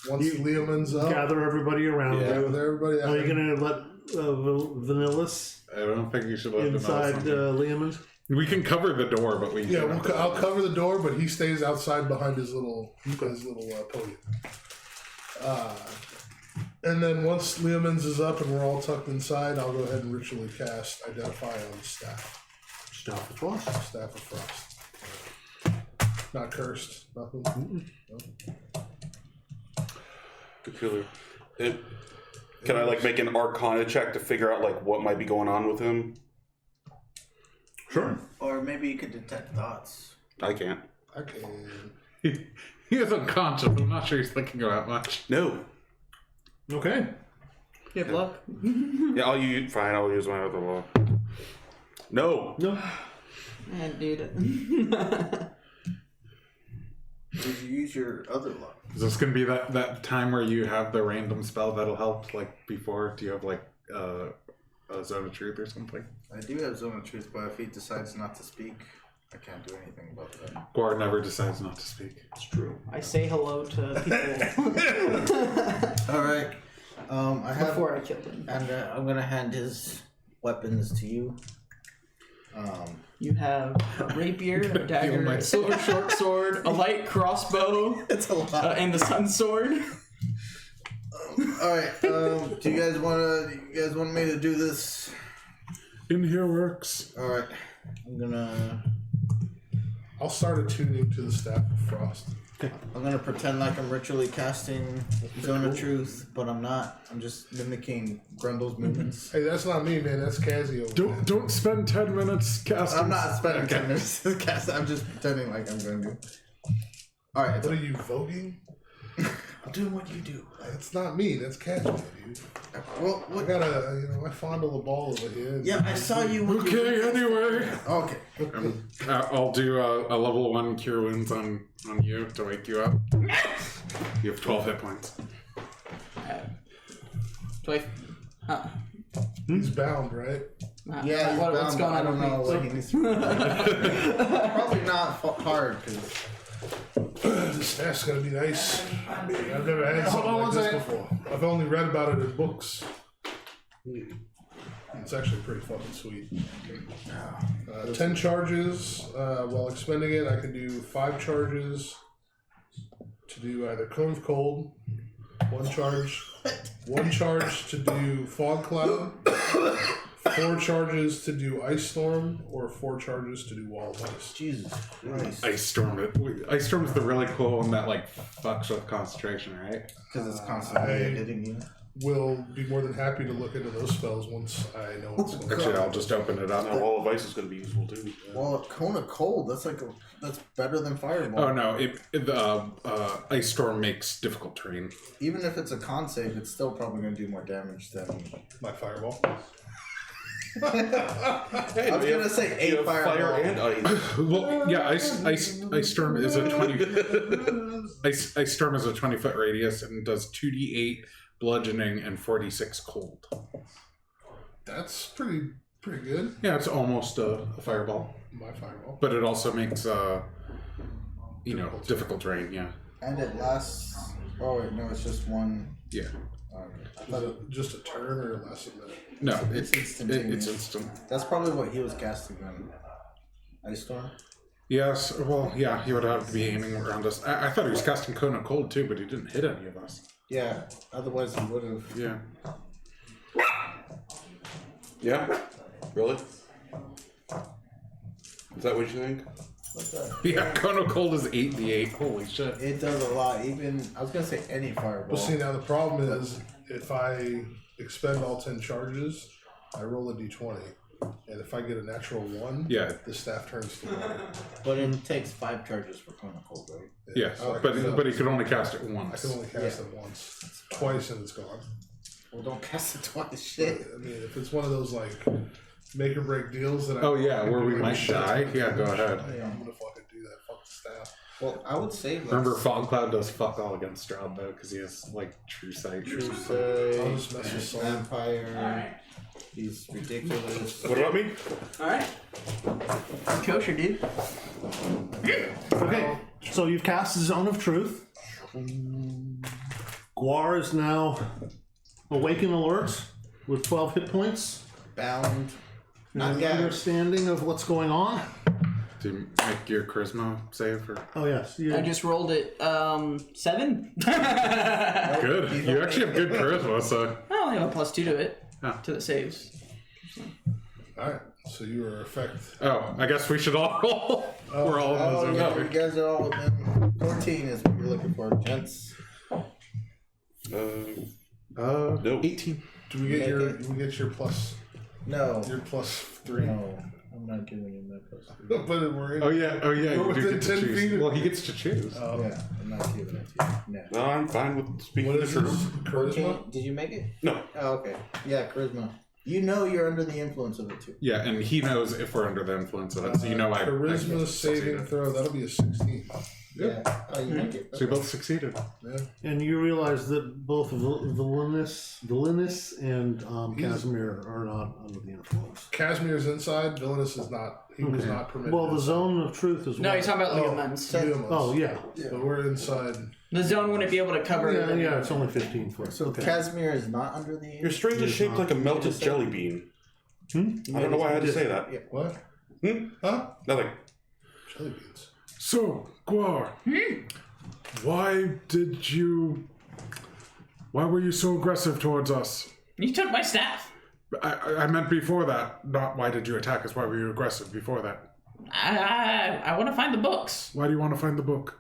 Once Leomund's up, Gather everybody around. Yeah. with everybody. Are you gonna let Vanillas I don't think you should let them inside know. Leomund? We can cover the door, but we Yeah, I'll cover the door, but he stays outside behind his little podium. And then once Leomund's is up and we're all tucked inside, I'll go ahead and ritually cast Identify on the staff. Staff of Frost. Staff of Frost. Not cursed. Nothing. Peculiar. Can I like make an Arcana check to figure out like what might be going on with him? Sure. Or maybe you could detect thoughts. I can't. I can. He is unconscious. I'm not sure he's thinking about much. No. Okay. You have luck. Yeah, I'll use my other law. No. No. Man, dude. Did you use your other luck? Is this going to be that time where you have the random spell that'll help, like, before? Do you have, like, a Zone of Truth or something? I do have Zone of Truth, but if he decides not to speak, I can't do anything about that. Guar never decides not to speak. It's true. I say hello to people Alright. I have... before I kill them. And I'm going to hand his weapons to you. You have a rapier, a Heal dagger, a myself. silver short sword, a light crossbow, It's a lot. and the sun sword. Alright, do you guys want me to do this? In here works. Alright. I'm gonna I'll start attuning to the Staff of Frost. pretend like I'm ritually casting Zone of Truth, but I'm not. I'm just mimicking Grundle's movements. Hey, that's not me, man. That's Kazi over there. Don't spend 10 minutes casting. I'm not spending 10 minutes to cast. I'm just pretending like I'm going to. Alright, What are you, voguing? I'm doing what you do. That's not me. That's Kazi, dude. Well, I what? gotta, I fondle the ball over here. Yeah, I saw you. When Okay, anyway. Okay. I'll do a level 1 Cure Wounds on you to wake you up. You have 12 hit points. Do I? He's bound, right? Yeah, he's what's bound, going but I on don't with know me? what he needs to. Probably not hard because. This staff's gonna be nice. I've never had something like this before. I've only read about it in books. It's actually pretty fucking sweet. 10 charges. While expending it, I can do 5 charges to do either Cone of Cold, 1 charge to do Fog Cloud, 4 charges to do Ice Storm, or 4 charges to do Wall of Ice. Jesus Christ. Ice Storm. Ice Storm is the really cool one that, like, fucks with concentration, right? Because it's constantly hitting you. Will be more than happy to look into those spells once I know what's going on. Actually, I'll just open it up. Now, Wall of Ice is going to be useful too. Well, Cone of Cold, that's better than Fireball. Oh no! Ice Storm makes difficult terrain. Even if it's a con save, it's still probably going to do more damage than. My Fireball. Hey, I was going to say 8 Fireball. fire and ice. Well, yeah, Ice Storm is a 20. Ice Storm is a 20-foot radius and does 2d8 bludgeoning and 46 cold. That's pretty good. Yeah, it's almost a fireball, My Fireball. but it also makes difficult terrain. Yeah, And it lasts. Oh, wait, no, it's just one. yeah. I Is thought it just a turn or less a minute? No, It's instantaneous. it's instant. That's probably what he was casting then. Ice Storm? Yes, well, yeah, he would have to be aiming around us. I thought he was casting Cone of Cold too, but he didn't hit any of us. Yeah, otherwise he would have. Yeah. Yeah? Really? Is that what you think? Yeah, Colonel Cold is 8d8. Holy shit. It does a lot. Even I was gonna say any fireball. But see, now the problem is if I expend all 10 charges, I roll a d20. And if I get a natural 1, Yeah. the staff turns to 1. But it takes 5 charges for Corner Cold, right? Yes, So I but can- he could only cast it I once. can only cast it once. Twice and it's gone. Well, don't cast it twice. Shit. I mean, if it's one of those, like, make or break deals that I... Oh yeah, where we do might shit, die? Yeah, go ahead. Yeah, I'm gonna fucking do that. Fuck the staff. Well, I would say like Remember, Fogcloud does fuck all against Strahd though, because he has like true sight. I'll Crusade, just mess with Saul. Vampire. Alright. He's ridiculous. What about me? Alright. Kosher, dude. Okay, so you've cast the Zone of Truth. Guar is now awake and alert with 12 hit points. Bound. Not Not gagged. understanding of what's going on. Do you make your charisma save or? Oh yes, you I just rolled it 7. Good. You actually have good charisma, so. I only have a +2 to it. Oh. To the saves. Alright, so you are effect. Oh, I guess we should all roll. We're all in the Oh zone. yeah, you guys are all within 14 is what you're looking for, gents. No. 18. Do we get your plus No. your +3? No. I'm not giving you my plus. But we're in. Oh yeah, We're you do within get to 10 choose. feet. Well, he gets to choose. Yeah, I'm not giving it to you. No. No, I'm fine with speaking What the is this? truth. Charisma? Did you make it? No. Oh, okay. Yeah, charisma. You know you're under the influence of it too. Yeah, and he knows if we're under the influence of it, so you know I Charisma saving succeeded. throw, that'll be a 16. Yeah. Oh, you make it. So you both succeeded. Yeah. and you realize that both Villainous and Casimir are not under the influence. Casimir's inside, Villainous is not. He was not permitted. Well, the inside. Zone of Truth is. No, what? you're talking about Oh, Leomans. Leomans. Oh yeah, But we're inside. The zone wouldn't be able to cover yeah, it. yeah. It's only 15 foot. So Okay. Casimir is not under the. Your strange is shaped like a melted jelly bean. I don't know why I had to say that. Yeah. What? Huh? Nothing. Jelly beans. So, Guar, why were you so aggressive towards us? You took my staff. I meant before that, not why did you attack us, why were you aggressive before that? I want to find the books. Why do you want to find the book?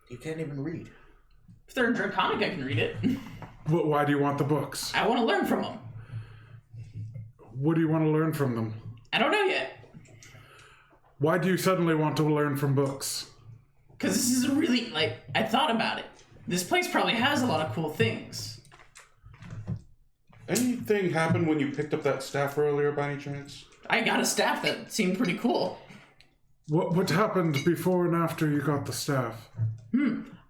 You can't even read. If they're in Draconic, I can read it. Why do you want the books? I want to learn from them. What do you want to learn from them? I don't know yet. Why do you suddenly want to learn from books? Because this is really, I thought about it. This place probably has a lot of cool things. Anything happened when you picked up that staff earlier by any chance? I got a staff that seemed pretty cool. What happened before and after you got the staff?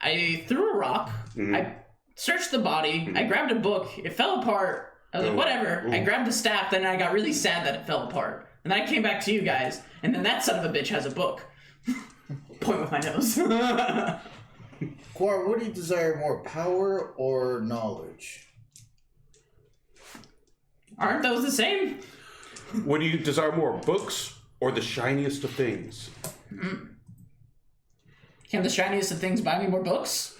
I threw a rock. I searched the body. I grabbed a book. It fell apart. I was like, whatever. I grabbed the staff, then I got really sad that it fell apart. And then I came back to you guys, and then that son of a bitch has a book. Point with my nose. Guar, what do you desire more, power or knowledge? Aren't those the same? Would you desire more books or the shiniest of things? Can the shiniest of things buy me more books?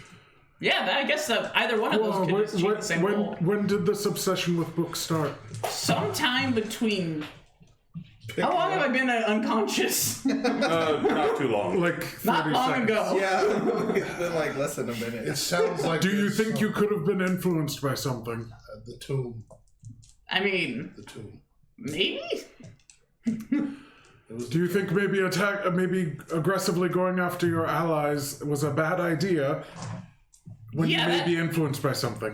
Yeah, I guess either one of those could achieve the same goal. When did this obsession with books start? Sometime between... How long have I been unconscious? Not too long. Like 30 Not long seconds. ago. Yeah, it's been like less than a minute. It sounds like. Do you there's think you some- could have been influenced by something? The tomb. I mean, The tomb. maybe? Do you think maybe maybe aggressively going after your allies was a bad idea when Yeah, you may that- be influenced by something?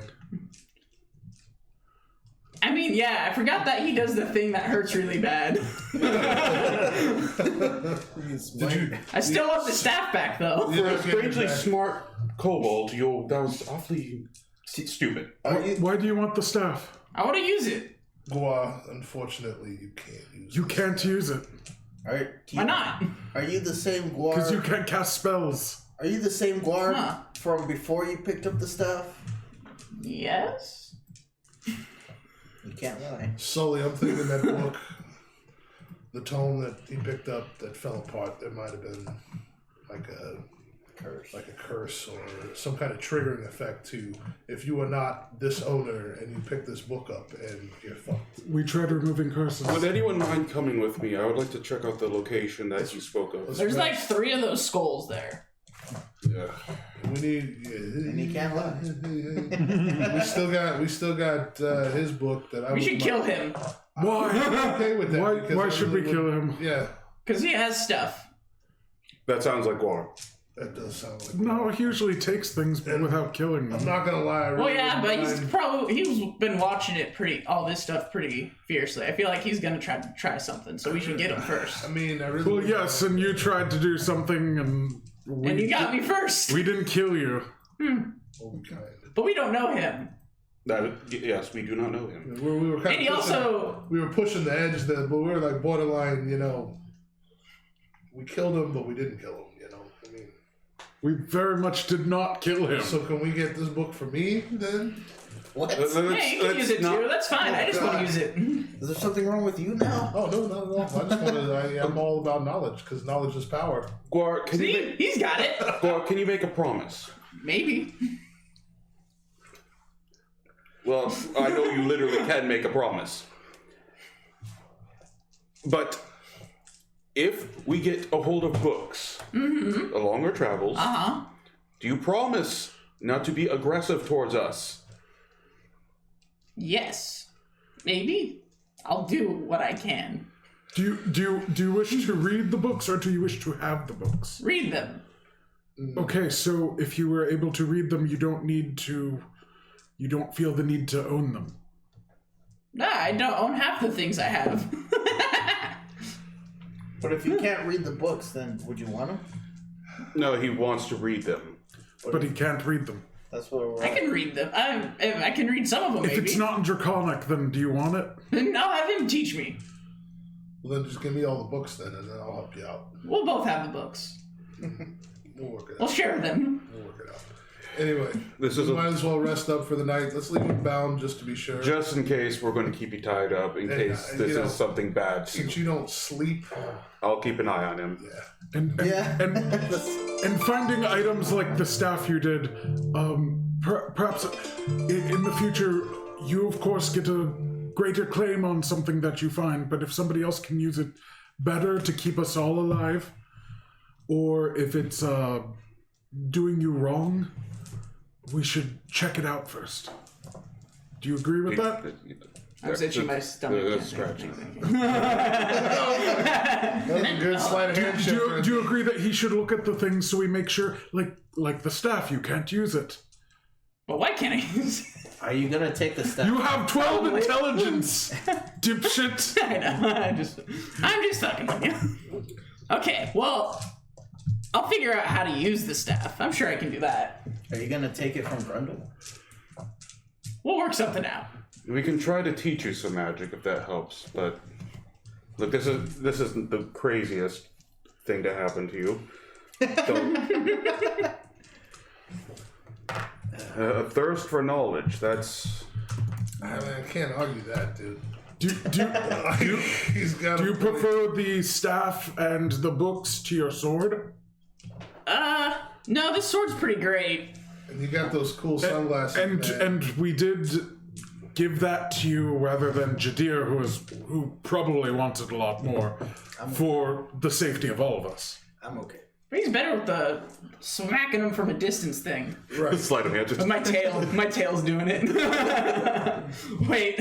I mean, yeah, I forgot that he does the thing that hurts really bad. Did you? I still want the staff back, though. For a strangely smart kobold, that was awfully stupid. Why do you want the staff? I want to use it. Guar, unfortunately, you can't use. You can't use it Why not? Are you the same because you Guar? can't cast spells. Are you the same Guar Huh. from before you picked up the stuff? Yes? You can't lie. Sully, I'm thinking that book, the tome that he picked up that fell apart, there might have been like a a curse or some kind of triggering effect to if you are not this owner and you pick this book up and you're fucked. We tried removing curses. Would anyone mind coming with me? I would like to check out the location that you spoke of. There's like 3 of those skulls there. Yeah. We need. And he can't lie. we still got his book that I. We should kill him. Why? I'm okay with that. Why? because Why I should we really kill would- him? Yeah, Because he has stuff. That sounds like Guar. that does sound like. No, he usually takes things without killing I'm them. not gonna lie. I really Well, yeah, but wouldn't he's been watching it all this stuff pretty fiercely. I feel like he's gonna try something, so we should get him first. I mean, I really. Well, wouldn't yes, and you tried to do something, and And you got me first. we didn't kill you. Oh, kind. But we don't know him. Yes, we do not know him. We were kind And he of also... we were pushing the edge there, but we were like borderline. We killed him, but we didn't kill him. I mean. We very much did not kill him. So can we get this book for me then? What? Yeah, you can use it too. That's fine. I just want to use it. Is there something wrong with you now? Oh no, not at all. I just wanted. I'm all about knowledge because knowledge is power. Guar, can you See? He's got it. Guar, can you make a promise? Maybe. Well, I know you literally can make a promise. But if we get a hold of books along our travels, do you promise not to be aggressive towards us? Yes. Maybe. I'll do what I can. Do you wish to read the books, or do you wish to have the books? Read them. Okay, so if you were able to read them, you don't feel the need to own them. Nah, I don't own half the things I have. But if you can't read the books, then would you want them? No, he wants to read them. But he can't read them. That's what we're I can read them. I can read some of them, If maybe. it's not in Draconic, then do you want it? Then I'll have him teach me. Well, then just give me all the books then, and then I'll help you out. We'll both have the books. We'll work it We'll out. share them. We'll work it out. Anyway, This is we might as well rest up for the night. Let's leave him bound just to be sure. just in case we're going to keep you tied up, in case this is something bad to Since you. you don't sleep, I'll keep an eye on him. yeah. And finding items like the staff you did, perhaps in the future, you of course get a greater claim on something that you find, but if somebody else can use it better to keep us all alive, or if it's doing you wrong, we should check it out first. Do you agree with that? I was itching my stomach. That's scratching. That's a good sleight of hand check. Do you agree that he should look at the things so we make sure, like the staff, you can't use it? But why can't I use it? Are you gonna take the step? You have 12 intelligence, dipshit. I know. I'm just fucking with you. Okay, well, I'll figure out how to use the staff. I'm sure I can do that. Are you gonna take it from Grundle? We'll work something out. We can try to teach you some magic if that helps, but look, this isn't the craziest thing to happen to you. A thirst for knowledge, that's... I mean, I can't argue that, dude. He's got. Do you prefer the staff and the books to your sword? No, this sword's pretty great. And you got those cool sunglasses. And we did give that to you rather than Jadir, who probably wanted a lot more, for the safety of all of us. I'm okay. But he's better with the smacking him from a distance thing. Right. Sleight of hand. Just... My tail's doing it. Wait.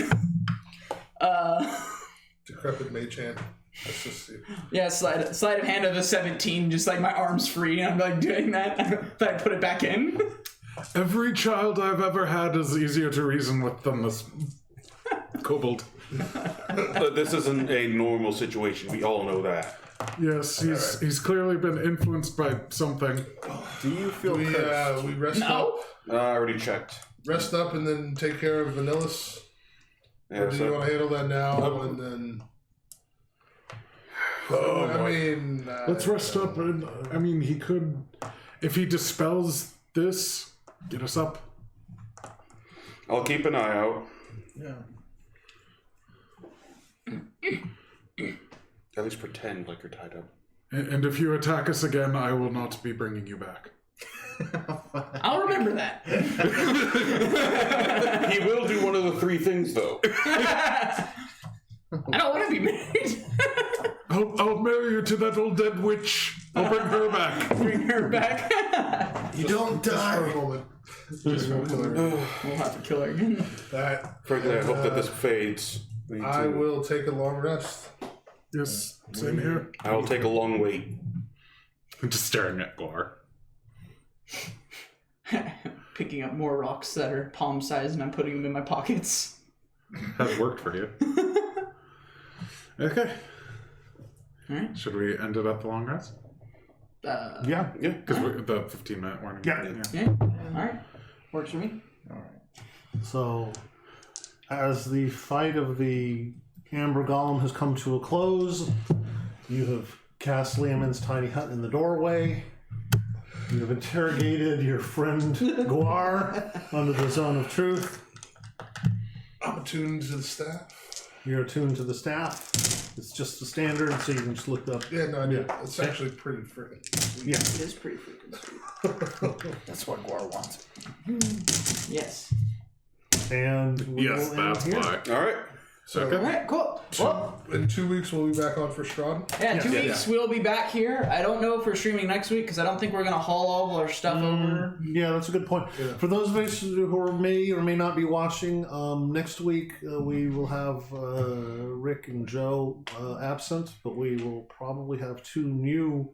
Decrepit mage hand. Let's just see. Yeah, sleight of hand of a 17, just like my arm's free, and I'm like doing that. Then I put it back in. Every child I've ever had is easier to reason with than this kobold. This isn't a normal situation. We all know that. Yes, he's clearly been influenced by something. Do you feel We cursed? we rest No. up. I already checked. Rest up and then take care of Vanillas. Yeah, Or do you want to handle that now and then? Let's rest up. And I mean, he could, if he dispels this, get us up. I'll keep an eye out. Yeah. At least pretend like you're tied up. And if you attack us again, I will not be bringing you back. I'll remember that. He will do one of the three things, though. I don't want to be married. I'll marry you to that old dead witch. I'll bring her back. Bring her back. You don't Just for die. a moment. Just for a moment. We'll have to kill her again. Alright. Frankly, I hope that this fades. Me I too. will take a long rest. Yes, same here. I will take a long wait. I'm just staring at Glor. Picking up more rocks that are palm sized and I'm putting them in my pockets. Has worked for you. Okay. Alright. Should we end it at the long rest? Yeah. Yeah. Because the 15-minute warning. Yeah. Yeah. Alright. Works for me. So, as the fight of the Amber Golem has come to a close, you have cast Leomund's tiny hut in the doorway. You have interrogated your friend Guar under the zone of truth. I'm attuned to the staff. You're attuned to the staff. It's just the standard, so you can just look up. Yeah, no, I do. It's actually pretty freaking. Yeah. It is pretty freaking sweet. That's what Guar wants. Yes. And we Yes, will end that's here. why. All right. So, Alright, cool. Well, in 2 weeks, we'll be back on for Strahd. yeah, 2 Yeah. weeks we'll be back here. I don't know if we're streaming next week because I don't think we're going to haul all of our stuff over. Yeah, that's a good point. Yeah. For those of us who may or may not be watching, next week we will have Rick and Joe absent, but we will probably have 2 new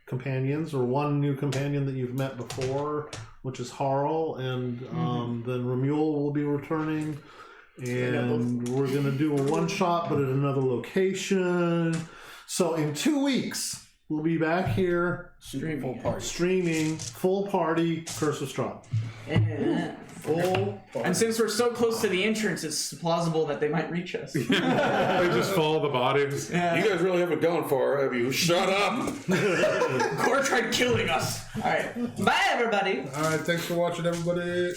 companions, or 1 new companion that you've met before, which is Harl, and then Remuel will be returning. And we're going to do a one-shot, but at another location. So in 2 weeks, we'll be back here Streaming. streaming full party Curse of Strahd. Yeah. Full. And since we're so close to the entrance, it's plausible that they might reach us. They just follow the bodies. You guys really haven't gone far, have you? Shut up! Core tried killing us. All right. Bye, everybody. All right, thanks for watching, everybody.